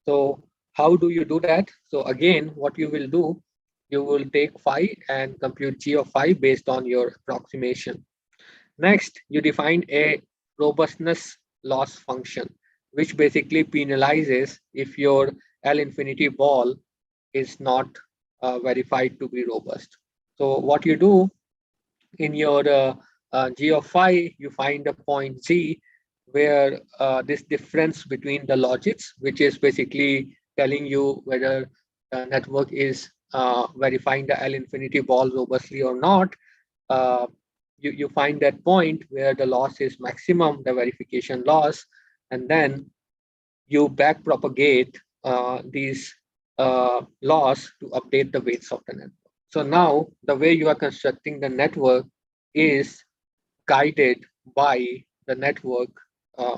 So how do you do that? So again, what you will do, you will take phi and compute g of phi based on your approximation. Next, you define a robustness loss function, which basically penalizes if your L infinity ball is not verified to be robust. So what you do in your g of phi, you find a point z where this difference between the logits, which is basically telling you whether the network is verifying the L infinity ball robustly or not, uh, you find that point where the loss is maximum, the verification loss, and then you back propagate these loss to update the weights of the network. So now the way you are constructing the network is guided by the network,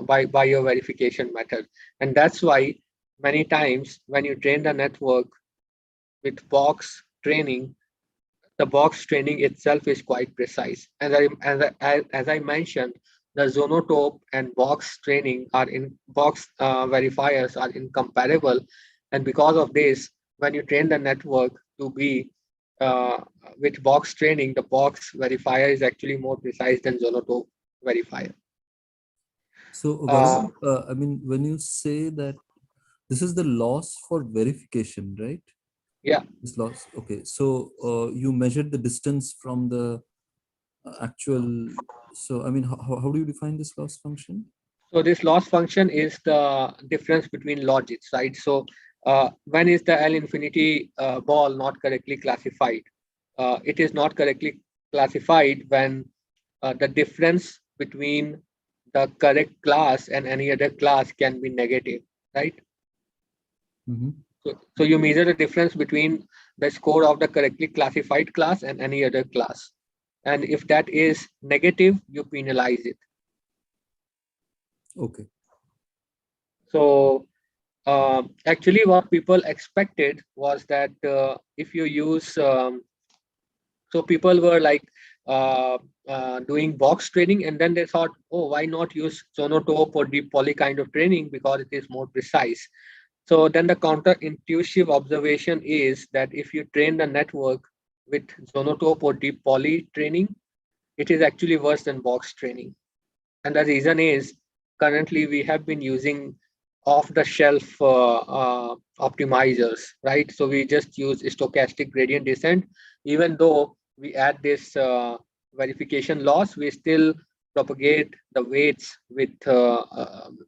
by your verification method. And that's why many times when you train the network with box training, the box training itself is quite precise. As I mentioned, the zonotope and box training are in box verifiers are incomparable. And because of this, when you train the network to be uh, with box training, the box verifier is actually more precise than zonotope verifier. So, Gaurav, I mean, when you say that this is the loss for verification, right? Yeah. This loss. Okay. So, you measured the distance from the actual. So, I mean, how do you define this loss function? So this loss function is the difference between logits, right? So when is the L infinity ball not correctly classified? It is not correctly classified when the difference between the correct class and any other class can be negative, right? Mm-hmm. So you measure the difference between the score of the correctly classified class and any other class. And if that is negative, you penalize it. Okay. So actually, what people expected was that if you use, so people were like doing box training, and then they thought, oh, why not use zonotope or deep poly kind of training because it is more precise. So then the counterintuitive observation is that if you train the network with zonotope or deep poly training, it is actually worse than box training. And the reason is currently we have been using off-the-shelf optimizers, right? So we just use stochastic gradient descent. Even though we add this verification loss, we still propagate the weights with,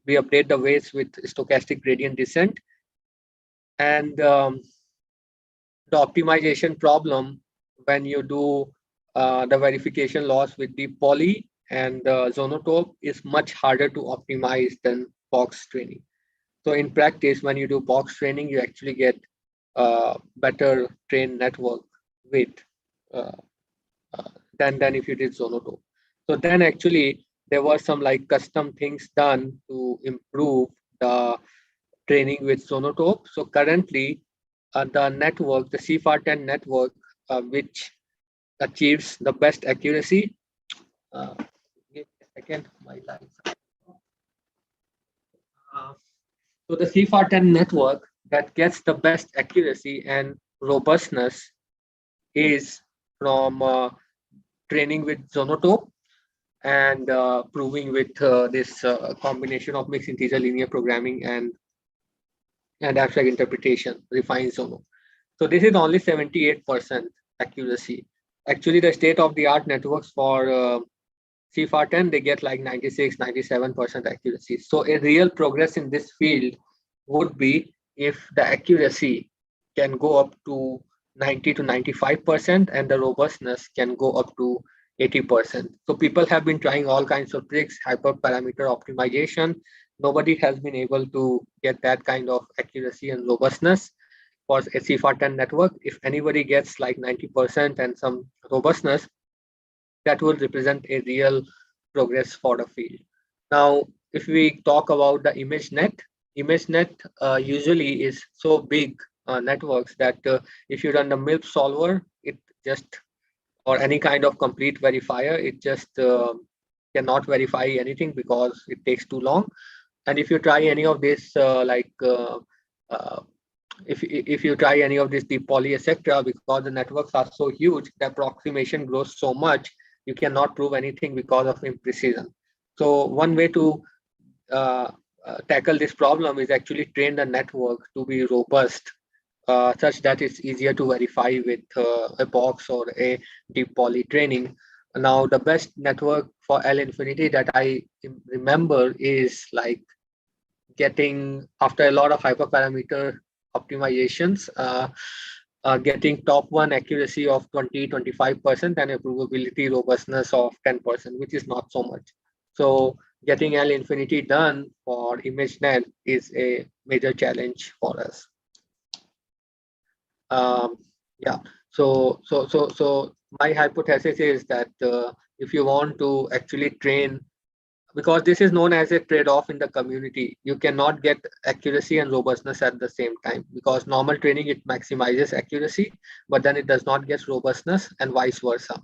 we update the weights with stochastic gradient descent. And the optimization problem when you do the verification loss with deep poly and zonotope is much harder to optimize than box training. So in practice, when you do box training, you actually get better trained network with than if you did zonotope. So then actually there were some like custom things done to improve the training with zonotope. So currently the network, the CFAR10 network, which achieves the best accuracy. Give me a second, my lights. So the CFAR10 network that gets the best accuracy and robustness is from training with zonotope and proving with this combination of mixed integer linear programming and abstract interpretation, refined zono. So this is only 78% accuracy. Actually, the state-of-the-art networks for CFAR10, they get like 96, 97% accuracy. So a real progress in this field would be if the accuracy can go up to 90 to 95%, and the robustness can go up to 80%. So people have been trying all kinds of tricks, hyperparameter optimization. Nobody has been able to get that kind of accuracy and robustness for a CFAR10 network. If anybody gets like 90% and some robustness, that will represent a real progress for the field. Now, if we talk about the ImageNet usually is so big networks that if you run the MILP solver, it just, or any kind of complete verifier, it just cannot verify anything because it takes too long. And if you try any of this, if you try any of this deep poly, etc., because the networks are so huge, the approximation grows so much, you cannot prove anything because of imprecision. So one way to tackle this problem is actually train the network to be robust, such that it's easier to verify with a box or a deep poly training. Now, the best network for L infinity that I remember is like getting, after a lot of hyperparameter optimizations, getting top one accuracy of 20-25% and a provability robustness of 10%, which is not so much. So getting L infinity done for ImageNet is a major challenge for us. Yeah. So my hypothesis is that if you want to actually train, because this is known as a trade-off in the community, you cannot get accuracy and robustness at the same time, because normal training, it maximizes accuracy, but then it does not get robustness, and vice versa.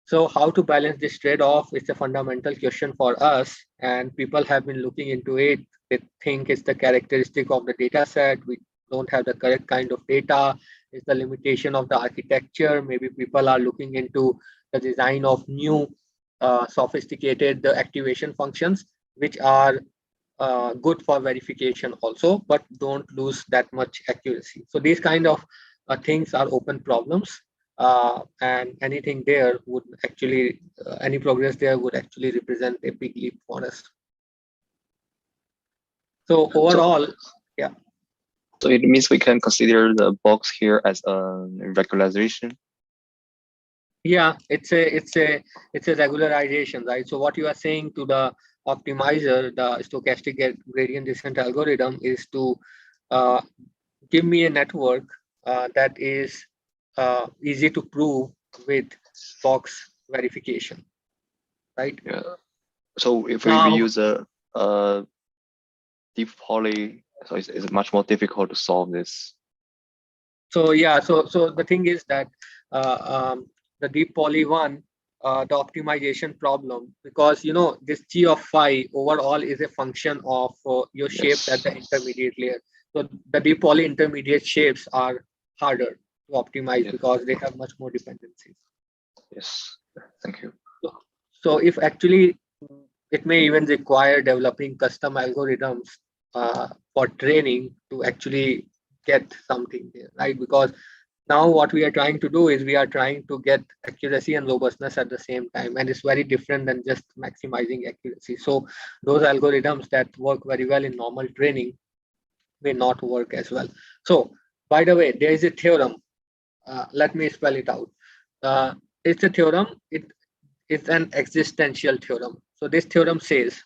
So how to balance this trade-off is a fundamental question for us, and people have been looking into it. They think it's the characteristic of the data set. We don't have the correct kind of data. It's the limitation of the architecture. Maybe people are looking into the design of new sophisticated activation functions, which are good for verification also, but don't lose that much accuracy. So these kind of things are open problems, and anything there would actually, any progress there would actually represent a big leap for us. So overall, yeah. So it means we can consider the box here as a regularization. Yeah, it's a regularization, right? So what you are saying to the optimizer, the stochastic gradient descent algorithm, is to give me a network that is easy to prove with box verification, right? Yeah. So if Now, we use a deep poly, so it's much more difficult to solve this. So yeah, so the thing is that the deep poly one, the optimization problem, because this G of phi overall is a function of your shapes at the intermediate layer. So the deep poly intermediate shapes are harder to optimize because they have much more dependencies. Yes, thank you. So if actually it may even require developing custom algorithms for training to actually get something there, right? Because now what we are trying to do is we are trying to get accuracy and robustness at the same time, and it's very different than just maximizing accuracy. So those algorithms that work very well in normal training may not work as well. So by the way, there is a theorem. Let me spell it out. It's a theorem. It's an existential theorem. So this theorem says,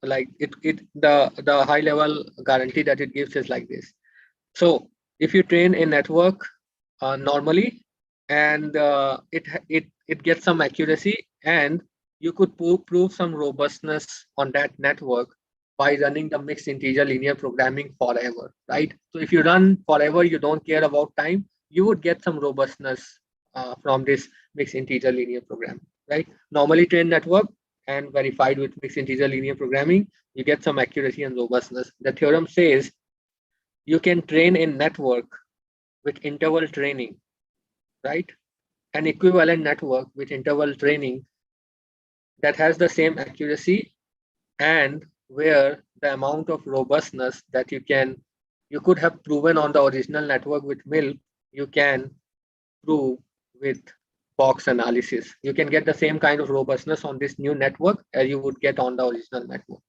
like the high level guarantee that it gives is like this. So if you train a network normally, and it gets some accuracy, and you could prove some robustness on that network by running the mixed integer linear programming forever, right? So if you run forever, you don't care about time, you would get some robustness from this mixed integer linear programming, right? Normally trained network and verified with mixed integer linear programming, you get some accuracy and robustness. The theorem says you can train a network with interval training, right? An equivalent network with interval training that has the same accuracy, and where the amount of robustness that you could have proven on the original network with MILP, you can prove with box analysis. You can get the same kind of robustness on this new network as you would get on the original network.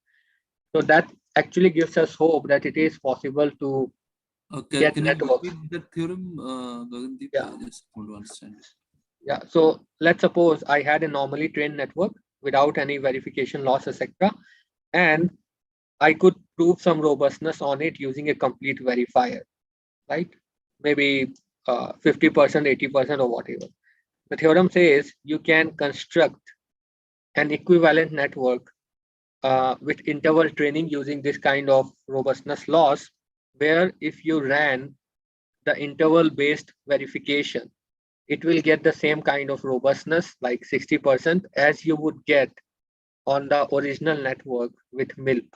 So that actually gives us hope that it is possible to Okay, get can you networks. repeat that theorem, Gagandeep? Yeah. I just want to understand it. Yeah. So let's suppose I had a normally trained network without any verification loss, etc. And I could prove some robustness on it using a complete verifier, right? Maybe 50%, 80% or whatever. The theorem says you can construct an equivalent network with interval training using this kind of robustness loss, where if you ran the interval based verification, it will get the same kind of robustness, like 60%, as you would get on the original network with MILP.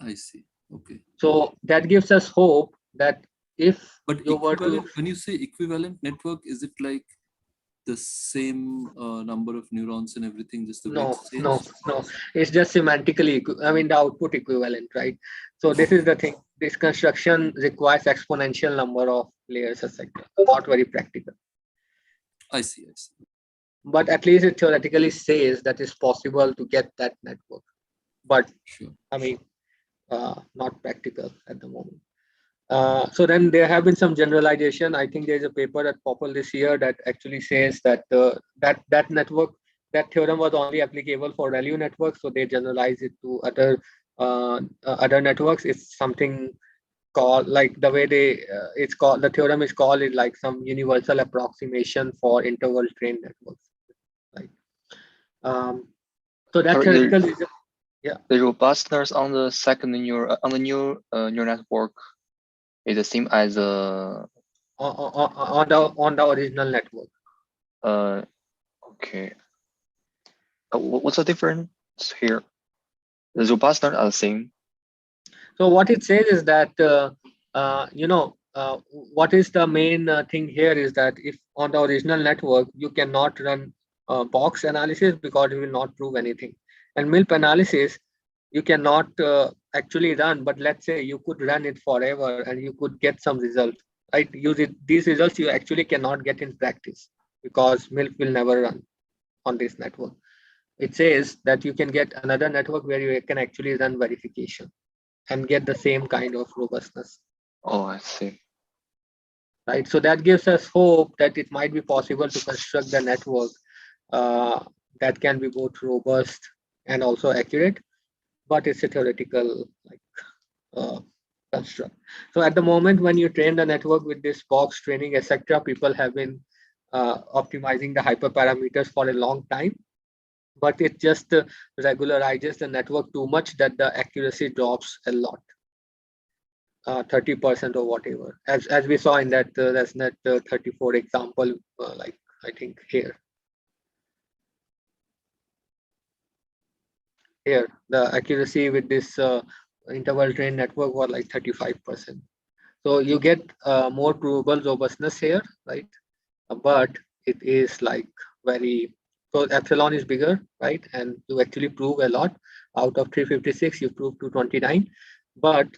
I see. Okay. So that gives us hope that if But you were to, equivalent, when you say equivalent network, is it like the same number of neurons and everything, just the weights no, changed? it's just semantically, I mean, the output equivalent, right? So this is the thing. This construction requires exponential number of layers, etc. Not very practical. I see. I see. But at least it theoretically says that it's possible to get that network. But Sure. I mean, not practical at the moment. So then there have been some generalization. I think there's a paper at Popple this year that actually says that that network, that theorem was only applicable for ReLU networks. So they generalize it to other networks. It's something called, like, the way they it's called, the theorem is called it like some universal approximation for interval trained networks. Right. So that Sorry, theoretical reason, yeah. The robustness on the second on the new neural network is the same as the on the original network. Okay. What's the difference here? The robustness are the same. So what it says is that what is the main thing here is that if on the original network you cannot run box analysis because it will not prove anything, and MILP analysis you cannot actually run, but let's say you could run it forever and you could get some result, right? These results you actually cannot get in practice because MILP will never run on this network. It says that you can get another network where you can actually run verification and get the same kind of robustness. Oh, I see. Right. So that gives us hope that it might be possible to construct the network that can be both robust and also accurate, but it's a theoretical construct. So at the moment, when you train the network with this box training, etc., people have been optimizing the hyperparameters for a long time, but it just regularizes the network too much that the accuracy drops a lot. 30% or whatever, as we saw in that ResNet 34 example, like I think here the accuracy with this interval trained network was like 35%. So you get more provable robustness here, right? But it is like very, so epsilon is bigger, right? And you actually prove a lot. Out of 356, you prove 229, but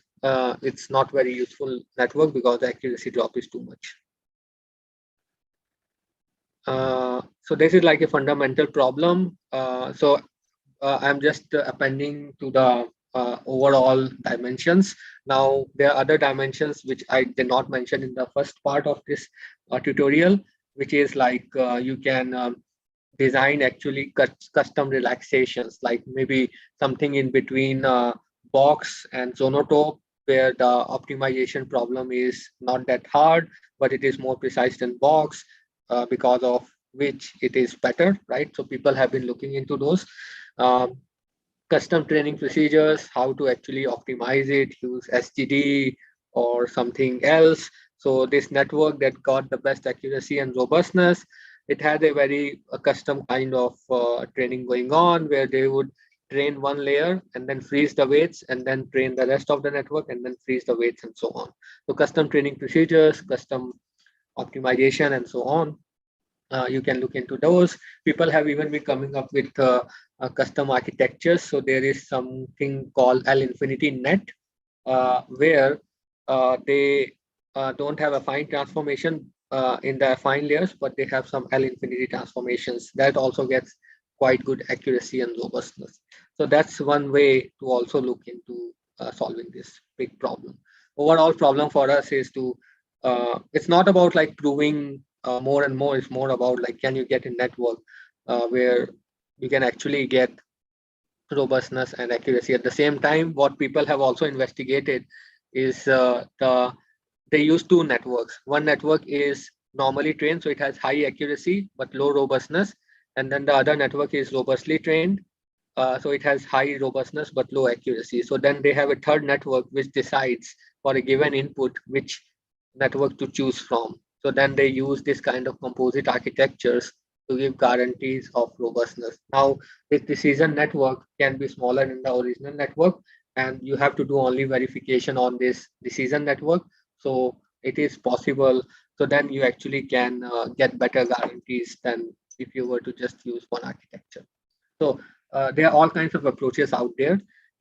it's not very useful network because the accuracy drop is too much. So this is like a fundamental problem. I'm just appending to the overall dimensions. Now there are other dimensions which I did not mention in the first part of this tutorial, which is like you can design actually custom relaxations, like maybe something in between box and Zonotope, where the optimization problem is not that hard, but it is more precise than box, because of which it is better, right? So people have been looking into those custom training procedures, how to actually optimize it, use SGD or something else. So this network that got the best accuracy and robustness, it had a very custom kind of training going on, where they would train one layer and then freeze the weights and then train the rest of the network and then freeze the weights and so on. So custom training procedures, custom optimization and so on. You can look into those. People have even been coming up with custom architectures. So there is something called L infinity net, where they don't have affine transformation in the affine layers, but they have some L infinity transformations that also gets quite good accuracy and robustness. So that's one way to also look into solving this big problem. Overall problem for us is to, it's not about like proving more and more, it's more about like, can you get a network where you can actually get robustness and accuracy. At the same time, what people have also investigated is they use two networks. One network is normally trained, so it has high accuracy but low robustness. And then the other network is robustly trained, so it has high robustness but low accuracy. So then they have a third network which decides for a given input which network to choose from. So then they use this kind of composite architectures to give guarantees of robustness. Now, this decision network can be smaller than the original network, and you have to do only verification on this decision network. So it is possible. So then you actually can get better guarantees than if you were to just use one architecture. So there are all kinds of approaches out there.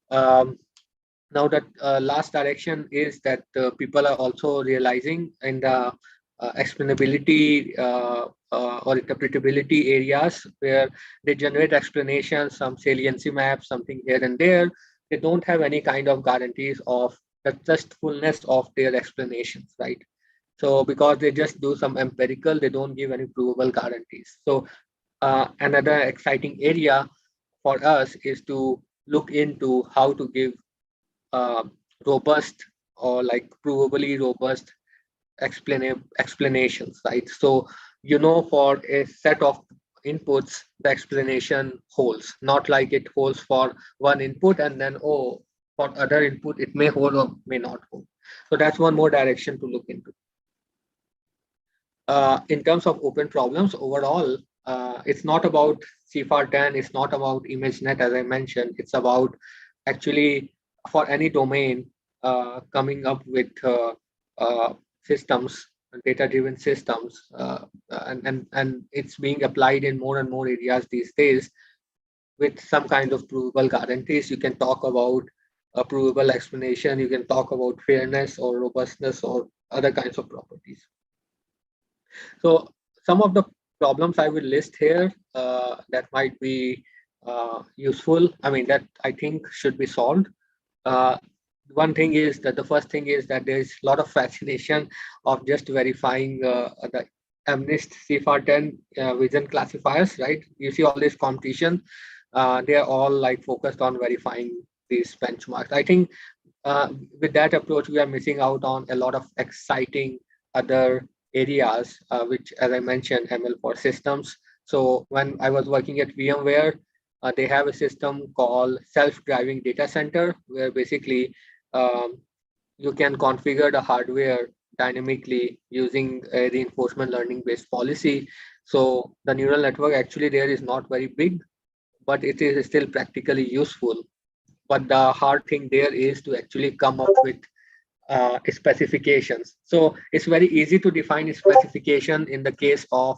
Now that last direction is that people are also realizing in the explainability or interpretability areas where they generate explanations, some saliency maps, something here and there. They don't have any kind of guarantees of the trustfulness of their explanations, right? So because they just do some empirical, they don't give any provable guarantees. So another exciting area for us is to look into how to give robust or like provably robust explanations, right? So, for a set of inputs, the explanation holds, not like it holds for one input and then, for other input, it may hold or may not hold. So that's one more direction to look into. In terms of open problems, overall, it's not about CFAR10, it's not about ImageNet, as I mentioned. It's about actually, for any domain, coming up with systems, data-driven systems, and it's being applied in more and more areas these days with some kind of provable guarantees. You can talk about a provable explanation, you can talk about fairness or robustness or other kinds of properties. So some of the problems I will list here that might be useful, that I think should be solved. One thing is that the first thing is that there's a lot of fascination of just verifying the MNIST CFAR10 vision classifiers, right? You see all this competition, they are all like focused on verifying these benchmarks. I think with that approach, we are missing out on a lot of exciting other areas, which, as I mentioned, ML for systems. So when I was working at VMware, they have a system called self-driving data center, where basically you can configure the hardware dynamically using a reinforcement learning based policy. So the neural network actually there is not very big, but it is still practically useful. But the hard thing there is to actually come up with specifications. So it's very easy to define a specification in the case of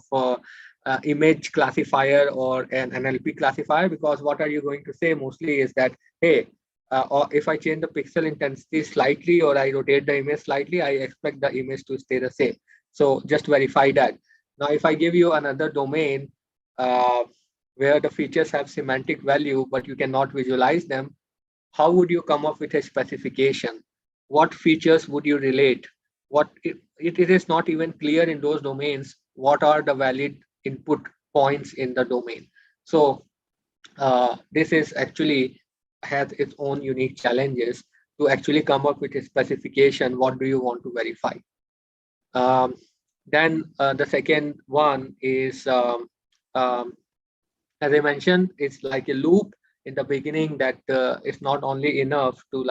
image classifier or an NLP classifier, because what are you going to say mostly is that, hey, or if I change the pixel intensity slightly or I rotate the image slightly, I expect the image to stay the same. So just verify that. Now, if I give you another domain where the features have semantic value, but you cannot visualize them, how would you come up with a specification? What features would you relate? It is not even clear in those domains what are the valid input points in the domain. So this is actually has its own unique challenges to actually come up with a specification. What do you want to verify? Then the second one is, as I mentioned, it's like a loop in the beginning that it's not only enough to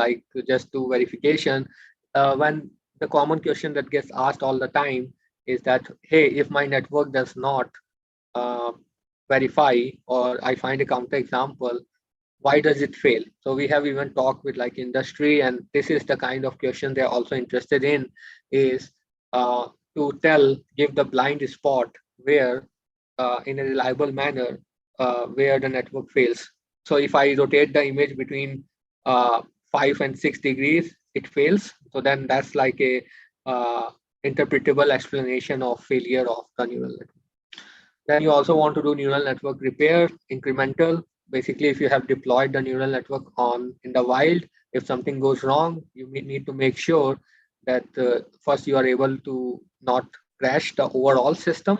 just do verification. When the common question that gets asked all the time is that, hey, if my network does not verify, or I find a counterexample, why does it fail? So we have even talked with industry, and this is the kind of question they're also interested in, is to give the blind spot where in a reliable manner where the network fails. So if I rotate the image between 5 and 6 degrees, it fails. So then that's like a interpretable explanation of failure of the neural network. Then you also want to do neural network repair, incremental. Basically, if you have deployed the neural network in the wild, If something goes wrong, you need to make sure that first you are able to not crash the overall system,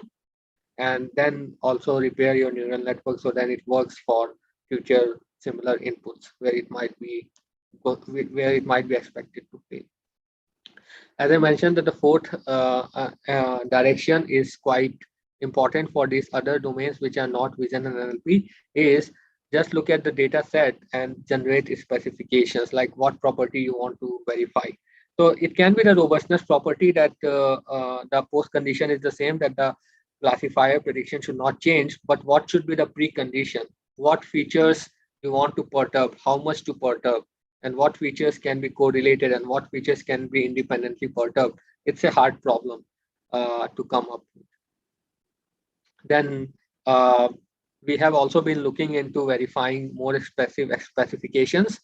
and then also repair your neural network so that it works for future similar inputs where it might be expected to fail. As I mentioned, that the fourth direction is quite important for these other domains which are not vision and NLP, is just look at the data set and generate specifications like what property you want to verify. So it can be the robustness property that the post condition is the same, that the classifier prediction should not change, but what should be the precondition? What features you want to perturb, how much to perturb, and what features can be correlated and what features can be independently perturbed. It's a hard problem to come up with. Then we have also been looking into verifying more specific specifications,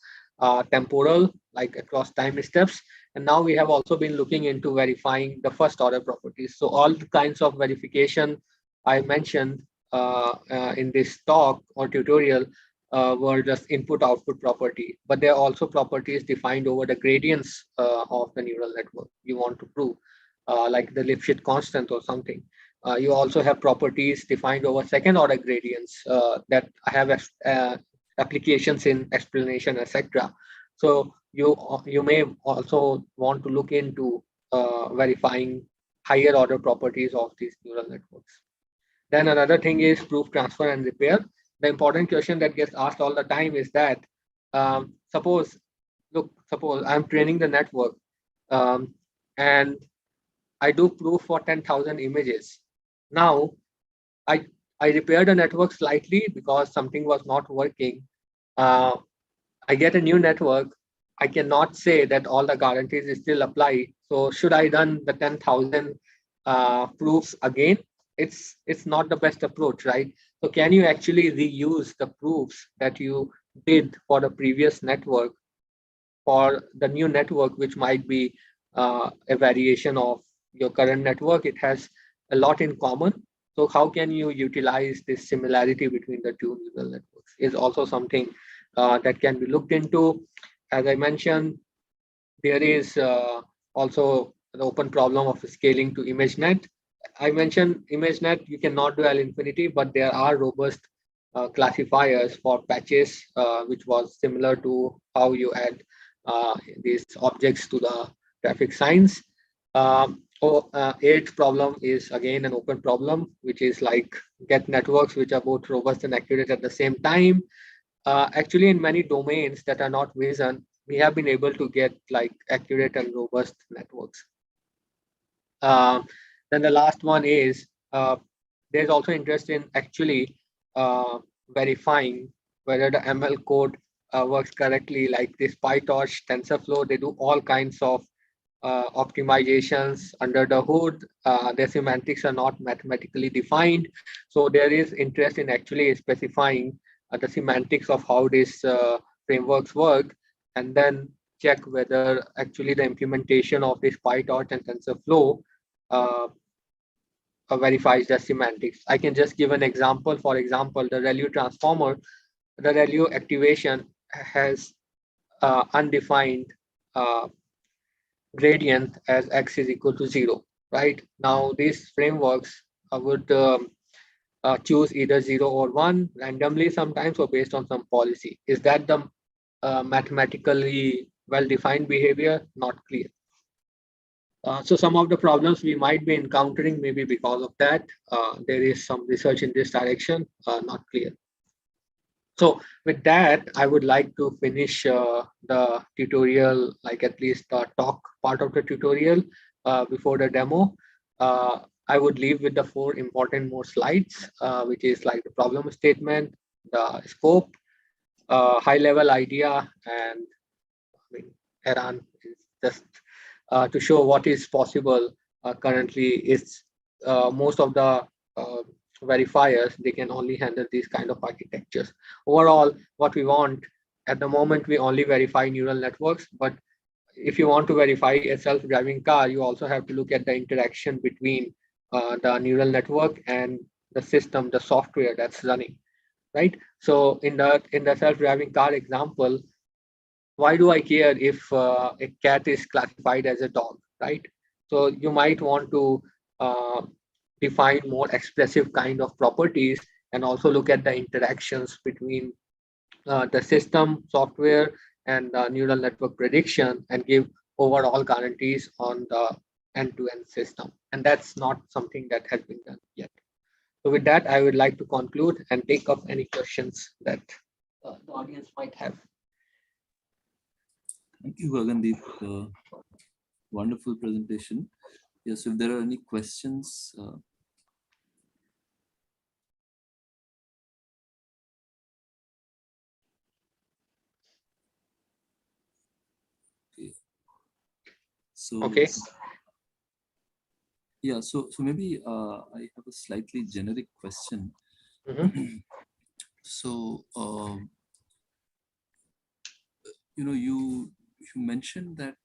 temporal, like across time steps. And now we have also been looking into verifying the first order properties. So all the kinds of verification I mentioned in this talk or tutorial were just input-output property, but there are also properties defined over the gradients of the neural network you want to prove, like the Lipschitz constant or something. You also have properties defined over second-order gradients that have applications in explanation, etc. So you may also want to look into verifying higher order properties of these neural networks. Then another thing is proof transfer and repair. The important question that gets asked all the time is that suppose I'm training the network and I do proof for 10,000 images. Now I repair the network slightly because something was not working. I get a new network. I cannot say that all the guarantees still apply. So should I run the 10,000 proofs again? It's not the best approach, right? So can you actually reuse the proofs that you did for the previous network for the new network, which might be a variation of your current network? It has a lot in common. So how can you utilize this similarity between the two neural networks is also something that can be looked into. As I mentioned, there is also an open problem of scaling to ImageNet. I mentioned ImageNet, you cannot do L infinity, but there are robust classifiers for patches, which was similar to how you add these objects to the traffic signs. Eighth problem is again an open problem, which is like get networks which are both robust and accurate at the same time. Actually, in many domains that are not vision, we have been able to get like accurate and robust networks. Then the last one is there's also interest in actually verifying whether the ML code works correctly, like this PyTorch, TensorFlow. They do all kinds of optimizations under the hood. Their semantics are not mathematically defined. So there is interest in actually specifying the semantics of how these frameworks work, and then check whether actually the implementation of this PyTorch and TensorFlow verifies the semantics. I can just give an example. For example, the ReLU transformer, the ReLU activation has undefined gradient as x is equal to 0, right? Now these frameworks would choose either 0 or 1 randomly sometimes or based on some policy. Is that the mathematically well-defined behavior? Not clear. So some of the problems we might be encountering maybe because of that. There is some research in this direction, not clear. So with that, I would like to finish the tutorial, like at least the talk part of the tutorial before the demo. I would leave with the 4 important more slides, which is like the problem statement, the scope, high level idea, and I mean, Iran is just to show what is possible currently. Is most of the verifiers, they can only handle these kind of architectures. Overall, what we want at the moment, we only verify neural networks, but if you want to verify a self-driving car, you also have to look at the interaction between the neural network and the system, the software that's running, right? So in the self-driving car example, why do I care if a cat is classified as a dog, right? So you might want to define more expressive kind of properties and also look at the interactions between the system software and the neural network prediction and give overall guarantees on the end-to-end system. And that's not something that has been done yet. So with that, I would like to conclude and take up any questions that the audience might have. Thank you, Gagandeep. Wonderful presentation. Yes, if there are any questions, so Okay. yeah, so maybe I have a slightly generic question. Mhm. So you know, you mentioned that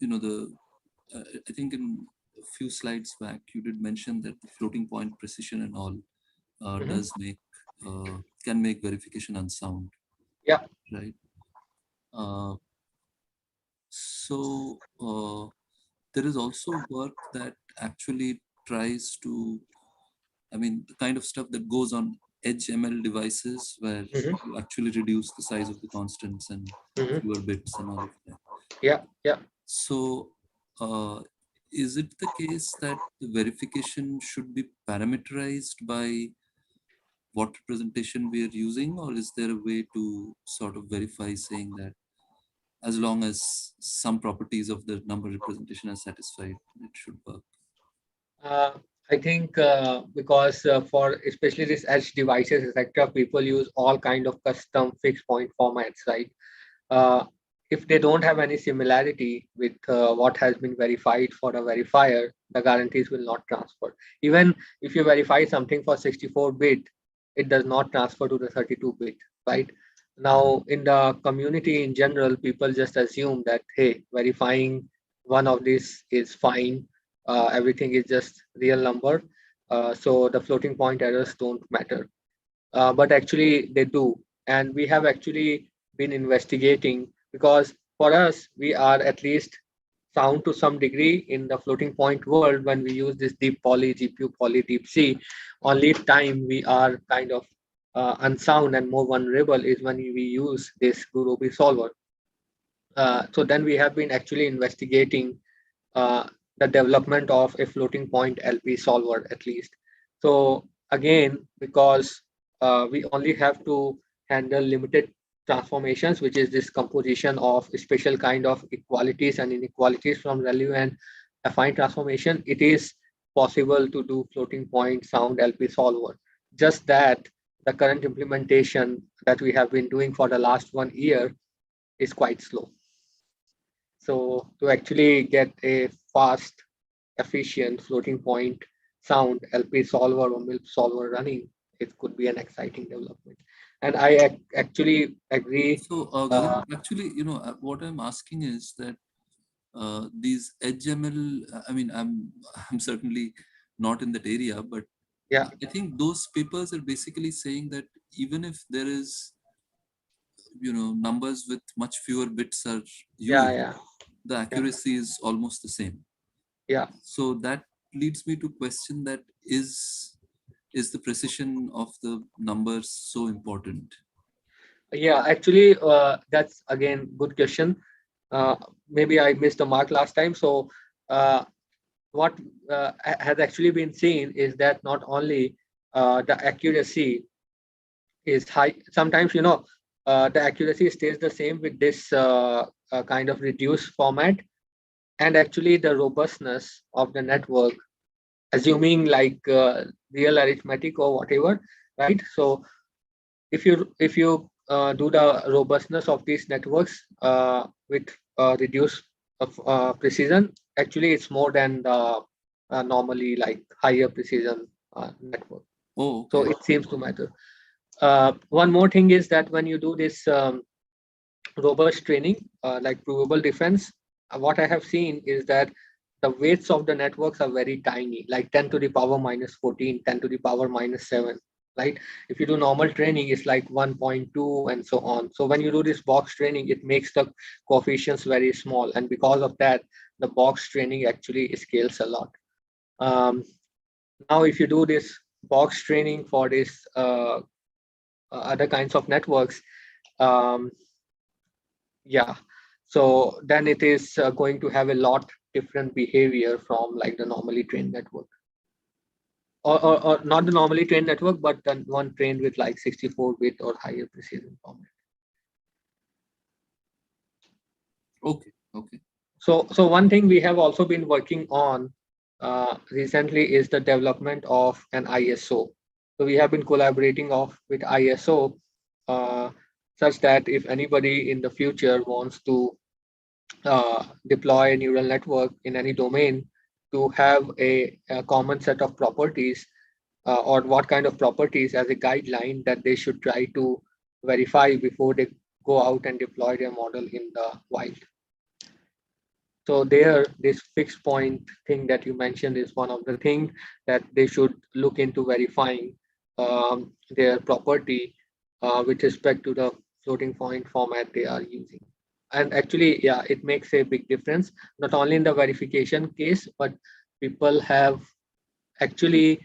you know, I think in a few slides back you did mention that the floating point precision and all Mhm. does make can make verification unsound. Yeah. Right. So there is also work that actually tries to, I mean, the kind of stuff that goes on edge ML devices where Mhm. you actually reduce the size of the constants and Mhm. fewer bits and all of that. Yeah. Yeah. So is it the case that the verification should be parameterized by what representation we are using, or is there a way to sort of verify saying that as long as some properties of the number representation are satisfied, it should work? Uh, I think because for especially this edge devices, etc., people use all kind of custom fixed point formats, right? Uh, if they don't have any similarity with what has been verified for a verifier, the guarantees will not transfer. Even if you verify something for 64-bit, it does not transfer to the 32-bit, right? Now, in the community in general, people just assume that, hey, verifying one of these is fine. Everything is just real number. So the floating point errors don't matter. But actually they do. And we have actually been investigating because for us, we are at least sound to some degree in the floating point world when we use this deep poly, GPU poly, deep C. Only time we are kind of unsound and more vulnerable is when we use this Gurobi solver. So then we have been actually investigating the development of a floating point LP solver at least. So again, because we only have to handle limited transformations, which is this composition of special kind of equalities and inequalities from ReLU and affine transformation, it is possible to do floating point sound LP solver. Just that the current implementation that we have been doing for the last 1 year is quite slow. So to actually get a fast, efficient floating point sound LP solver or MILP solver running, it could be an exciting development. And I actually agree. So actually, you know, what I'm asking is that these edge ML, I mean, I'm certainly not in that area, but Yeah, I think those papers are basically saying that even if there is, you know, numbers with much fewer bits are yeah, used, yeah, the accuracy is almost the same. yeah. So that leads me to question that is the precision of the numbers so important? Yeah, actually, that's again good question. Maybe I missed the mark last time. So what has actually been seen is that not only the accuracy is high. Sometimes, the accuracy stays the same with this kind of reduced format, and actually the robustness of the network, assuming like real arithmetic or whatever, right? So if you do the robustness of these networks with reduced precision, actually it's more than the normally like higher precision network. Oh, So okay. it seems to matter. One more thing is that when you do this robust training, like provable defense, what I have seen is that the weights of the networks are very tiny, like 10 to the power minus 14, 10 to the power minus 7. right? If you do normal training, it's like 1.2 and so on. So when you do this box training, it makes the coefficients very small. And because of that, the box training actually scales a lot. Now, if you do this box training for this other kinds of networks, yeah, so then it is going to have a lot different behavior from like the normally trained network. Or not the normally trained network, but the one trained with like 64-bit or higher precision format. Okay. Okay. So one thing we have also been working on recently is the development of an ISO. So we have been collaborating with ISO such that if anybody in the future wants to deploy a neural network in any domain, to have a common set of properties or what kind of properties as a guideline that they should try to verify before they go out and deploy their model in the wild. So there, this fixed point thing that you mentioned is one of the things that they should look into verifying their property with respect to the floating point format they are using. And actually, yeah, it makes a big difference, not only in the verification case, but people have actually,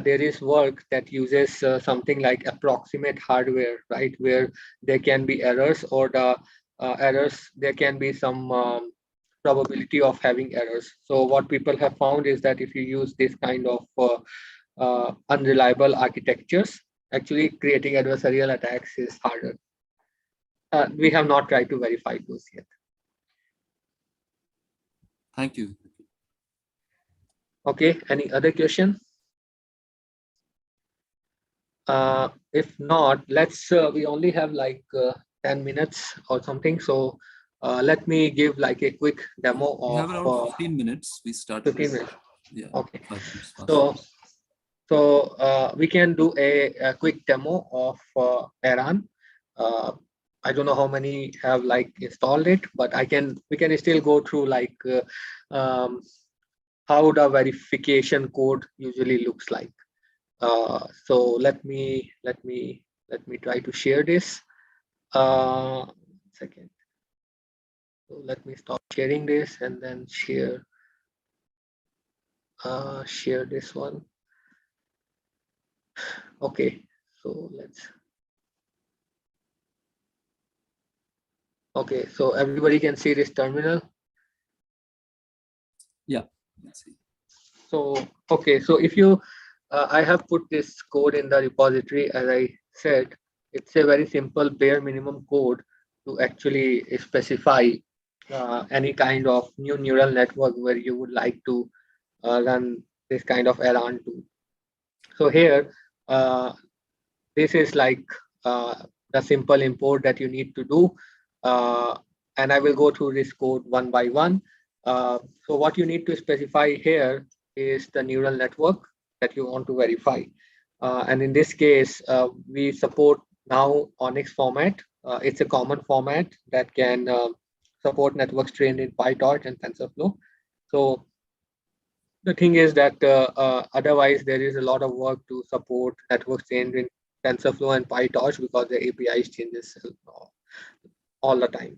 there is work that uses something like approximate hardware, right? Where there can be errors or the errors, there can be some probability of having errors. So what people have found is that if you use this kind of unreliable architectures, actually creating adversarial attacks is harder. We have not tried to verify those yet. Thank you. Okay, any other question? If not, let's, we only have like 10 minutes or something. So let me give like a quick demo We have of around 15 minutes. We start 15 with, minutes. yeah. Okay. 5 minutes past. So we can do a quick demo of Iran. I don't know how many have like installed it, but we can still go through like how the verification code usually looks like. So let me try to share this. Second. So let me stop sharing this and then share this one. Okay, so okay, so everybody can see this terminal. Yeah. Let's see. So okay, so if you I have put this code in the repository. As I said, it's a very simple bare minimum code to actually specify any kind of new neural network where you would like to run this kind of Iran tool. So here, this is like the simple import that you need to do. And I will go through this code one by one. So what you need to specify here is the neural network that you want to verify. And in this case, we support now Onyx format. It's a common format that can support networks trained in PyTorch and TensorFlow. So the thing is that otherwise there is a lot of work to support networks trained in TensorFlow and PyTorch because the APIs changes all the time.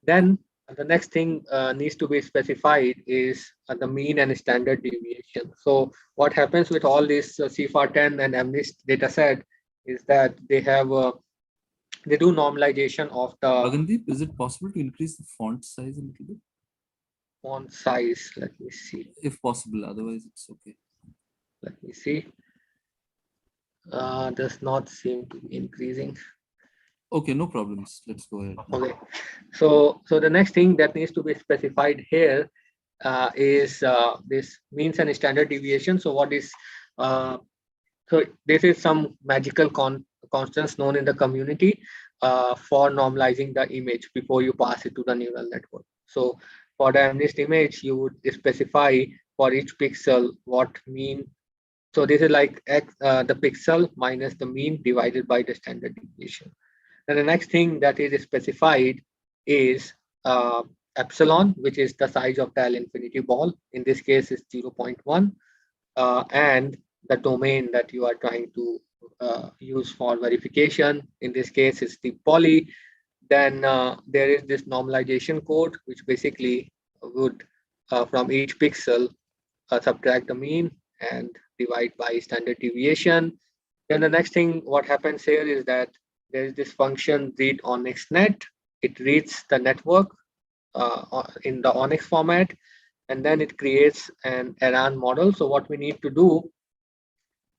Then the next thing needs to be specified is the mean and standard deviation. So what happens with all this CFAR10 and MNIST data set is that they have they do normalization of the Gagandeep, is it possible to increase the font size a little bit? font size. Let me see. If possible, otherwise it's okay. Let me see. Does not seem to be increasing. Okay, no problems. Let's go ahead. Okay, so the next thing that needs to be specified here is this means and standard deviation. So what is so this is some magical constants known in the community for normalizing the image before you pass it to the neural network. So for the MNIST image, you would specify for each pixel what mean. So this is like x, the pixel minus the mean divided by the standard deviation. And the next thing that is specified is epsilon, which is the size of the L infinity ball. In this case, is 0.1, and the domain that you are trying to use for verification. In this case, it's the poly. Then there is this normalization code, which basically would from each pixel subtract the mean and divide by standard deviation. Then the next thing what happens here is that there is this function read ONNXNet. It reads the network in the ONNX format, and then it creates an ARAN model. So what we need to do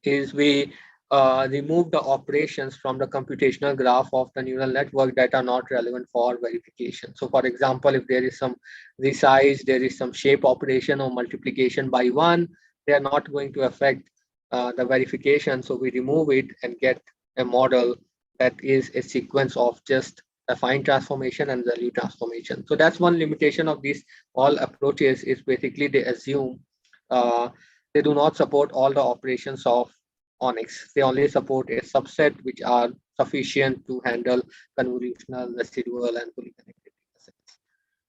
is we remove the operations from the computational graph of the neural network that are not relevant for verification. So for example, if there is some resize, there is some shape operation or multiplication by 1, they are not going to affect the verification. So we remove it and get a model that is a sequence of just affine transformation and value transformation. So that's one limitation of these all approaches, is basically they assume they do not support all the operations of ONNX. They only support a subset which are sufficient to handle convolutional, residual, and fully connected data sets.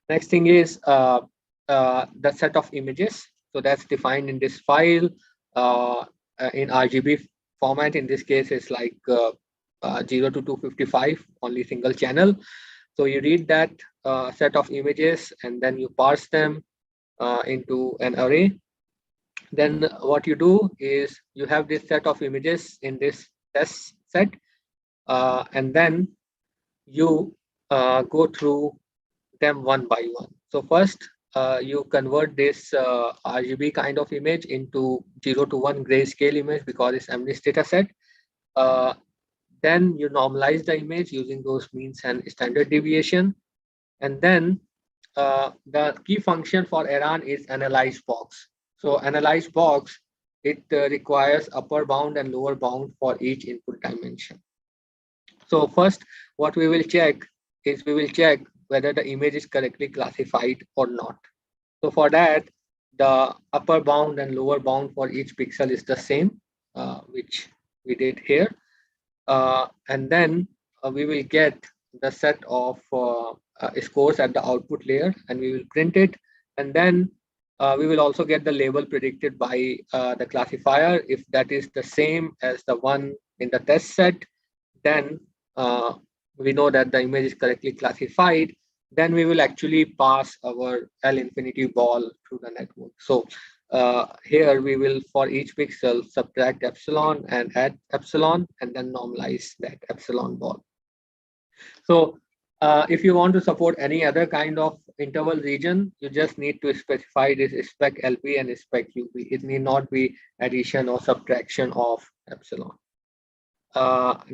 Next thing is the set of images. So that's defined in this file in RGB format. In this case, it's like 0 to 255, only single channel. So you read that set of images and then you parse them into an array. Then what you do is you have this set of images in this test set, and then you go through them one by one. So first, you convert this RGB kind of image into 0 to 1 grayscale image because it's MNIST data set. Then you normalize the image using those means and standard deviation. And then the key function for ARAN is analyze box. So analyze box, it requires upper bound and lower bound for each input dimension. So first, what we will check is we will check whether the image is correctly classified or not. So for that, the upper bound and lower bound for each pixel is the same, which we did here. And then we will get the set of scores at the output layer, and we will print it. And then we will also get the label predicted by the classifier. If that is the same as the one in the test set, then we know that the image is correctly classified. Then we will actually pass our L infinity ball through the network. So here we will, for each pixel, subtract epsilon and add epsilon, and then normalize that epsilon ball. So if you want to support any other kind of interval region, you just need to specify this spec LP and spec UP. It need not be addition or subtraction of epsilon.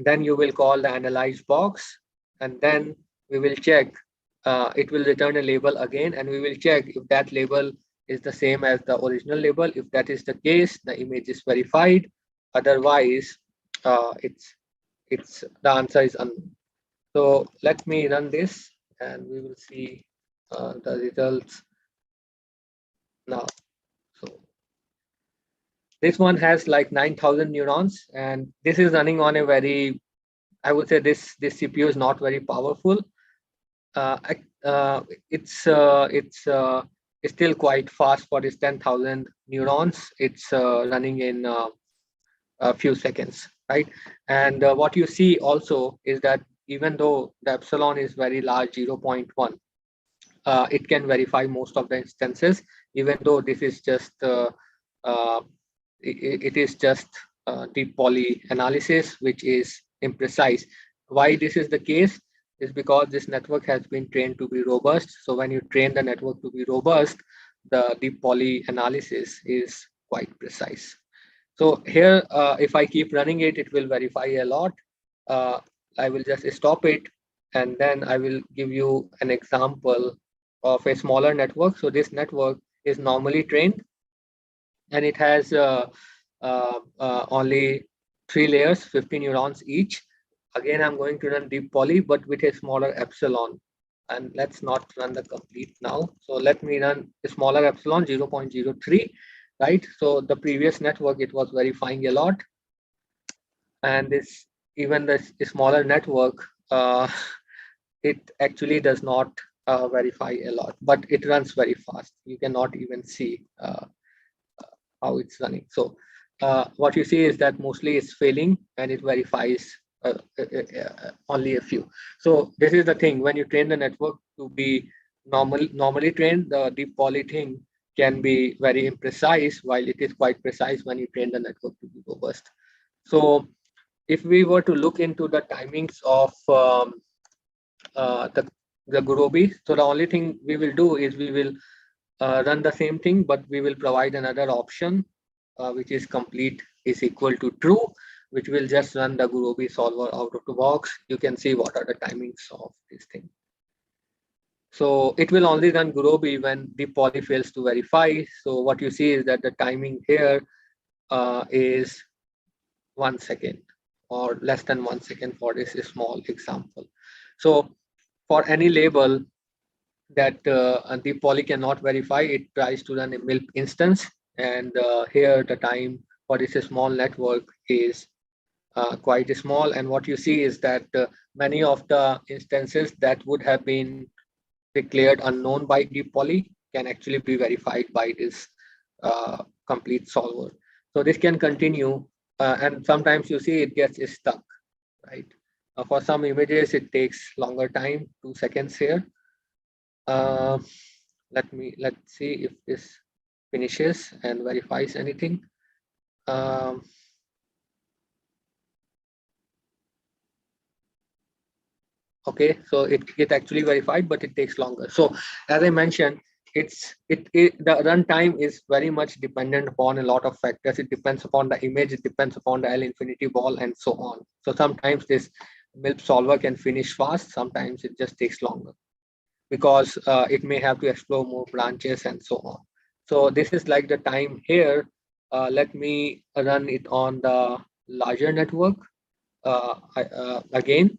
Then you will call the analyze box, and then we will check. It will return a label again, and we will check if that label is the same as the original label. If that is the case, the image is verified. Otherwise, the answer is unknown. So let me run this, and we will see the results now. So this one has like 9,000 neurons, and this is running on a very, I would say this CPU is not very powerful. It's still quite fast for this 10,000 neurons. It's running in a few seconds, right? And what you see also is that even though the epsilon is very large, 0.1, it can verify most of the instances, even though this is just it is just deep poly analysis, which is imprecise. Why this is the case is because this network has been trained to be robust. So when you train the network to be robust, the deep poly analysis is quite precise. So here, if I keep running it, it will verify a lot. I will just stop it, and then I will give you an example of a smaller network. So this network is normally trained, and it has only 3 layers, 50 neurons each. Again, I'm going to run deep poly, but with a smaller epsilon. And let's not run the complete now. So let me run a smaller epsilon, 0.03, right? So the previous network, it was verifying a lot. And this, even the smaller network, it actually does not verify a lot, but it runs very fast. You cannot even see how it's running. So what you see is that mostly it's failing and it verifies only a few. So this is the thing, when you train the network to be normally trained, the deep poly thing can be very imprecise, while it is quite precise when you train the network to be robust. So if we were to look into the timings of the Gurobi, so the only thing we will do is we will run the same thing, but we will provide another option, which is complete is equal to true, which will just run the Gurobi solver out of the box. You can see what are the timings of this thing. So it will only run Gurobi when the poly fails to verify. So what you see is that the timing here is 1 second or less than 1 second for this small example. So for any label that the poly cannot verify, it tries to run a MILP instance, and here the time for this small network is quite small. And what you see is that many of the instances that would have been declared unknown by deep poly can actually be verified by this complete solver. So this can continue, and sometimes you see it gets stuck, right? For some images, it takes longer time, 2 seconds here. Let's see if this finishes and verifies anything. Okay, so it actually verified, but it takes longer. So as I mentioned, the runtime is very much dependent upon a lot of factors. It depends upon the image, it depends upon the L infinity ball, and so on. So sometimes this MILP solver can finish fast, sometimes it just takes longer, because it may have to explore more branches and so on. So this is like the time here. Let me run it on the larger network again.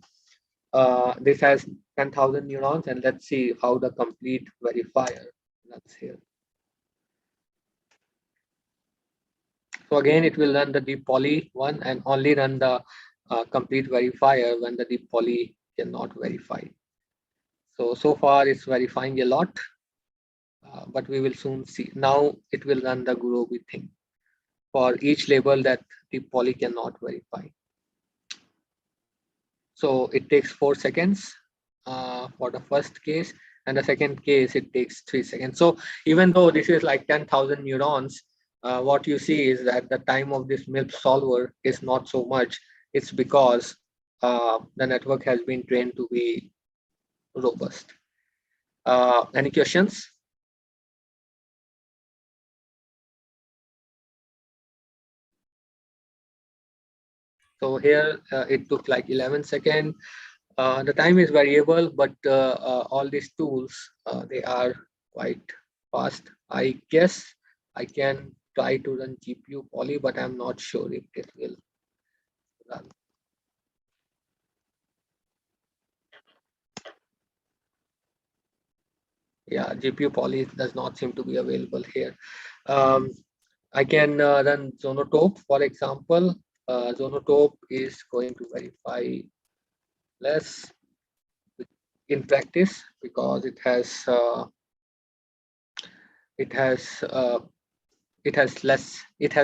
This has 10,000 neurons, and let's see how the complete verifier runs here. So again, it will run the deep poly one and only run the complete verifier when the deep poly cannot verify. So far it's verifying a lot, but we will soon see. Now it will run the Gurobi thing for each label that deep poly cannot verify. So it takes 4 seconds for the first case, and the second case it takes 3 seconds. So even though this is like 10,000 neurons, what you see is that the time of this MILP solver is not so much. It's because the network has been trained to be robust. Any questions? So here it took like 11 seconds. The time is variable, but all these tools, they are quite fast. I guess I can try to run GPU poly, but I'm not sure if it will run. Yeah, GPU poly does not seem to be available here. I can run Zonotope, for example. Zonotope is going to verify less in practice because it has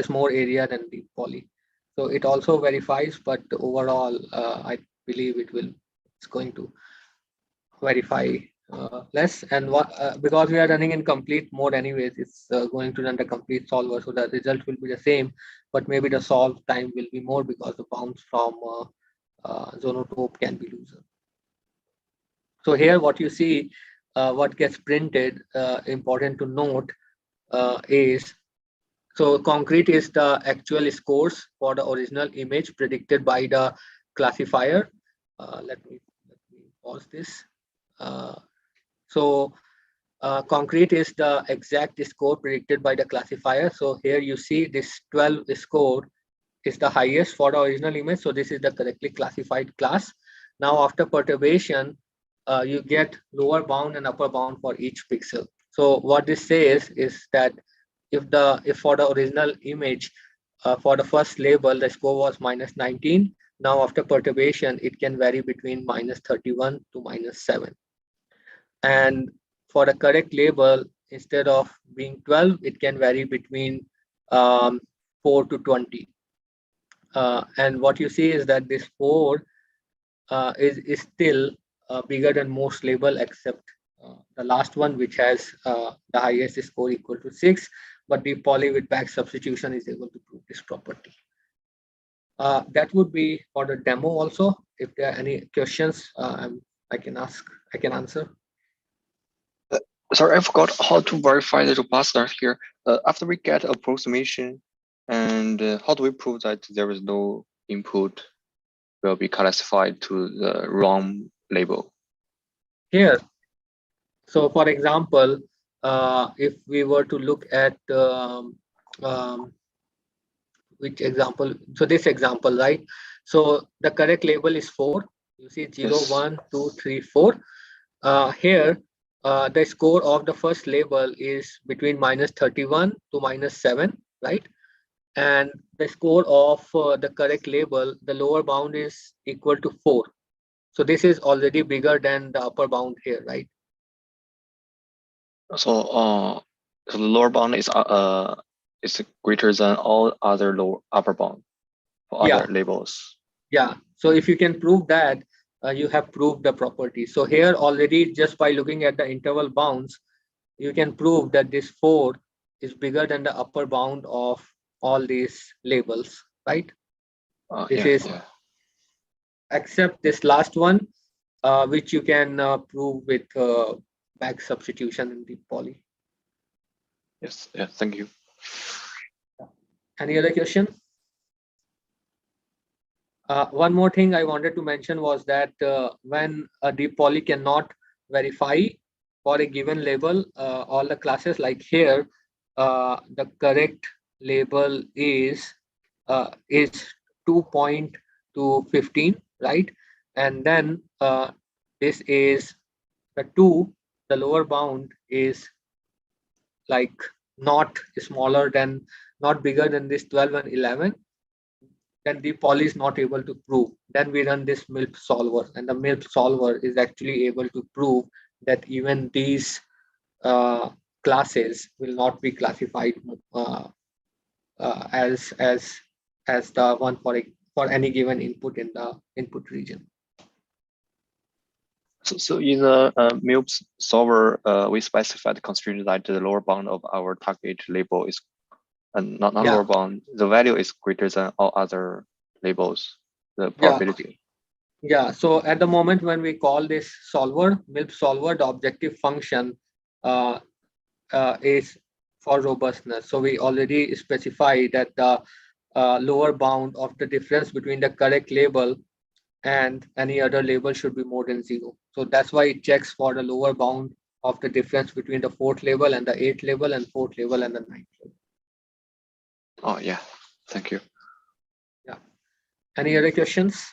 more area than deep poly. So it also verifies, but overall, I believe it's going to verify less. And because we are running in complete mode anyways, it's going to run the complete solver, so the result will be the same, but maybe the solve time will be more because the bounce from Zonotope can be looser. So here what you see, what gets printed, important to note is, so concrete is the actual scores for the original image predicted by the classifier. Let me pause this. Concrete is the exact score predicted by the classifier. So here you see this 12 score is the highest for the original image. So this is the correctly classified class. Now after perturbation, you get lower bound and upper bound for each pixel. So what this says is that if for the original image, for the first label, the score was -19. Now after perturbation, it can vary between -31 to -7. And for the correct label, instead of being 12, it can vary between 4 to 20. And what you see is that this 4 is still bigger than most label except the last one, which has the highest score equal to 6, but the poly with back substitution is able to prove this property. That would be for the demo also. If there are any questions, I can answer. Sorry, I forgot how to verify the robustness here. After we get approximation, and how do we prove that there is no input will be classified to the wrong label? Here, so for example, if we were to look at which example, so this example, right? So the correct label is 4. You see 0, Yes. 1, 2, 3, 4. Here, the score of the first label is between -31 to -7, right? And the score of the correct label, the lower bound is equal to 4. So this is already bigger than the upper bound here, right? So the lower bound is greater than all other upper bound for Yeah. other labels. Yeah. So if you can prove that, you have proved the property. So here already, just by looking at the interval bounds, you can prove that this 4 is bigger than the upper bound of all these labels, right? This is except this last one, which you can prove with back substitution in the poly. Yes. Yeah. Thank you. Any other question? One more thing I wanted to mention was that when a deep poly cannot verify for a given label, all the classes like here, the correct label is 2.215, right? And then this is the 2, the lower bound is like not smaller than, not bigger than this 12 and 11. Then the poly is not able to prove. Then we run this MILP solver, and the MILP solver is actually able to prove that even these classes will not be classified as the one for any given input in the input region. So in the MILP solver, we specify the constraint that the lower bound of our target label is not lower bound. The value is greater than all other labels. The probability. Yeah. So at the moment when we call this solver, MILP solver, the objective function is for robustness. So we already specify that the lower bound of the difference between the correct label and any other label should be more than 0. So that's why it checks for the lower bound of the difference between the 4th label and the 8th label and 4th label and the 9th label. Oh yeah, thank you. Yeah. Any other questions?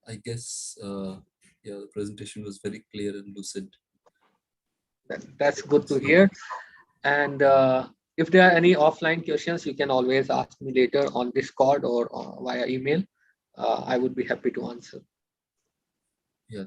I guess, yeah, the presentation was very clear and lucid. That's good to hear. And if there are any offline questions, you can always ask me later on Discord or via email. I would be happy to answer. Yeah.